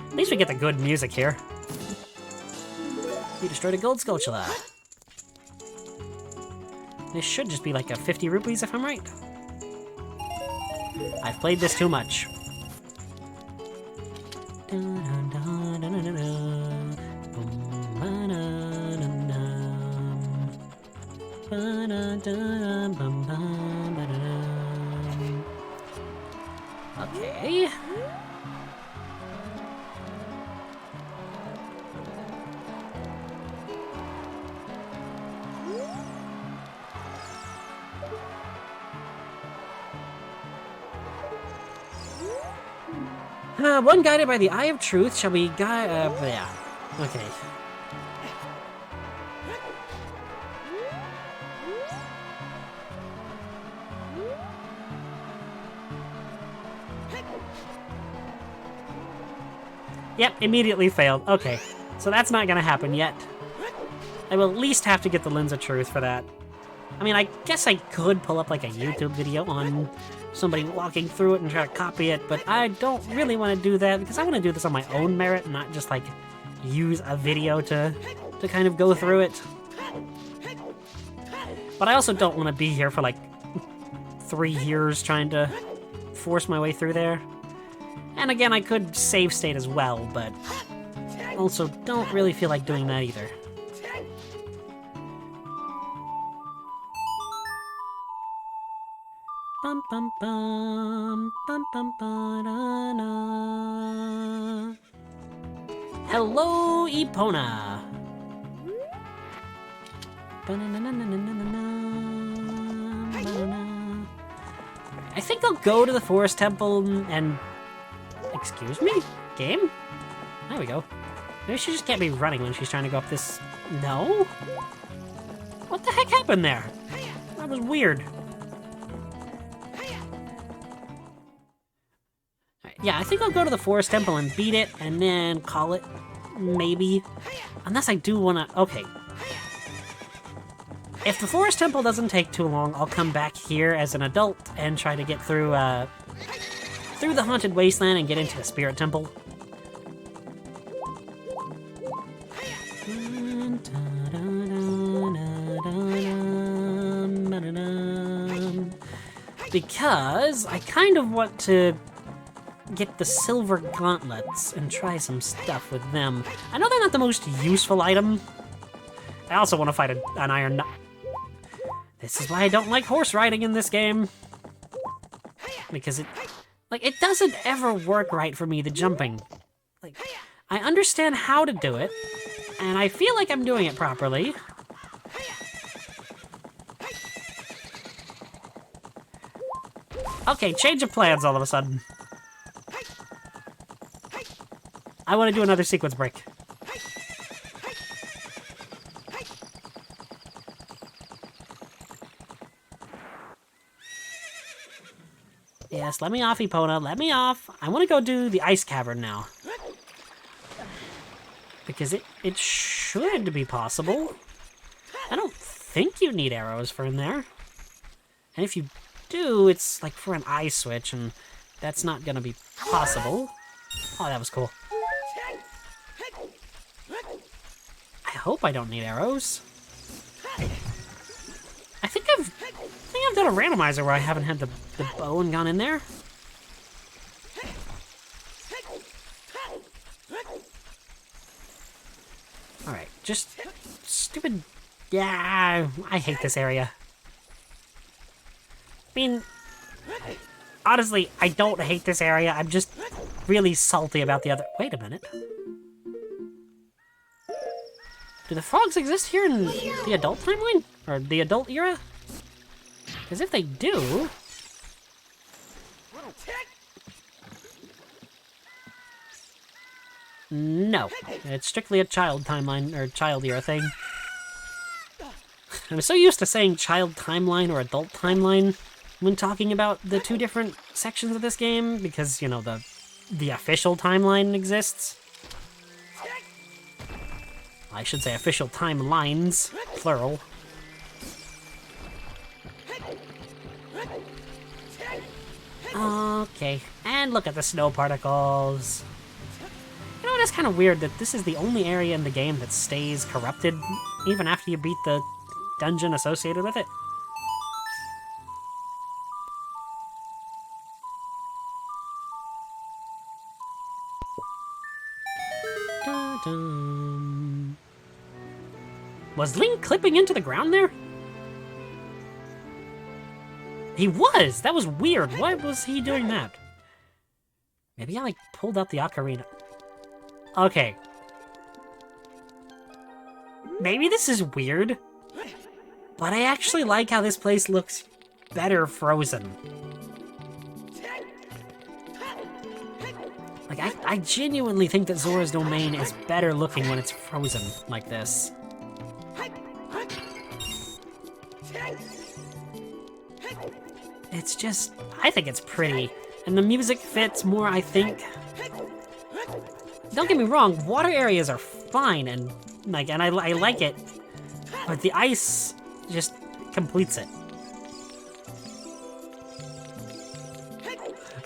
At least we get the good music here. You destroyed a gold Skulltula. This should just be like a 50 rupees if I'm right. I've played this too much. Okay. One guided by the Eye of Truth shall be yeah. Okay. Yep, immediately failed. Okay, so that's not gonna happen yet. I will at least have to get the Lens of Truth for that. I mean, I guess I could pull up like a YouTube video on somebody walking through it and try to copy it, but I don't really want to do that because I want to do this on my own merit and not just like use a video to kind of go through it. But I also don't want to be here for like 3 years trying to force my way through there. And again, I could save state as well, but also don't really feel like doing that either. Bum bum bum bum bum ba na. Hello, Epona. I think I'll go to the Forest Temple and... Excuse me? Game? There we go. Maybe she just can't be running when she's trying to go up this... No? What the heck happened there? That was weird. Yeah, I think I'll go to the Forest Temple and beat it, and then call it, maybe. Unless I do want to... Okay. If the Forest Temple doesn't take too long, I'll come back here as an adult and try to get through, through the Haunted Wasteland and get into the Spirit Temple. because I kind of want to get the silver gauntlets and try some stuff with them. I know they're not the most useful item. I also want to fight an iron knight. This is why I don't like horse riding in this game. Because it doesn't ever work right for me, the jumping. Like, I understand how to do it, and I feel like I'm doing it properly. Okay, change of plans all of a sudden. I want to do another sequence break. Yes, let me off, Epona. Let me off. I want to go do the ice cavern now. Because it should be possible. I don't think you need arrows for in there. And if you do, it's like for an eye switch, and that's not going to be possible. Oh, that was cool. I hope I don't need arrows. I think I've done a randomizer where I haven't had the bow and gone in there. Alright, just stupid... Yeah, I hate this area. I mean, honestly, I don't hate this area. I'm just really salty about the other... Wait a minute. Do the frogs exist here in the adult timeline? Or the adult era? Because if they do... No. It's strictly a child timeline, or child era thing. I'm so used to saying child timeline or adult timeline when talking about the two different sections of this game, because, you know, the official timeline exists. I should say official timelines, plural. Okay, and look at the snow particles. You know, it is kind of weird that this is the only area in the game that stays corrupted, even after you beat the dungeon associated with it. Dun-dun. Was Link clipping into the ground there? He was! That was weird. Why was he doing that? Maybe I, like, pulled out the Ocarina. Okay. Maybe this is weird, but I actually like how this place looks better frozen. Like, I genuinely think that Zora's Domain is better looking when it's frozen like this. It's just, I think it's pretty. And the music fits more, I think. Don't get me wrong, water areas are fine, and I like it. But the ice just completes it.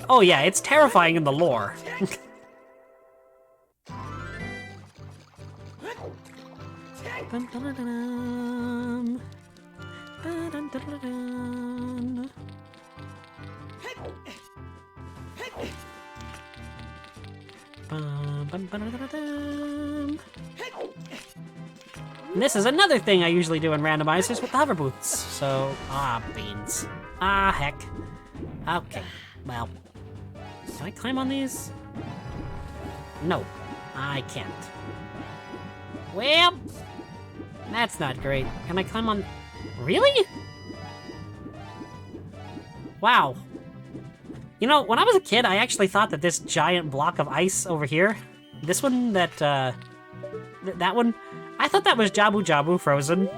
Oh yeah, it's terrifying in the lore. Dun, dun, dun, dun. Dun, dun, dun, dun, dun. Bum, bum, ba, da, da, da. And this is another thing I usually do in randomizers with the hover boots. So, beans. Heck. Okay, well. Can I climb on these? No, I can't. Well, that's not great. Can I climb on... Really? Wow. You know, when I was a kid, I actually thought that this giant block of ice over here, this one, that one, I thought that was Jabu Jabu frozen.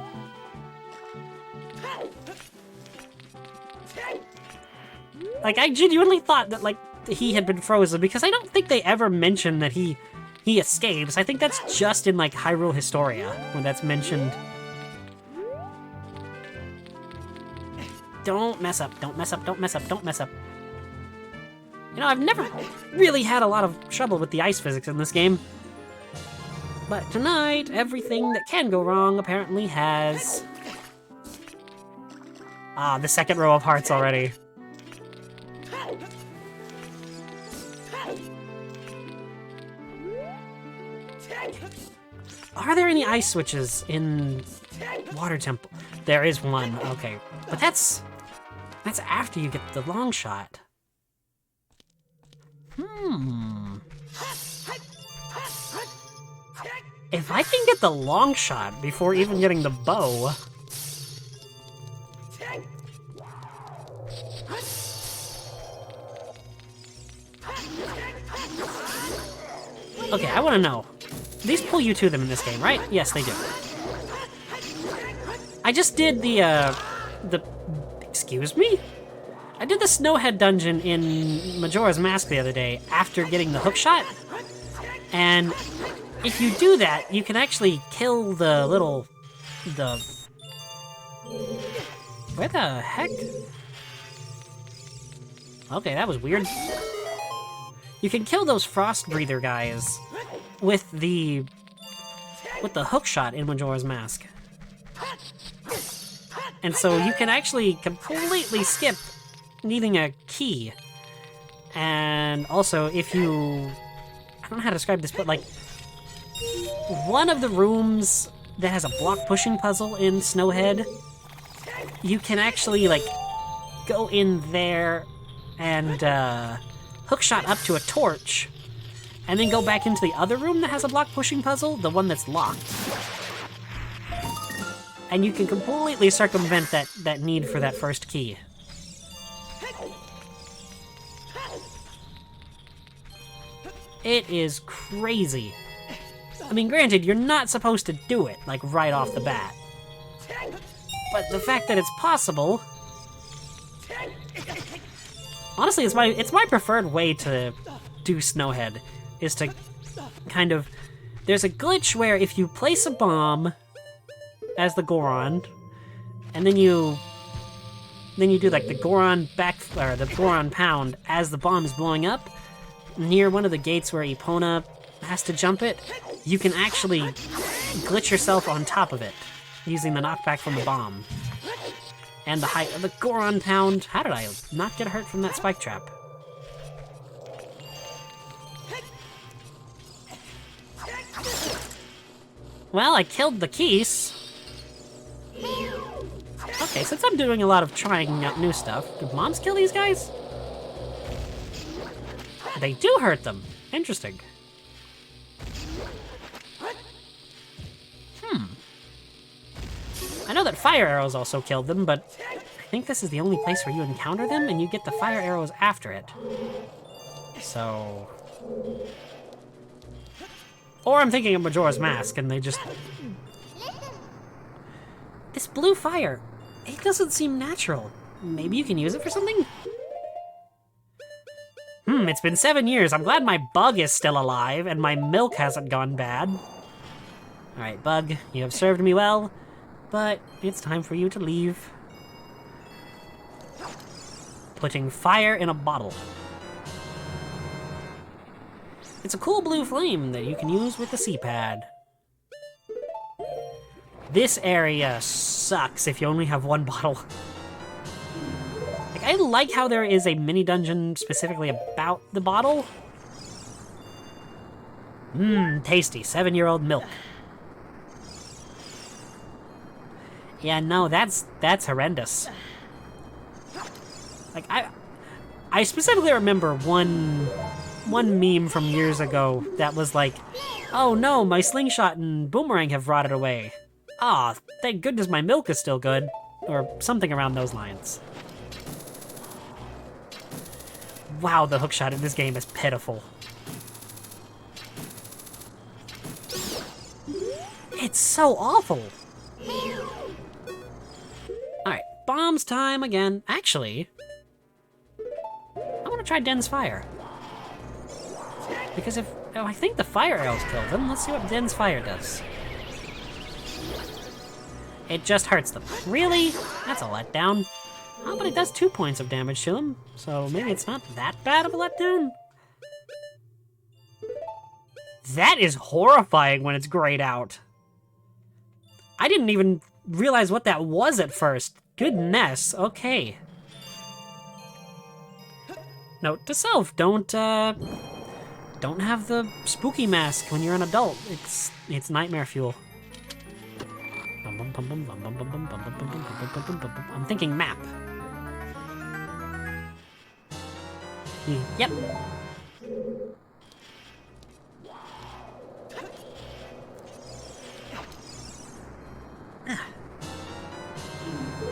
Like, I genuinely thought that, like, he had been frozen, because I don't think they ever mention that he escapes. I think that's just in, like, Hyrule Historia, when that's mentioned. Don't mess up, don't mess up, don't mess up, don't mess up. You know, I've never really had a lot of trouble with the ice physics in this game. But tonight, everything that can go wrong apparently has... the second row of hearts already. any ice switches in Water Temple? There is one, okay. But that's after you get the long shot. If I can get the long shot before even getting the bow... Okay, I want to know. These pull you to them in this game, right? Yes, they do. I just did the excuse me? I did the Snowhead dungeon in Majora's Mask the other day after getting the hook shot. And if you do that, you can actually kill the little... Where the heck? Okay, that was weird. You can kill those frost breather guys with the hook shot in Majora's Mask. And so you can actually completely skip needing a key. And also, if you... I don't know how to describe this, but like... one of the rooms that has a block pushing puzzle in Snowhead, you can actually, like, go in there and, hookshot up to a torch, and then go back into the other room that has a block pushing puzzle, the one that's locked. And you can completely circumvent that need for that first key. It is crazy. I mean, granted, you're not supposed to do it, like, right off the bat. But the fact that it's possible... Honestly, it's my preferred way to do Snowhead, is to kind of... There's a glitch where if you place a bomb as the Goron, and then you do like the Goron or the Goron pound as the bomb is blowing up, near one of the gates where Epona has to jump it, you can actually glitch yourself on top of it, using the knockback from the bomb. And the height of the Goron pound. How did I not get hurt from that spike trap? Well, I killed the Keys. Okay, since I'm doing a lot of trying out new stuff, do bombs kill these guys? They do hurt them. Interesting. I know that fire arrows also killed them, but I think this is the only place where you encounter them and you get the fire arrows after it. So... Or I'm thinking of Majora's Mask and they just... This blue fire, it doesn't seem natural. Maybe you can use it for something? It's been 7 years. I'm glad my bug is still alive and my milk hasn't gone bad. Alright, bug, you have served me well. But it's time for you to leave. Putting fire in a bottle. It's a cool blue flame that you can use with the C-pad. This area sucks if you only have one bottle. Like, I like how there is a mini dungeon specifically about the bottle. Tasty. 7-year-old milk. Yeah, no, that's horrendous. Like, I specifically remember one meme from years ago that was like, oh no, my slingshot and boomerang have rotted away. Ah, thank goodness my milk is still good. Or something around those lines. Wow, the hookshot in this game is pitiful. It's so awful. Alright, bombs time again. Actually, I want to try Den's fire. Because I think the fire arrows killed them. Let's see what Den's fire does. It just hurts them. Really? That's a letdown. Oh, but it does 2 points of damage to them, so maybe it's not that bad of a letdown. That is horrifying when it's grayed out. I didn't even realize what that was at first. Goodness, okay. Note to self, don't have the spooky mask when you're an adult. It's nightmare fuel. I'm thinking map. Yep.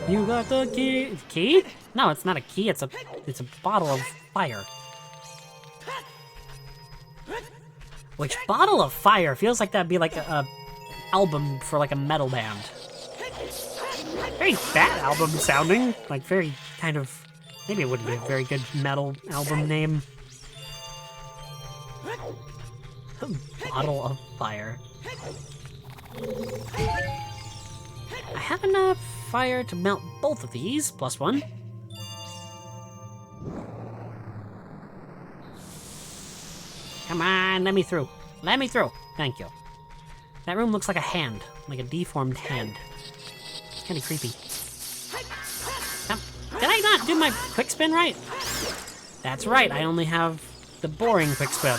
You got the key. Key? No, it's not a key. It's a bottle of fire. Which bottle of fire feels like that'd be like a album for like a metal band. Very bad album sounding. Like very kind of. Maybe it wouldn't be a very good metal album name. Bottle of fire. I have enough fire to melt both of these, +1. Come on, let me through. Let me through. Thank you. That room looks like a hand, like a deformed hand. It's kind of creepy. Did I not do my quick spin right? That's right, I only have the boring quick spin.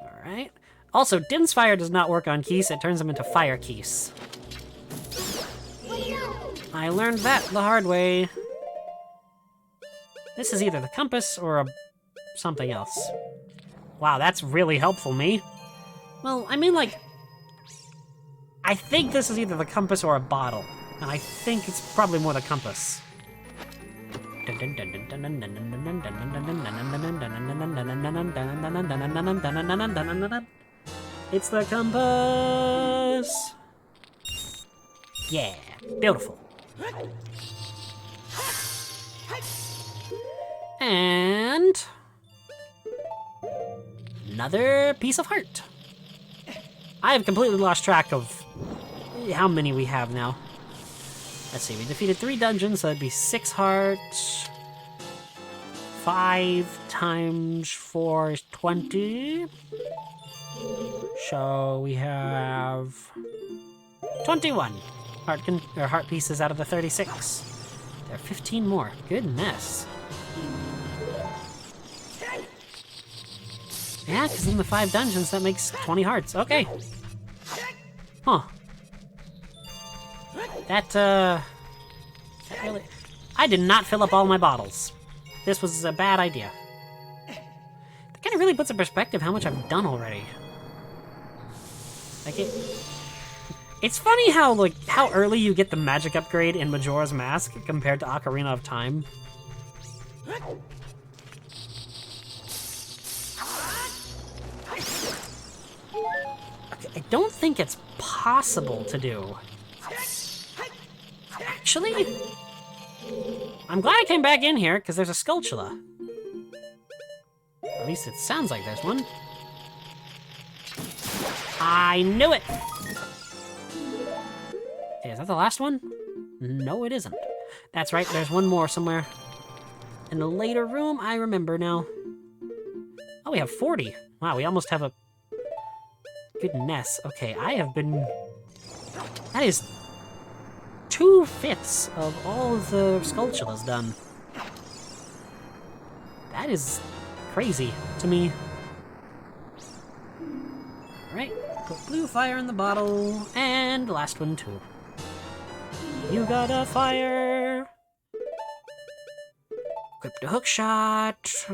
Alright. Also, Din's fire does not work on keys, it turns them into fire keys. I learned that the hard way. This is either the compass or something else. Wow, that's really helpful me. Well, I mean, like, I think this is either the compass or a bottle. And I think it's probably more the compass. It's the compass! Yeah, beautiful. And another piece of heart. I have completely lost track of how many we have now. Let's see, we defeated 3 dungeons, so that'd be 6 hearts. 5 times 4 is 20. So we have 21 heart pieces out of the 36. There are 15 more. Goodness. Yeah, because in the 5 dungeons, that makes 20 hearts. Okay. Huh. That really... I did not fill up all my bottles. This was a bad idea. That kind of really puts in perspective how much I've done already. Like, it's funny how early you get the magic upgrade in Majora's Mask compared to Ocarina of Time. Okay, I don't think it's possible to do. Actually, I'm glad I came back in here, because there's a Skulltula. At least it sounds like there's one. I knew it! Okay, is that the last one? No, it isn't. That's right, there's one more somewhere. In a later room, I remember now. Oh, we have 40. Wow, we almost have a... Goodness. Okay, I have been... That is 2/5 of all of the Skulltulas done. That is crazy to me. Alright, put blue fire in the bottle, and the last one too. You got a fire! Equip the hook shot.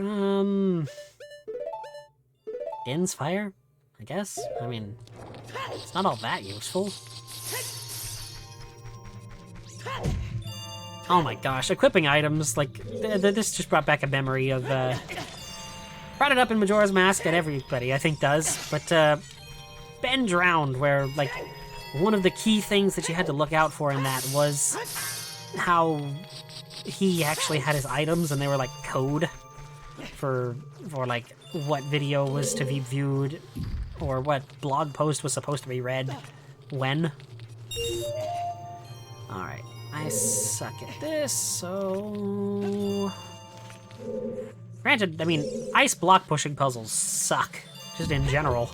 Din's fire, I guess? I mean, it's not all that useful. Oh my gosh, equipping items, like, this just brought back a memory of, brought it up in Majora's Mask, and everybody, I think, does, but, Ben drowned, where, like, one of the key things that you had to look out for in that was how he actually had his items, and they were, like, code for like, what video was to be viewed, or what blog post was supposed to be read when. Alright. I suck at this, so... Granted, I mean, ice block pushing puzzles suck, just in general.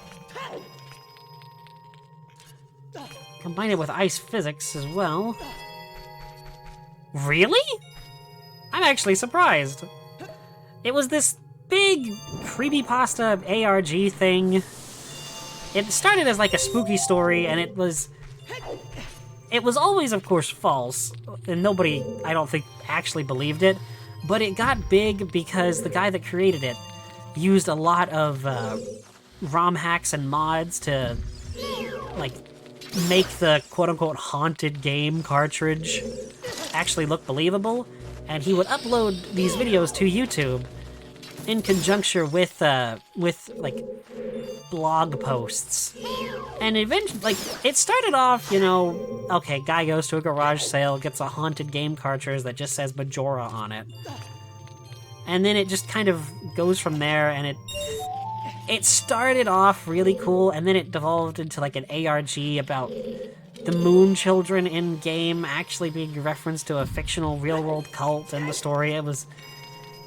Combine it with ice physics as well. Really? I'm actually surprised. It was this big creepypasta ARG thing. It started as like a spooky story, and it was It was always, of course, false, and nobody, I don't think, actually believed it, but it got big because the guy that created it used a lot of ROM hacks and mods to, like, make the quote-unquote haunted game cartridge actually look believable, and he would upload these videos to YouTube in conjunction with like, blog posts. And eventually, like, it started off, you know, okay, guy goes to a garage sale, gets a haunted game cartridge that just says Majora on it. And then it just kind of goes from there, and it started off really cool, and then it devolved into, like, an ARG about the Moon Children in game actually being referenced to a fictional real-world cult in the story. It was...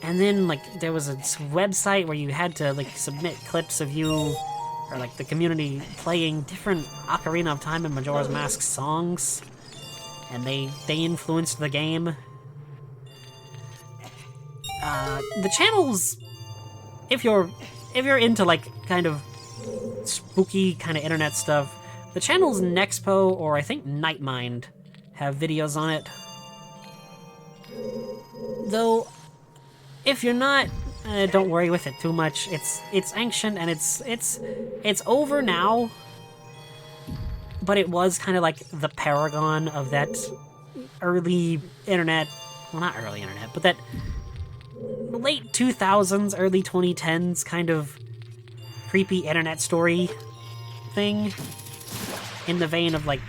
And then, like, there was a website where you had to, like, submit clips of you, or, like, the community playing different Ocarina of Time and Majora's Mask songs. And they influenced the game. The channels, if you're into, like, kind of spooky kind of internet stuff, the channels Nexpo or I think Nightmind have videos on it. Though, if you're not, don't worry with it too much. It's ancient and it's over now. But it was kind of like the paragon of that early internet, well, not early internet, but that late 2000s, early 2010s kind of creepy internet story thing, in the vein of, like,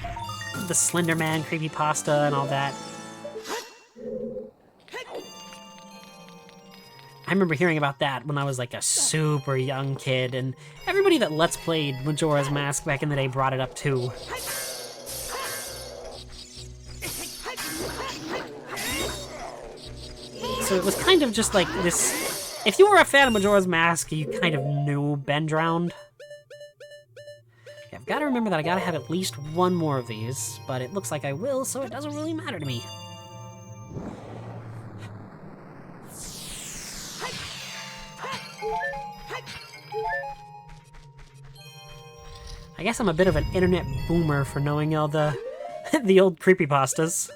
the Slender Man creepypasta and all that. I remember hearing about that when I was, like, a super young kid, and everybody that Let's Played Majora's Mask back in the day brought it up too. So it was kind of just like this... If you were a fan of Majora's Mask, you kind of knew Bend Drowned. I've got to remember that I gotta have at least one more of these, but it looks like I will, so it doesn't really matter to me. I guess I'm a bit of an internet boomer for knowing all the the old creepypastas.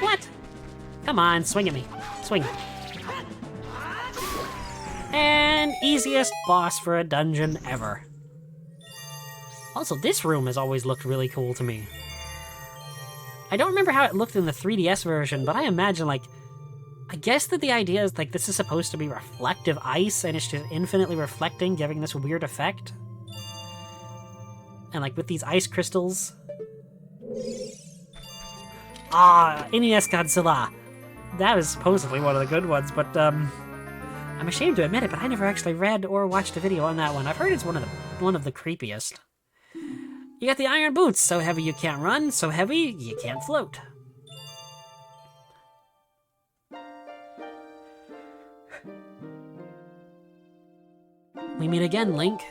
What? Come on, swing at me. Swing. And easiest boss for a dungeon ever. Also, this room has always looked really cool to me. I don't remember how it looked in the 3DS version, but I imagine, like, I guess that the idea is, like, this is supposed to be reflective ice, and it's just infinitely reflecting, giving this weird effect. And, like, with these ice crystals. Ah, NES Godzilla. That was supposedly one of the good ones, but, I'm ashamed to admit it, but I never actually read or watched a video on that one. I've heard it's one of the creepiest. You got the iron boots, so heavy you can't run, so heavy you can't float. We meet again, Link.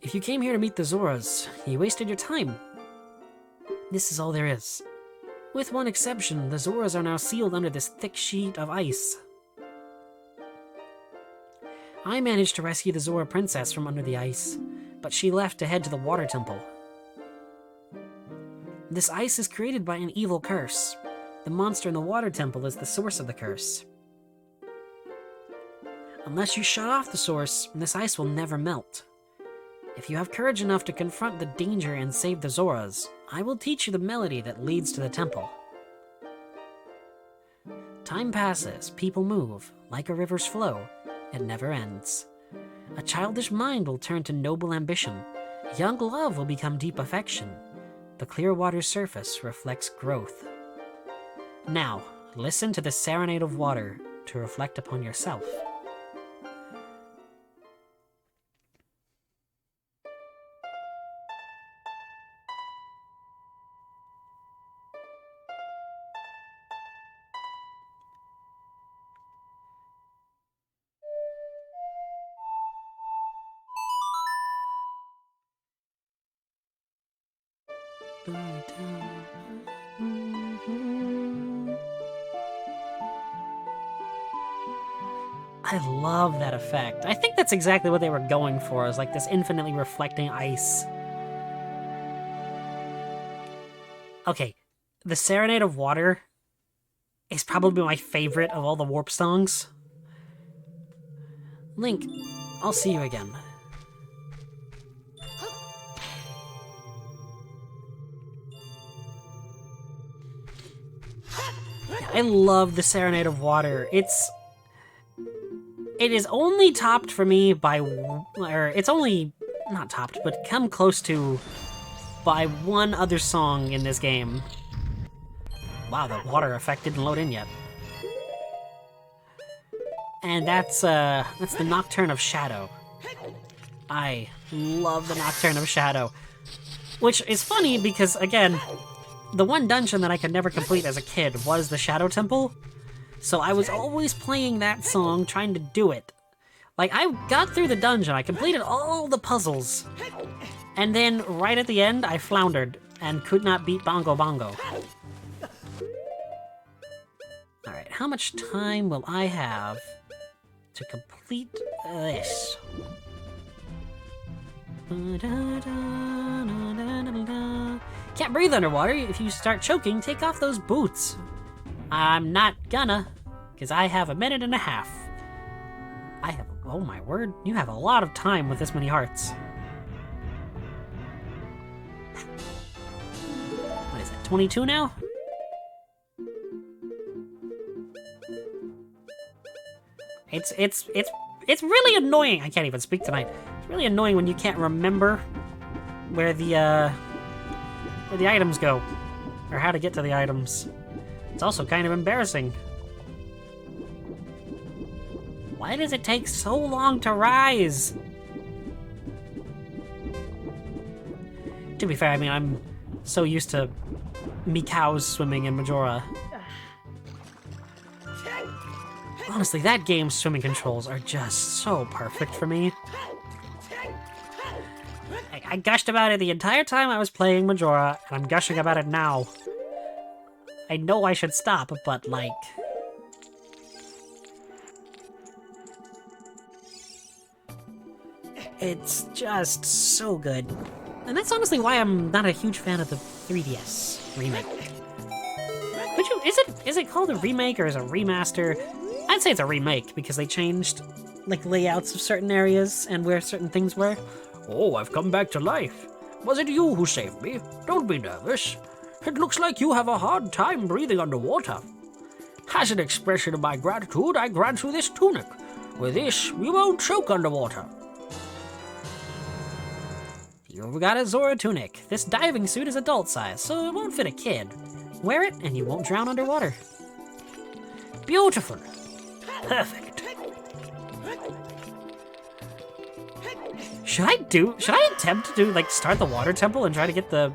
If you came here to meet the Zoras, you wasted your time. This is all there is. With one exception, the Zoras are now sealed under this thick sheet of ice. I managed to rescue the Zora princess from under the ice, but she left to head to the water temple. This ice is created by an evil curse. The monster in the water temple is the source of the curse. Unless you shut off the source, this ice will never melt. If you have courage enough to confront the danger and save the Zoras, I will teach you the melody that leads to the temple. Time passes, people move, like a river's flow, it never ends. A childish mind will turn to noble ambition, young love will become deep affection. The clear water's surface reflects growth. Now, listen to the serenade of water to reflect upon yourself. I love that effect. I think that's exactly what they were going for, is like this infinitely reflecting ice. Okay, the Serenade of Water is probably my favorite of all the Warp songs. Link, I'll see you again. I love the Serenade of Water. It is only topped for me by, or it's only not topped, but come close to by one other song in this game. Wow, the water effect didn't load in yet. And that's the Nocturne of Shadow. I love the Nocturne of Shadow. Which is funny because, again, the one dungeon that I could never complete as a kid was the Shadow Temple. So I was always playing that song, trying to do it. Like, I got through the dungeon, I completed all the puzzles. And then, right at the end, I floundered and could not beat Bongo Bongo. Alright, how much time will I have to complete this? Can't breathe underwater. If you start choking, take off those boots. I'm not gonna, because I have a minute and a half. I have, oh my word, you have a lot of time with this many hearts. What is it, 22 now? It's really annoying. I can't even speak tonight. It's really annoying when you can't remember where the items go, or how to get to the items. It's also kind of embarrassing. Why does it take so long to rise? To be fair, I mean, I'm so used to Mikau's swimming in Majora. Honestly, that game's swimming controls are just so perfect for me. I gushed about it the entire time I was playing Majora, and I'm gushing about it now. I know I should stop, but like... it's just so good. And that's honestly why I'm not a huge fan of the 3DS remake. Is it called a remake or is it a remaster? I'd say it's a remake, because they changed, like, layouts of certain areas and where certain things were. Oh, I've come back to life. Was it you who saved me? Don't be nervous. It looks like you have a hard time breathing underwater. As an expression of my gratitude, I grant you this tunic. With this, you won't choke underwater. You've got a Zora tunic. This diving suit is adult size, so it won't fit a kid. Wear it, and you won't drown underwater. Beautiful. Perfect. Should I attempt to do, like, start the water temple and try to get the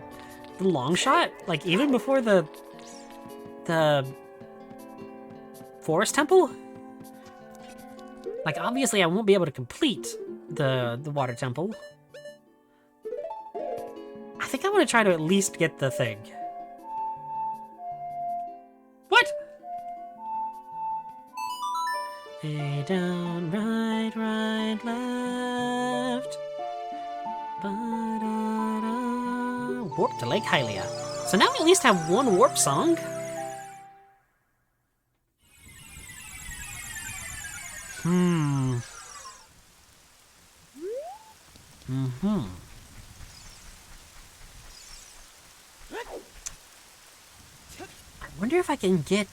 long shot? Like, even before the forest temple? Like, obviously I won't be able to complete the water temple. I think I want to try to at least get the thing. What? Hey, down, right, left. Ba-da-da. Warp to Lake Hylia. So now we at least have one warp song. I wonder if I can get...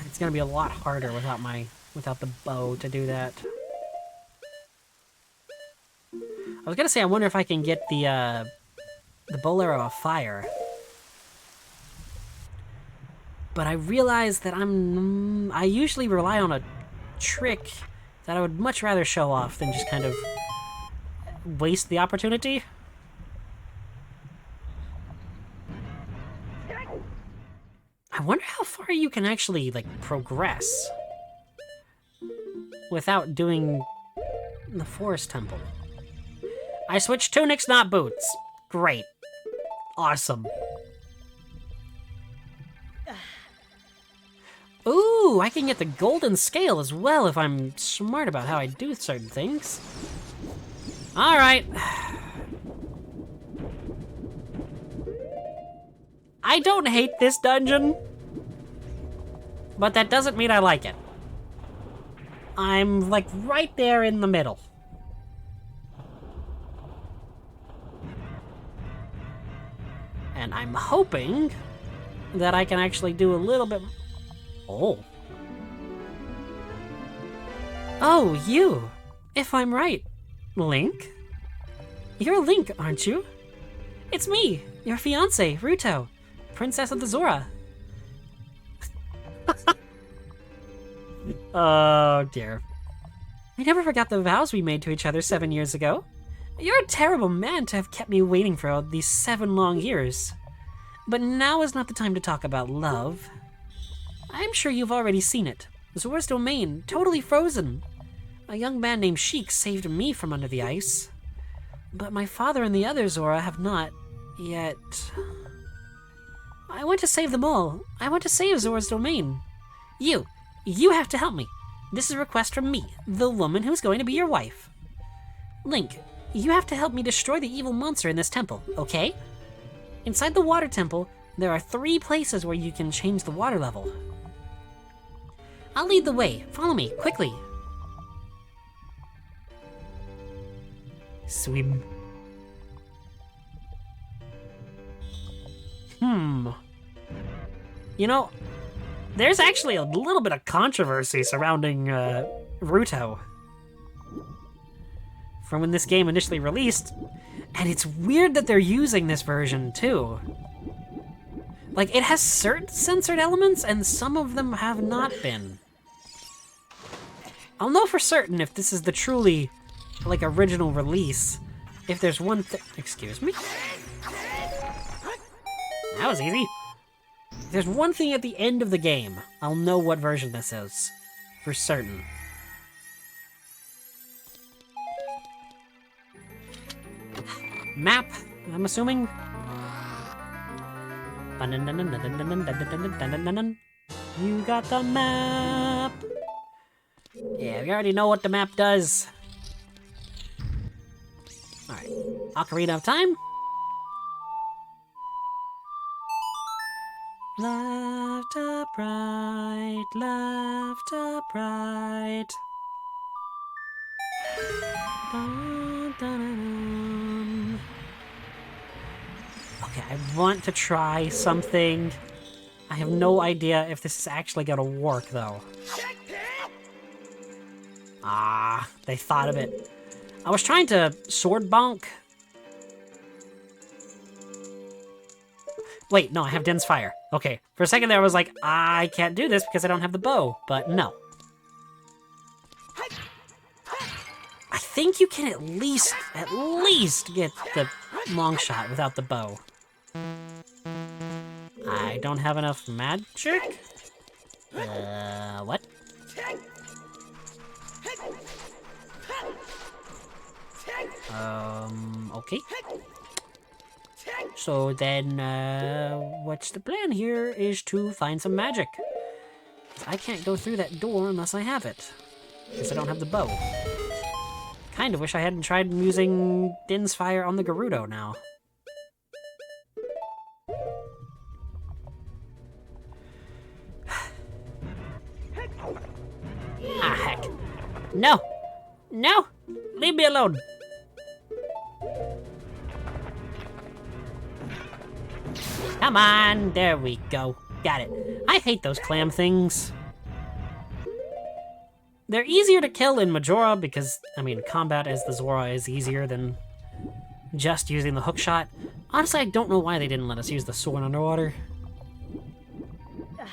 It's gonna be a lot harder without the bow to do that. I was gonna say, I wonder if I can get the bolero of fire. But I realized that I usually rely on a trick that I would much rather show off than just kind of waste the opportunity. I wonder how far you can actually, like, progress without doing the forest temple. I switched tunics, not boots. Great. Awesome. Ooh, Ooh, I can get the golden scale as well if I'm smart about how I do certain things. Alright. I don't hate this dungeon, but that doesn't mean I like it. I'm like right there in the middle. And I'm hoping that I can actually do a little bit... Oh. Oh, you. If I'm right. Link? You're Link, aren't you? It's me, your fiance, Ruto, Princess of the Zora. Oh, dear. I never forgot the vows we made to each other 7 years ago. You're a terrible man to have kept me waiting for all these 7 long years. But now is not the time to talk about love. I'm sure you've already seen it. Zora's domain, totally frozen. A young man named Sheik saved me from under the ice. But my father and the other Zora have not yet. I want to save them all. I want to save Zora's domain. You have to help me. This is a request from me, the woman who's going to be your wife. Link, you have to help me destroy the evil monster in this temple, okay? Inside the water temple, there are 3 places where you can change the water level. I'll lead the way. Follow me, quickly. Swim. You know, there's actually a little bit of controversy surrounding Ruto from when this game initially released, and it's weird that they're using this version too. Like, it has certain censored elements, and some of them have not been. I'll know for certain if this is the truly, like, original release. If there's one thing... Excuse me? That was easy. If there's one thing at the end of the game, I'll know what version this is. For certain. Map, I'm assuming? You got the map! Yeah, we already know what the map does. Alright, Ocarina of Time. Left, upright, left, upright. Dun, dun, dun. Okay, I want to try something. I have no idea if this is actually gonna work, though. Ah, they thought of it. I was trying to sword bonk. Wait, no, I have Din's Fire. Okay, for a second there I was like, I can't do this because I don't have the bow, but no. I think you can at least get the long shot without the bow. I don't have enough magic? What? Okay. So then, what's the plan here is to find some magic. I can't go through that door unless I have it. Because I don't have the bow. Kind of wish I hadn't tried using Din's Fire on the Gerudo now. Ah, heck. No! No! Leave me alone! Come on, there we go. Got it. I hate those clam things. They're easier to kill in Majora because, I mean, combat as the Zora is easier than just using the hook shot. Honestly, I don't know why they didn't let us use the sword underwater. I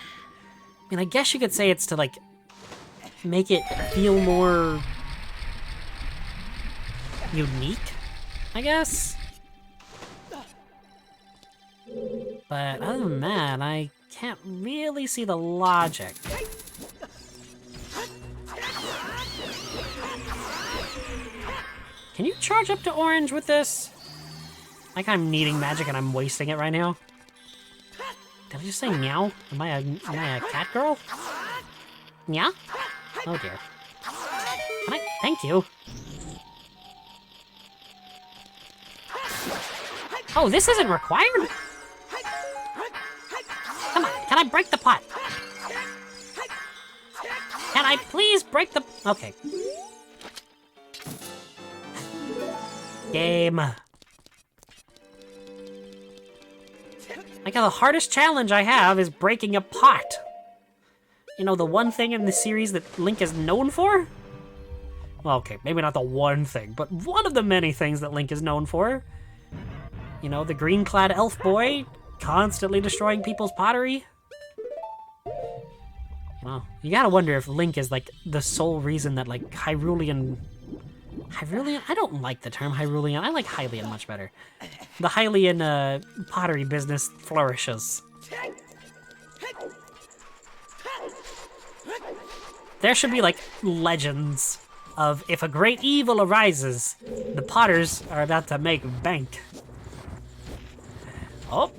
mean, I guess you could say it's to, like, make it feel more unique, I guess? But other than that, I can't really see the logic. Can you charge up to orange with this? Like I'm needing magic and I'm wasting it right now. Did I just say meow? Am I a cat girl? Yeah? Oh dear. Can I? Thank you. Oh, this isn't required? Come on, can I break the pot? Can I please break the... Okay. Game. Like, the hardest challenge I have is breaking a pot. You know, the one thing in the series that Link is known for? Well, okay, maybe not the one thing, but one of the many things that Link is known for. You know, the green-clad elf boy constantly destroying people's pottery. Well, you gotta wonder if Link is, like, the sole reason that, like, Hyrulean... I don't like the term Hyrulean. I like Hylian much better. The Hylian, pottery business flourishes. There should be, like, legends of if a great evil arises, the potters are about to make bank. Oh.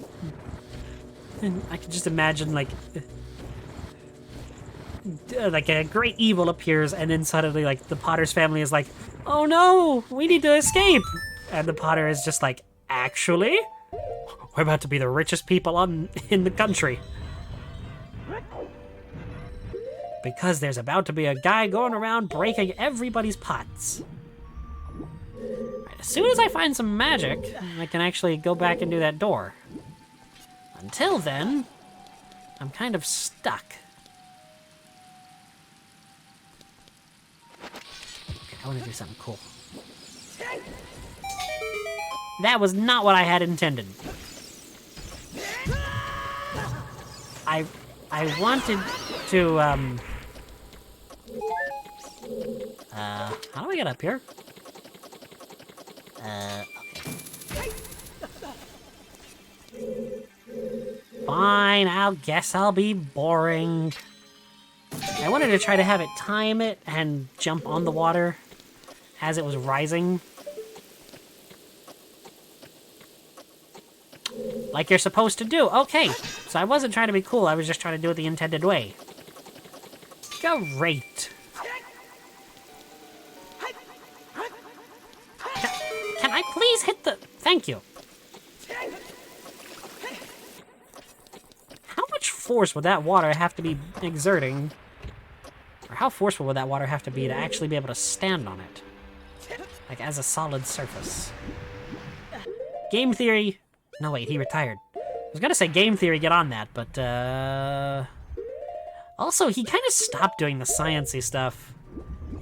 And I can just imagine, like a great evil appears, and then suddenly, like, the Potter's family is like, oh no, we need to escape. And the Potter is just like, actually? We're about to be the richest people in the country. Because there's about to be a guy going around breaking everybody's pots. Right, as soon as I find some magic, I can actually go back and do that door. Until then, I'm kind of stuck. Okay, I want to do something cool. That was not what I had intended. I wanted to, how do I get up here? Okay. Fine, I'll guess I'll be boring. I wanted to try to have it time it and jump on the water as it was rising. Like you're supposed to do. Okay, so I wasn't trying to be cool, I was just trying to do it the intended way. Great. Can I please hit the... Thank you. How much force would that water have to be exerting? Or how forceful would that water have to be to actually be able to stand on it? Like, as a solid surface. Game theory... No, wait, he retired. I was gonna say game theory, get on that, but, Also, he kind of stopped doing the sciencey stuff.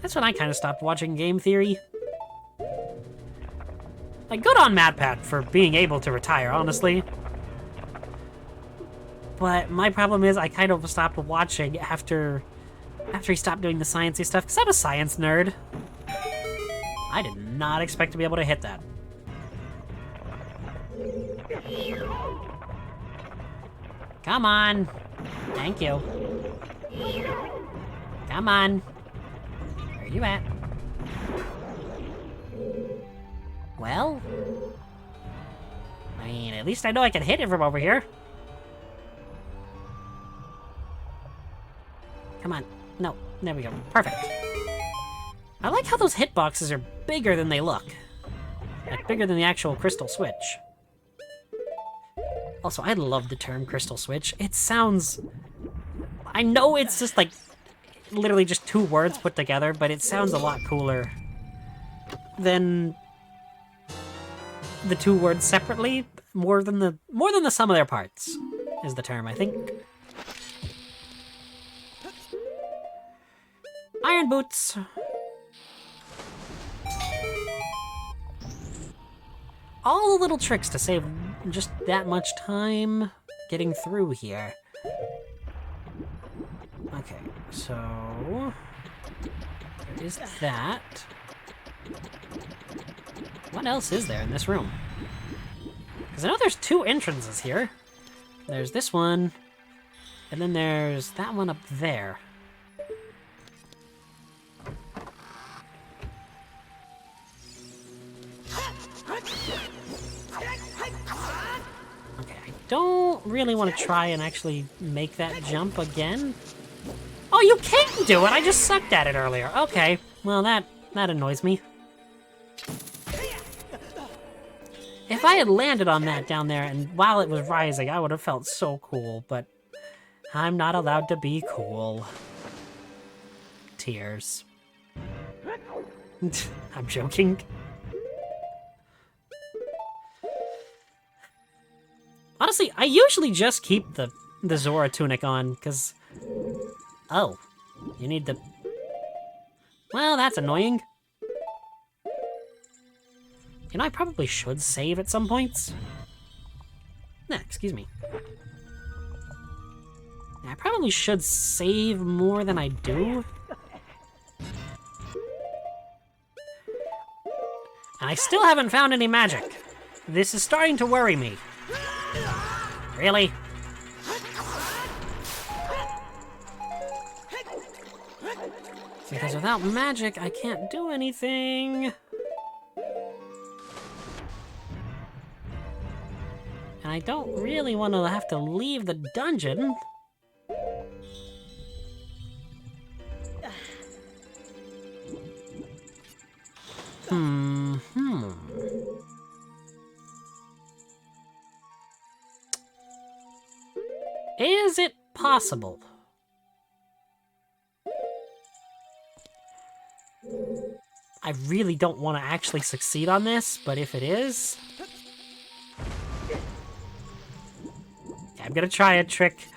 That's when I kind of stopped watching game theory. Like, good on MatPat for being able to retire, honestly. But my problem is I kind of stopped watching after he stopped doing the sciencey stuff, because I'm a science nerd. I did not expect to be able to hit that. Come on. Thank you. Come on. Where are you at? Well? I mean, at least I know I can hit it from over here. Come on. No. There we go. Perfect. I like how those hitboxes are bigger than they look. Like, bigger than the actual crystal switch. Also, I love the term crystal switch. It sounds... I know it's just, like, literally just two words put together, but it sounds a lot cooler than the two words separately. More than the sum of their parts is the term, I think. Iron boots. All the little tricks to save just that much time getting through here. Okay, so there is that. What else is there in this room? Because I know there's two entrances here. There's this one, and then there's that one up there. Okay, I don't really want to try and actually make that jump again. Oh, you can do it! I just sucked at it earlier. Okay, well that annoys me. If I had landed on that down there and while it was rising, I would have felt so cool, but I'm not allowed to be cool. Tears. I'm joking. Honestly, I usually just keep the Zora tunic on, because... Oh, you need the... Well, that's annoying. You know, I probably should save at some points. Nah, excuse me. I probably should save more than I do. And I still haven't found any magic. This is starting to worry me. Really? Because without magic, I can't do anything. And I don't really want to have to leave the dungeon. Is it possible? I really don't want to actually succeed on this, but if it is... I'm gonna try a trick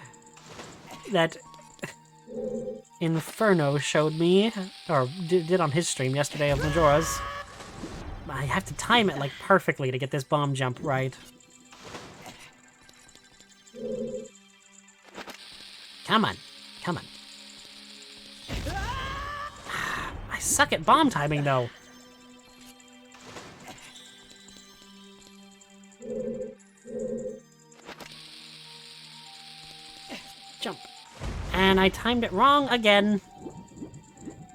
that Inferno showed me, or did on his stream yesterday of Majora's. I have to time it like perfectly to get this bomb jump right. Come on, come on. I suck at bomb timing though. Jump. And I timed it wrong again.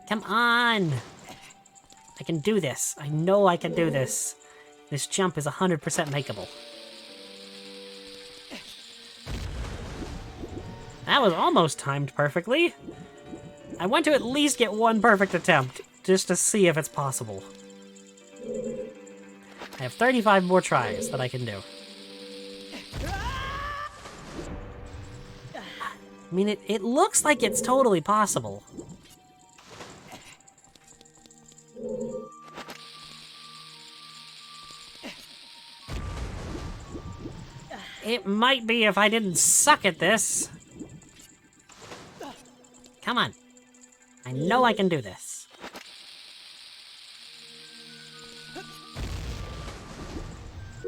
Come on. I can do this. I know I can do this. This jump is 100% makeable. That was almost timed perfectly. I want to at least get one perfect attempt, just to see if it's possible. I have 35 more tries that I can do. I mean, it looks like it's totally possible. It might be if I didn't suck at this. Come on. I know I can do this.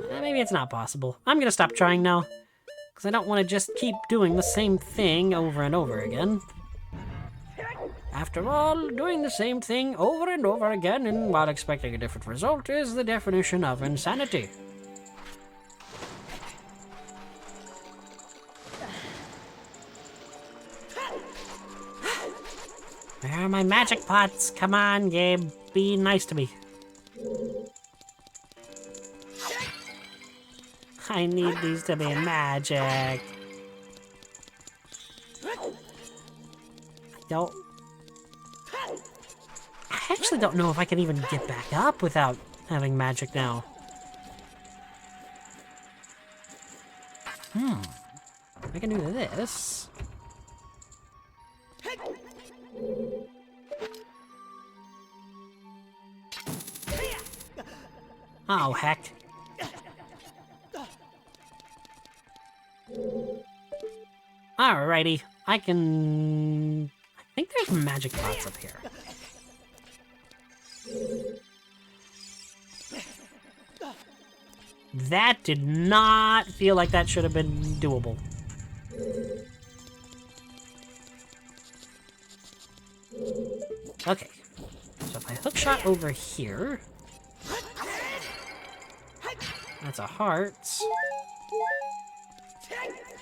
Maybe it's not possible. I'm gonna stop trying now, because I don't want to just keep doing the same thing over and over again. After all, doing the same thing over and over again and while expecting a different result is the definition of insanity. Where are my magic pots? Come on, Gabe. Be nice to me. I need these to be magic. I actually don't know if I can even get back up without having magic now. I can do this. Oh, heck. Alrighty, I think there's magic pots up here. That did not feel like that should have been doable. Okay, so if I hookshot over here... That's a heart.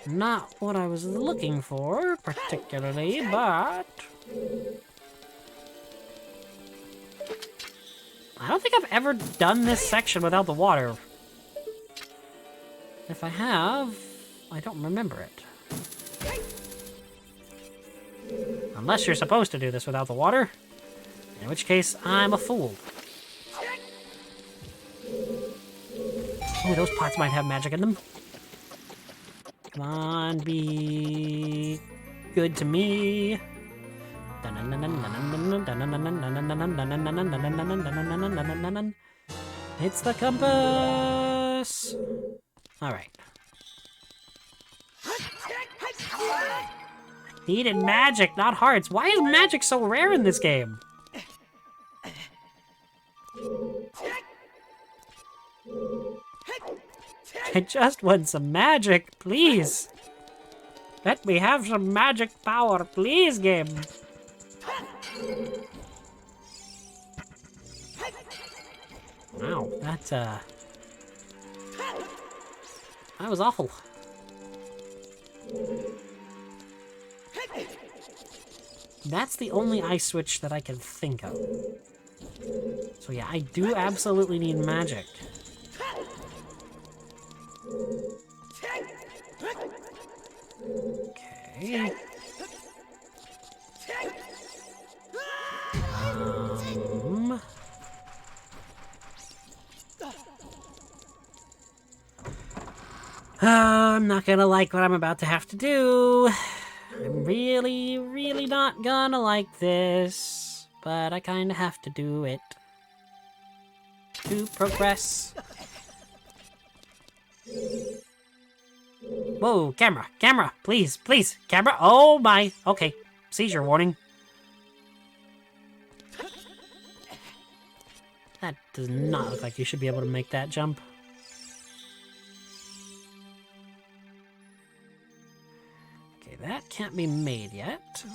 Not what I was looking for, particularly, but... I don't think I've ever done this section without the water. If I have, I don't remember it. Unless you're supposed to do this without the water. In which case, I'm a fool. Oh, those pots might have magic in them. Come on, be good to me. It's the compass. All right. Needed magic, not hearts. Why is magic so rare in this game? I just want some magic, please. Let me have some magic power, please, game. Wow, that was awful. That's the only ice switch that I can think of. So yeah, I do absolutely need magic. Okay. I'm not gonna like what I'm about to have to do. I'm really, really not gonna like this, but I kinda have to do it to progress. Whoa, camera, please, camera. Oh my, okay, seizure warning. That does not look like you should be able to make that jump. Okay, that can't be made yet.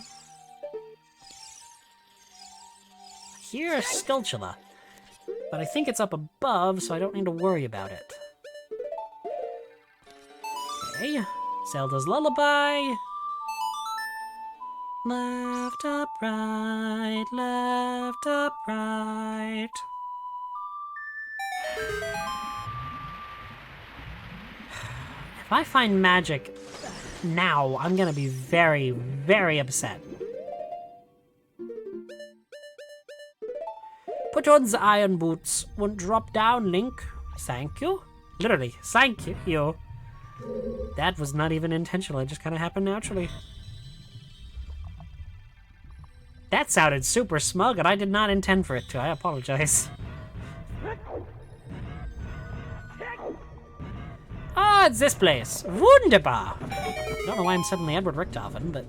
Here is Skulltula, but I think it's up above, so I don't need to worry about it. Okay, Zelda's Lullaby. Left, up, right, left, up, right. If I find magic now, I'm gonna be very, very upset. Put on the iron boots. Won't drop down, Link. Thank you. Literally, thank you. That was not even intentional. It just kind of happened naturally. That sounded super smug, and I did not intend for it to. I apologize. Ah, it's this place. Wunderbar. Don't know why I'm suddenly Edward Richtofen, but...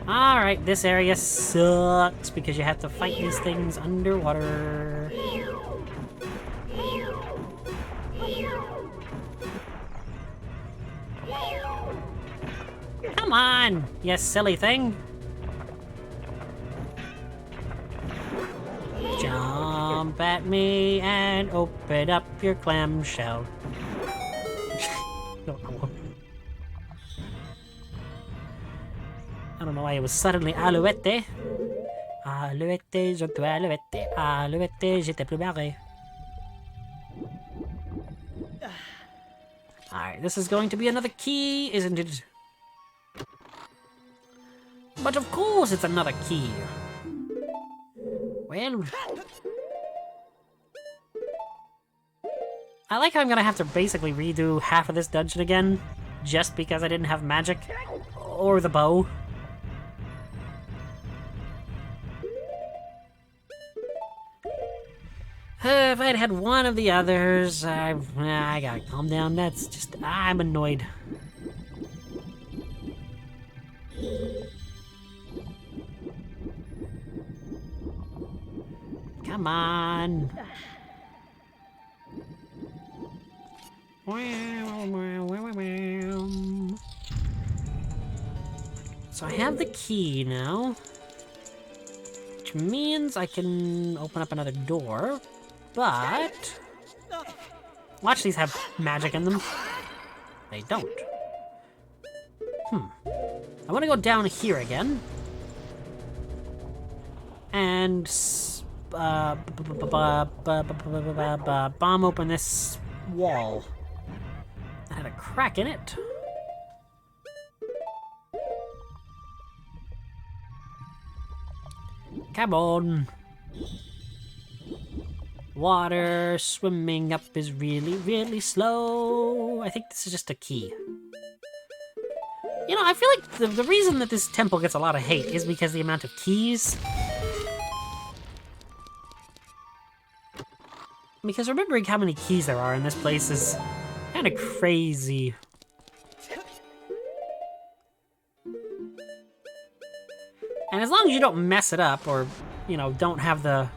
Alright, this area sucks because you have to fight these things underwater. Come on, you silly thing. Jump at me and open up your clamshell. I don't know why it was suddenly Alouette. Alouette, je te alouette. Alouette, je te plumerai. Alright, this is going to be another key, isn't it? But of course it's another key. Well... I like how I'm gonna have to basically redo half of this dungeon again, just because I didn't have magic. Or the bow. If I'd had one of the others, I gotta calm down. That's just... I'm annoyed. Come on. So I have the key now, which means I can open up another door, but watch these have magic in them. They don't. I want to go down here again and bomb open this wall. That had a crack in it. Come on. Water swimming up is really, really slow. I think this is just a key. You know, I feel like the reason that this temple gets a lot of hate is because the amount of keys. Because remembering how many keys there are in this place is kind of crazy. And as long as you don't mess it up or, you know, don't have the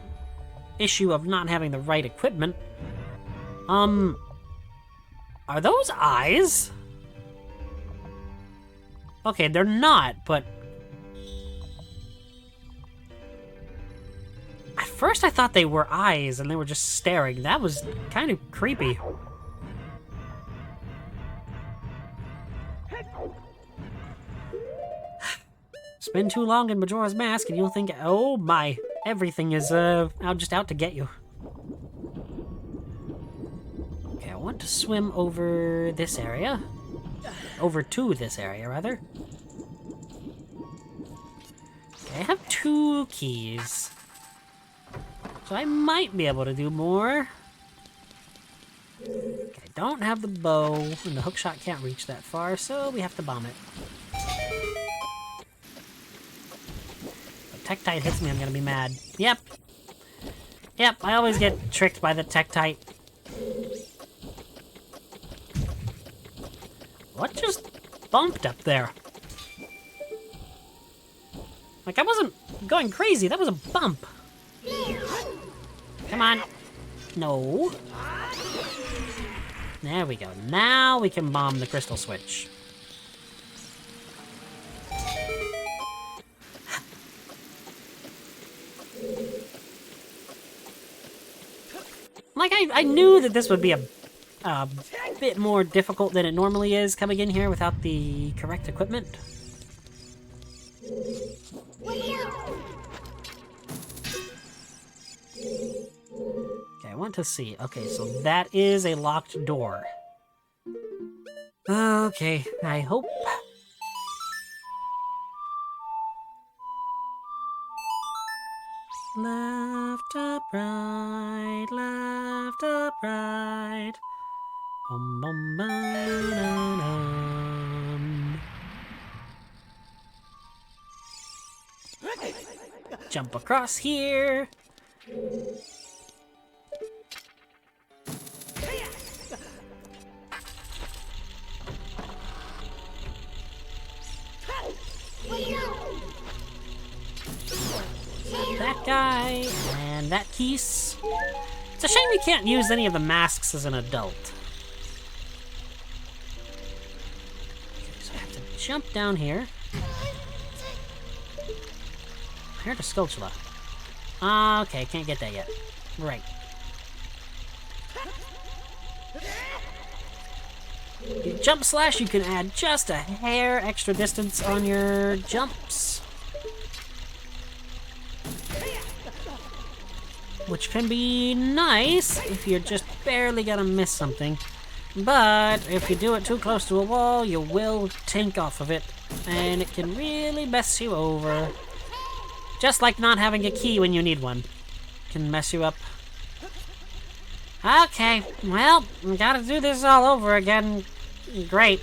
issue of not having the right equipment. Are those eyes? Okay, they're not, but... At first I thought they were eyes and they were just staring. That was kind of creepy. Spend too long in Majora's Mask and you'll think, oh my, everything is just out to get you. Okay, I want to swim over this area. Over to this area, rather. Okay, I have 2 keys. So I might be able to do more. Okay, I don't have the bow, and the hookshot can't reach that far, so we have to bomb it. If Tektite hits me, I'm gonna be mad. Yep. Yep, I always get tricked by the Tektite. What just bumped up there? Like, I wasn't going crazy, that was a bump. Come on. No. There we go. Now we can bomb the crystal switch. Like, I knew that this would be a bit more difficult than it normally is coming in here without the correct equipment. Okay, I want to see. Okay, so that is a locked door. Okay, I hope. Left, up, right, left, up, right. Bum, bum, ba-dum. Jump across here. That guy, and that piece. It's a shame you can't use any of the masks as an adult. Okay, so I have to jump down here. I heard a Sculptula. Okay, can't get that yet. Right. You jump slash, you can add just a hair extra distance on your jumps. Which can be nice if you're just barely gonna miss something. But if you do it too close to a wall, you will tank off of it. And it can really mess you over. Just like not having a key when you need one. Can mess you up. Okay, well, we gotta do this all over again. Great.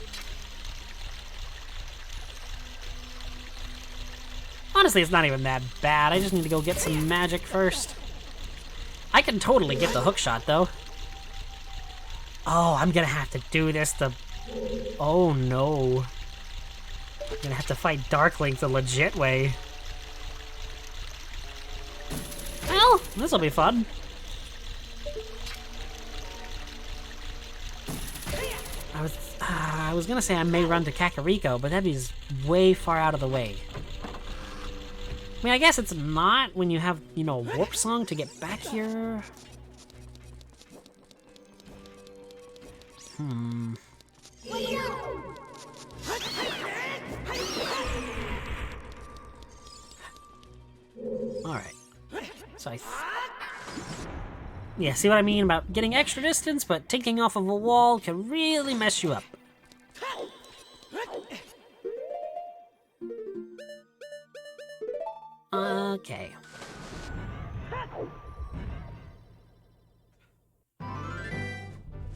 Honestly, it's not even that bad. I just need to go get some magic first. I can totally get the hookshot, though. Oh, I'm gonna have to do this the... Oh, no. I'm gonna have to fight Dark Link the legit way. Well, this'll be fun. I was gonna say I may run to Kakariko, but that'd be way far out of the way. I mean, I guess it's not when you have, you know, a warp song to get back here. Alright. So yeah, see what I mean about getting extra distance, but taking off of a wall can really mess you up. Okay.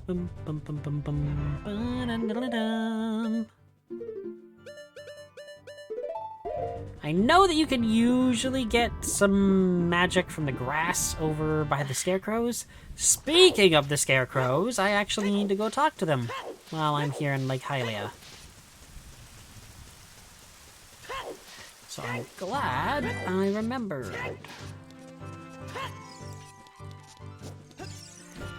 Bum, bum, bum, bum, bum, ba-dum-dum-dum-dum. I know that you can usually get some magic from the grass over by the scarecrows. Speaking of the scarecrows, I actually need to go talk to them while I'm here in Lake Hylia. So I'm glad I remembered.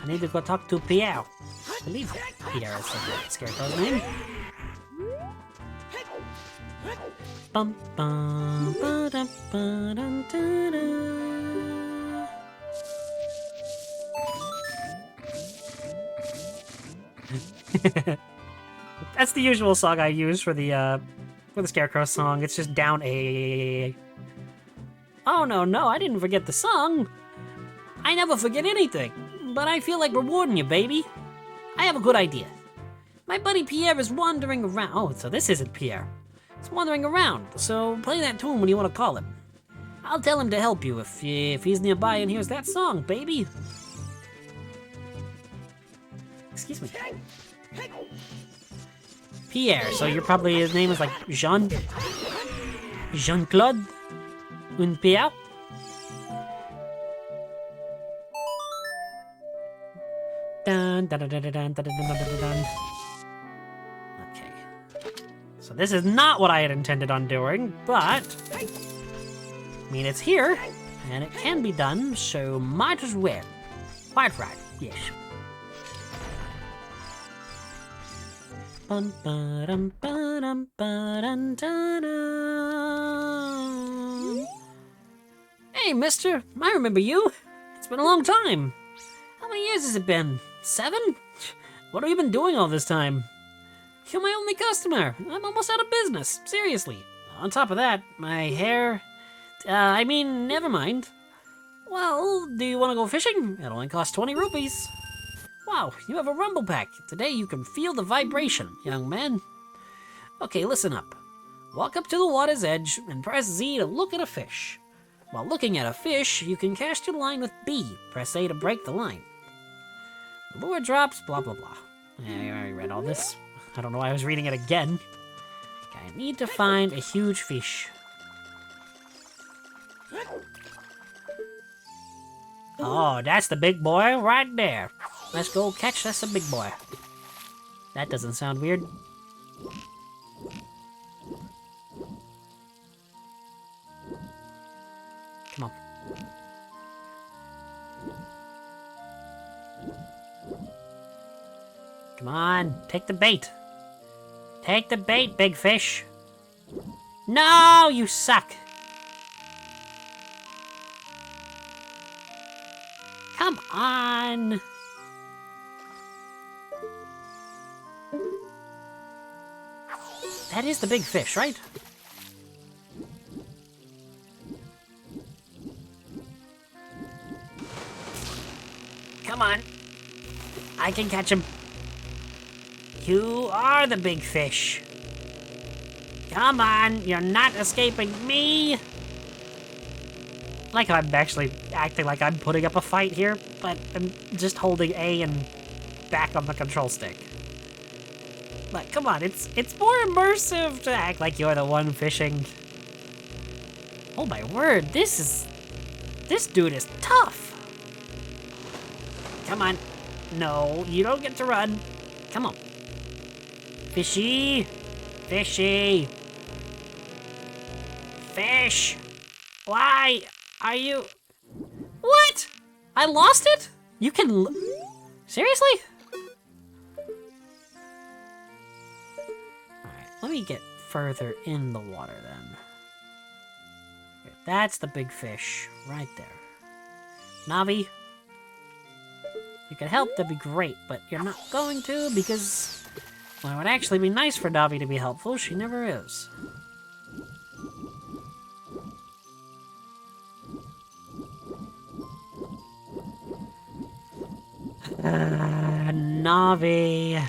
I need to go talk to Pierre. I believe Pierre is the scarecrow's name. Bum, bum, ba-dum, ba-dum, da-da. That's the usual song I use for the Scarecrow song. It's just down A. Oh no, I didn't forget the song. I never forget anything, but I feel like rewarding you, baby. I have a good idea. My buddy Pierre is wandering around. Oh, so this isn't Pierre. He's wandering around, so play that tune when you want to call him. I'll tell him to help you if he's nearby and hears that song, baby. Excuse me. Pierre, so you're probably, his name is like Jean-Claude and Pierre? Dun, dun, dun, dun, dun, dun, dun, dun, dun, dun. Okay. So this is not what I had intended on doing, but I mean, it's here, and it can be done, so might as well. Quite right, yes. Bum, ba-dum, ba-dum, ba-dum, da-dum. Hey, mister, I remember you. It's been a long time. How many years has it been? 7? What have you been doing all this time? You're my only customer. I'm almost out of business. Seriously. On top of that, my hair... never mind. Well, do you want to go fishing? It only costs 20 rupees. Wow, you have a rumble pack. Today you can feel the vibration, young man. Okay, listen up. Walk up to the water's edge and press Z to look at a fish. While looking at a fish, you can cast your line with B. Press A to break the line. The lure drops, blah, blah, blah. I already read all this. I don't know why I was reading it again. Okay, I need to find a huge fish. Oh, that's the big boy right there. Let's go catch that's a big boy. That doesn't sound weird. Come on. Come on, take the bait. Take the bait, big fish. No, you suck. Come on. That is the big fish, right? Come on. I can catch him. You are the big fish. Come on, you're not escaping me. Like I'm actually acting like I'm putting up a fight here, but I'm just holding A and back on the control stick. But come on, it's more immersive to act like you're the one fishing. Oh my word, this dude is tough. Come on. No, you don't get to run. Come on. Fishy. Fishy. Fish. Why are you... What? I lost it? You can... Seriously? Alright, let me get further in the water then. Okay, that's the big fish right there. Navi, you could help, that'd be great, but you're not going to because... Well, it would actually be nice for Navi to be helpful. She never is. Navi.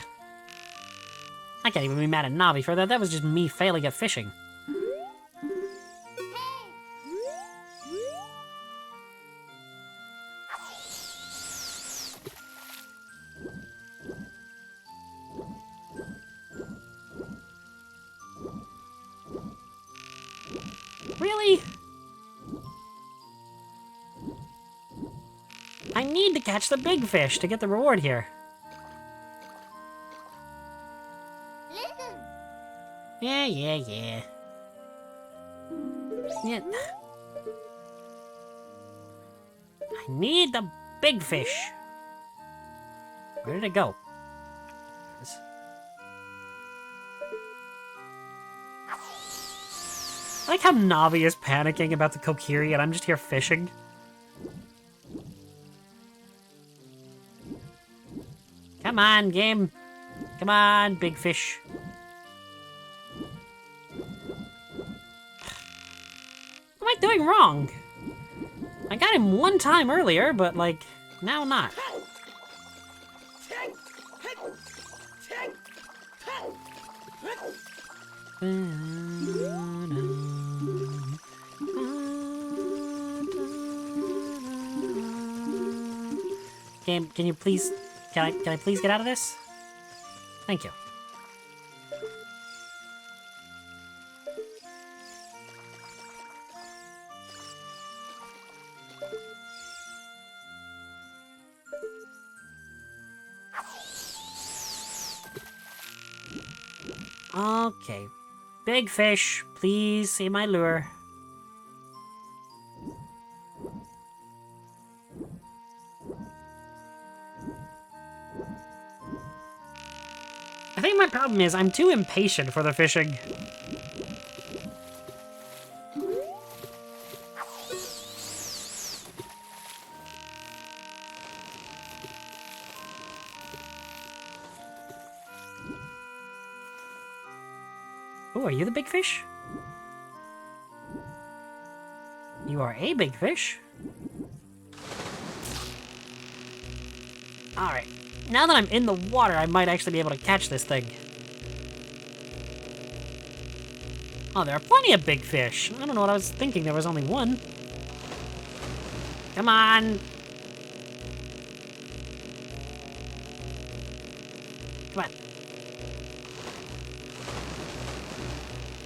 I can't even be mad at Navi for that. That was just me failing at fishing. Really? I need to catch the big fish to get the reward here. Yeah. Yeah. I need the big fish. Where did it go? I like how Navi is panicking about the Kokiri and I'm just here fishing. Come on, game. Come on, big fish. What am I doing wrong? I got him one time earlier, but, like, now not. Game, can you please... Can I please get out of this? Thank you. Okay. Big fish, please see my lure. I think my problem is I'm too impatient for the fishing. Oh, are you the big fish? You are a big fish. Alright. Now that I'm in the water, I might actually be able to catch this thing. Oh, there are plenty of big fish. I don't know what I was thinking. There was only one. Come on. Come on.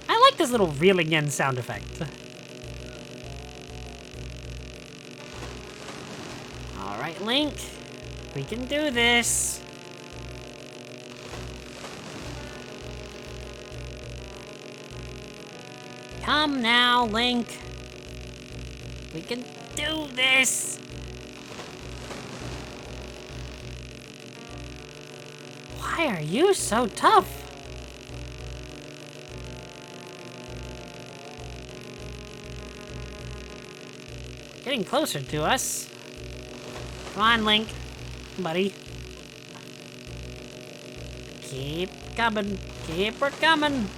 I like this little reeling in sound effect. Alright, Link. We can do this. Come now, Link. We can do this. Why are you so tough? Getting closer to us. Come on, Link. Buddy. Keep coming. Keep her coming.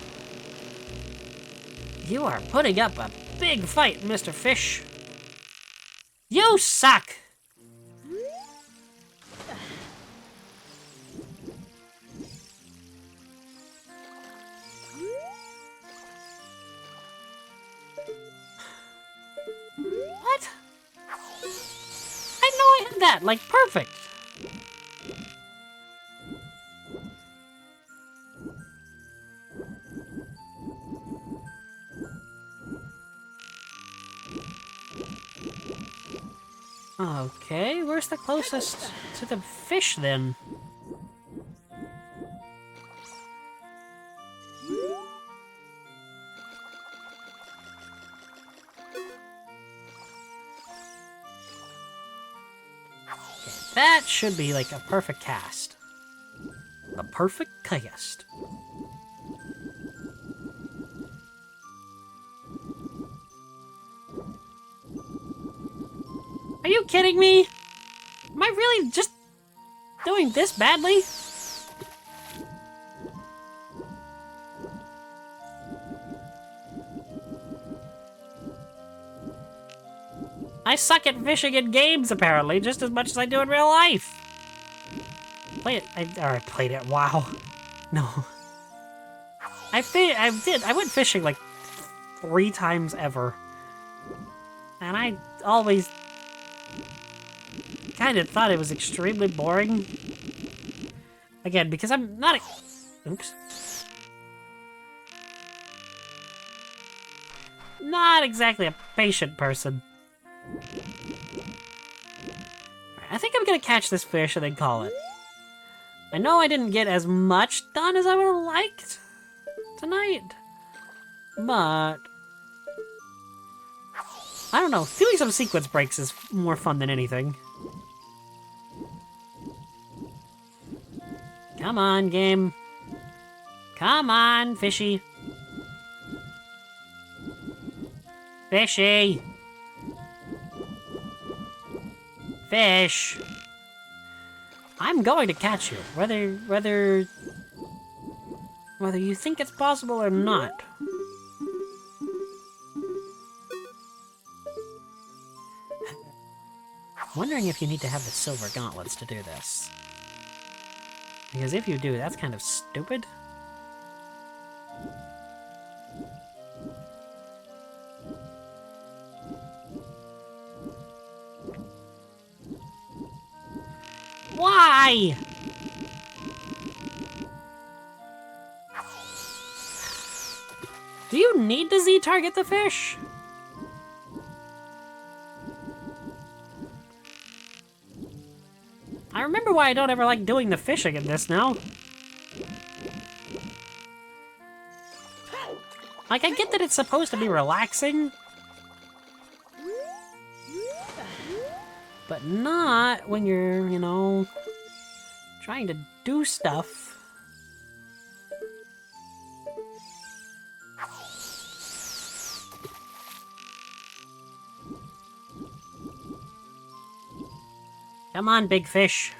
You are putting up a big fight, Mr. Fish. You suck! What? I know I had that, like, perfect. Okay, where's the closest to the fish, then? Okay, that should be like a perfect cast. A perfect cast. Are you kidding me? Am I really just doing this badly? I suck at fishing in games, apparently, just as much as I do in real life. Play it. I played it. Wow. No. I went fishing like 3 times ever. And I always kind of thought it was extremely boring. Again, because I'm not a... Oops. Not exactly a patient person. I think I'm gonna catch this fish and then call it. I know I didn't get as much done as I would have liked tonight, but I don't know. Doing some sequence breaks is more fun than anything. Come on, game. Come on, fishy. Fishy. Fish. I'm going to catch you, whether you think it's possible or not. Wondering if you need to have the silver gauntlets to do this. Because if you do, that's kind of stupid. Why? Do you need to Z-target the fish? I remember why I don't ever like doing the fishing in this now. Like, I get that it's supposed to be relaxing, but not when you're, you know, trying to do stuff. Come on, big fish.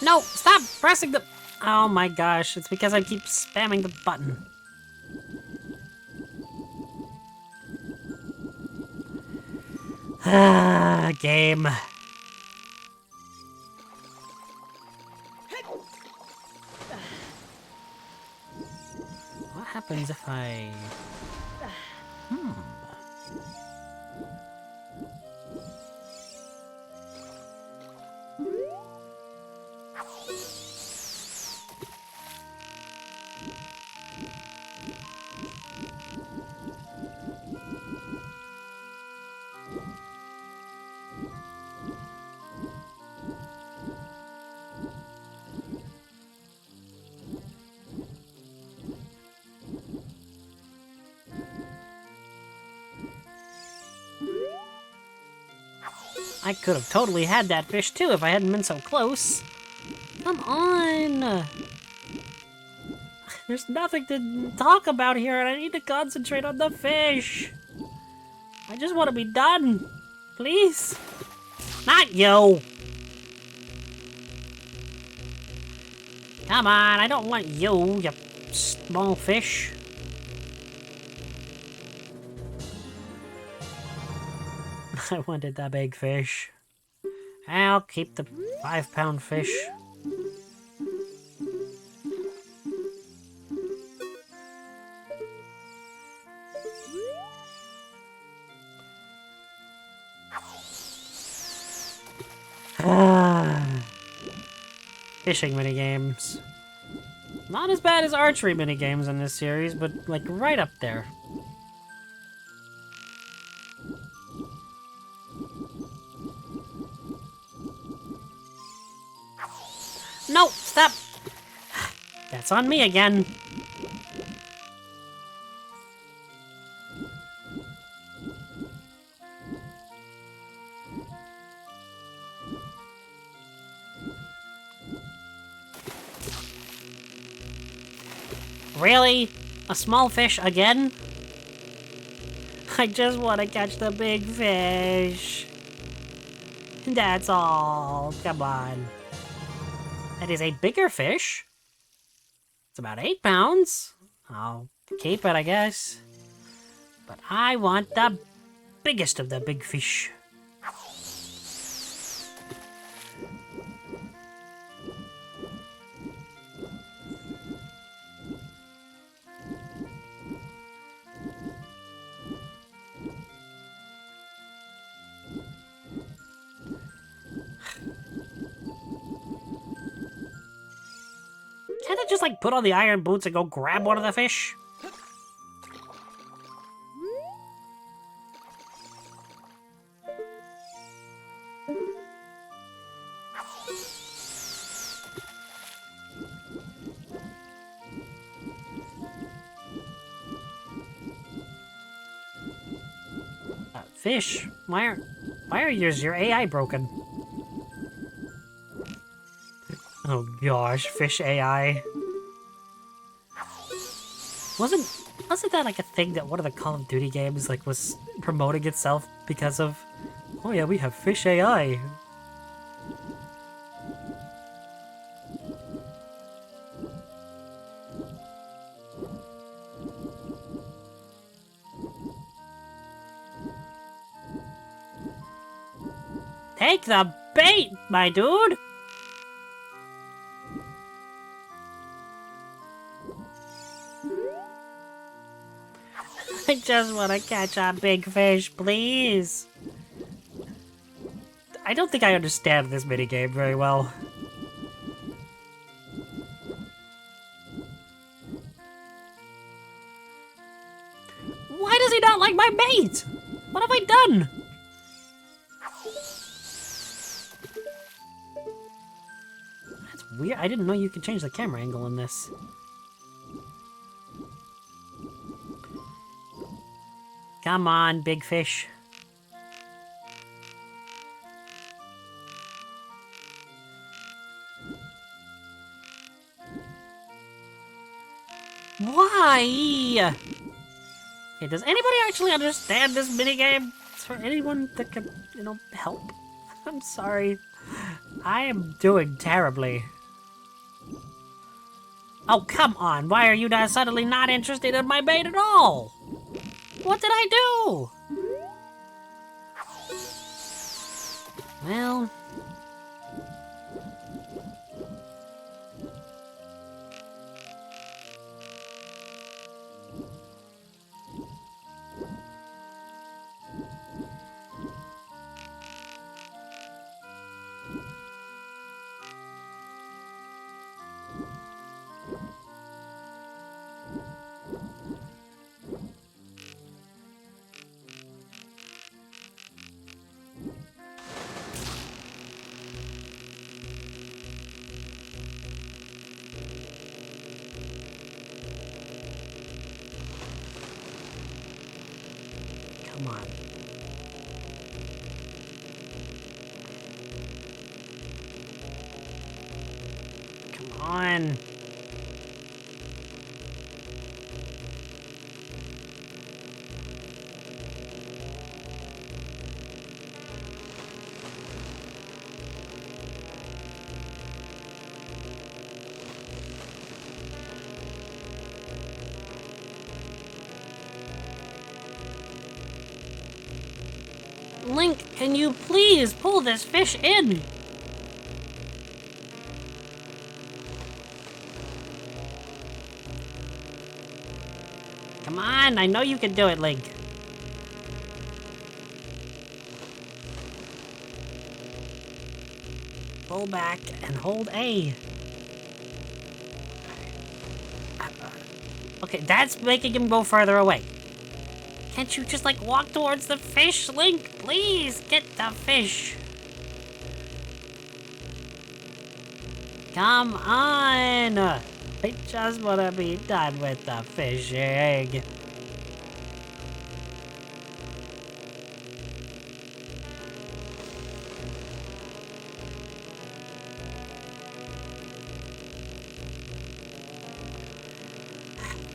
No, stop pressing the... Oh my gosh, it's because I keep spamming the button. Ah, game. What happens if I... I could have totally had that fish too if I hadn't been so close. Come on! There's nothing to talk about here and I need to concentrate on the fish. I just want to be done. Please? Not you! Come on, I don't want you, you small fish. I wanted the big fish. I'll keep the 5-pound fish. Fishing minigames. Not as bad as archery minigames in this series, but like right up there. No, stop! That's on me again. Really? A small fish again? I just want to catch the big fish. That's all. Come on. That is a bigger fish. It's about 8 pounds. I'll keep it, I guess. But I want the biggest of the big fish. just, like, put on the iron boots and go grab one of the fish? Fish? Why are your AI broken? Oh gosh, fish AI. Wasn't that like a thing that one of the Call of Duty games like was promoting itself because of, oh yeah, we have fish AI. Take the bait, my dude! I just want to catch a big fish, please. I don't think I understand this minigame very well. Why does he not like my bait? What have I done? That's weird. I didn't know you could change the camera angle in this. Come on, big fish. Why? Okay, does anybody actually understand this minigame? Is there anyone that can, help? I'm sorry. I am doing terribly. Oh, come on. Why are you guys suddenly not interested in my bait at all? What did I do? Well... Come on. Come on. Link, can you please pull this fish in? Come on, I know you can do it, Link. Pull back and hold A. Okay, that's making him go further away. Can't you just, like, walk towards the fish, Link? Please, get the fish. Come on. I just want to be done with the fishing.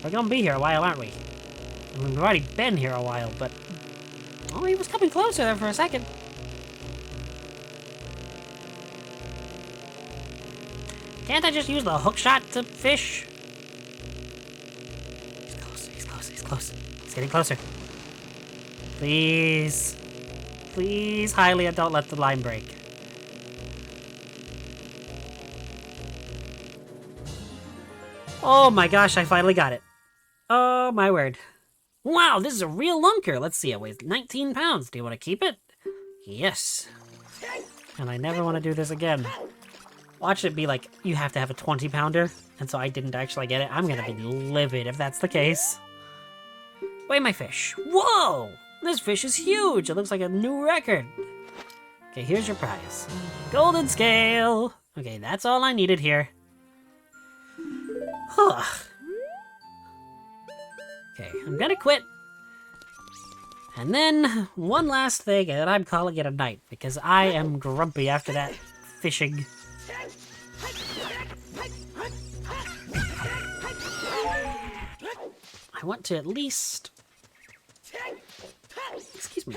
We're gonna be here a while, aren't we? I mean, we've already been here a while, but... Oh, he was coming closer there for a second. Can't I just use the hook shot to fish? He's close, he's close, he's close. He's getting closer. Please. Please, Hylia, don't let the line break. Oh my gosh, I finally got it. Oh my word. Wow, this is a real lunker. Let's see, it weighs 19 pounds. Do you want to keep it? Yes. And I never want to do this again. watch it be like, you have to have a 20-pounder, and so I didn't actually get it. I'm gonna be livid if that's the case. Weigh my fish. Whoa! This fish is huge! It looks like a new record. Okay, here's your prize. Golden scale! Okay, that's all I needed here. Huh. Okay, I'm gonna quit. And then, one last thing, and I'm calling it a night, because I am grumpy after that fishing. I want to at least... Excuse me.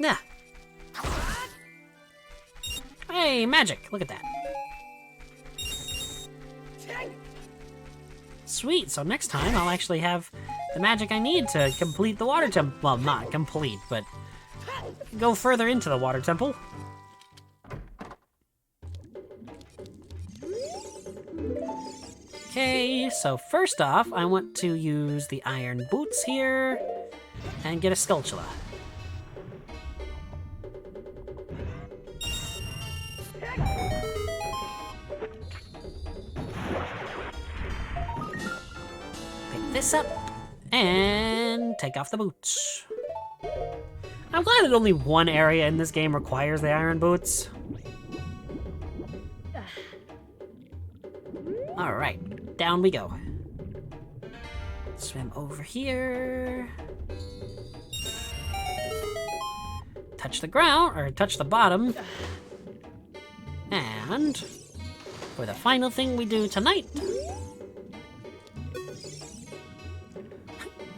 Nah. Hey, magic! Look at that. Sweet, so next time I'll actually have the magic I need to complete the water temple. Well, not complete, but go further into the water temple. Okay, so first off, I want to use the iron boots here and get a Skulltula. Pick this up and take off the boots. I'm glad that only one area in this game requires the iron boots. All right, down we go. Swim over here. Touch the ground, or touch the bottom. And for the final thing we do tonight.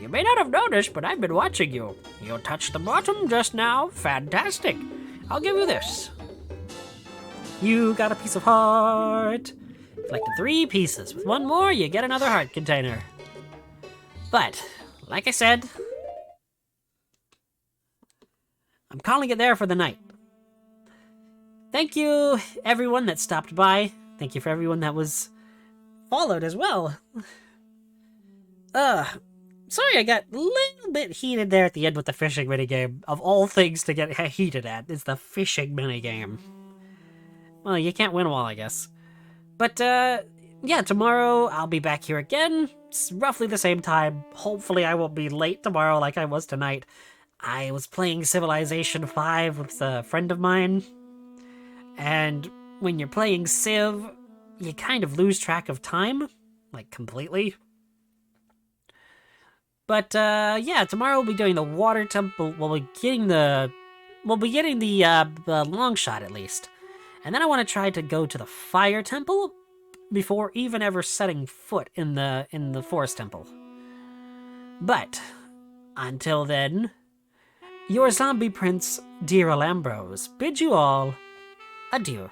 You may not have noticed, but I've been watching you. You touched the bottom just now. Fantastic. I'll give you this. You got a piece of heart. Collect 3 pieces. With one more, you get another heart container. But, like I said, I'm calling it there for the night. Thank you, everyone that stopped by. Thank you for everyone that was followed as well. Sorry I got a little bit heated there at the end with the fishing minigame. Of all things to get heated at, is the fishing minigame. Well, you can't win them all, I guess. But, yeah, tomorrow I'll be back here again. It's roughly the same time. Hopefully I won't be late tomorrow like I was tonight. I was playing Civilization 5 with a friend of mine. And when you're playing Civ, you kind of lose track of time. Like, completely. But, yeah, tomorrow we'll be doing the water temple. We'll be getting the long shot, at least. And then I want to try to go to the fire temple before even ever setting foot in the forest temple. But until then, your zombie prince, dear Alambros, bid you all adieu.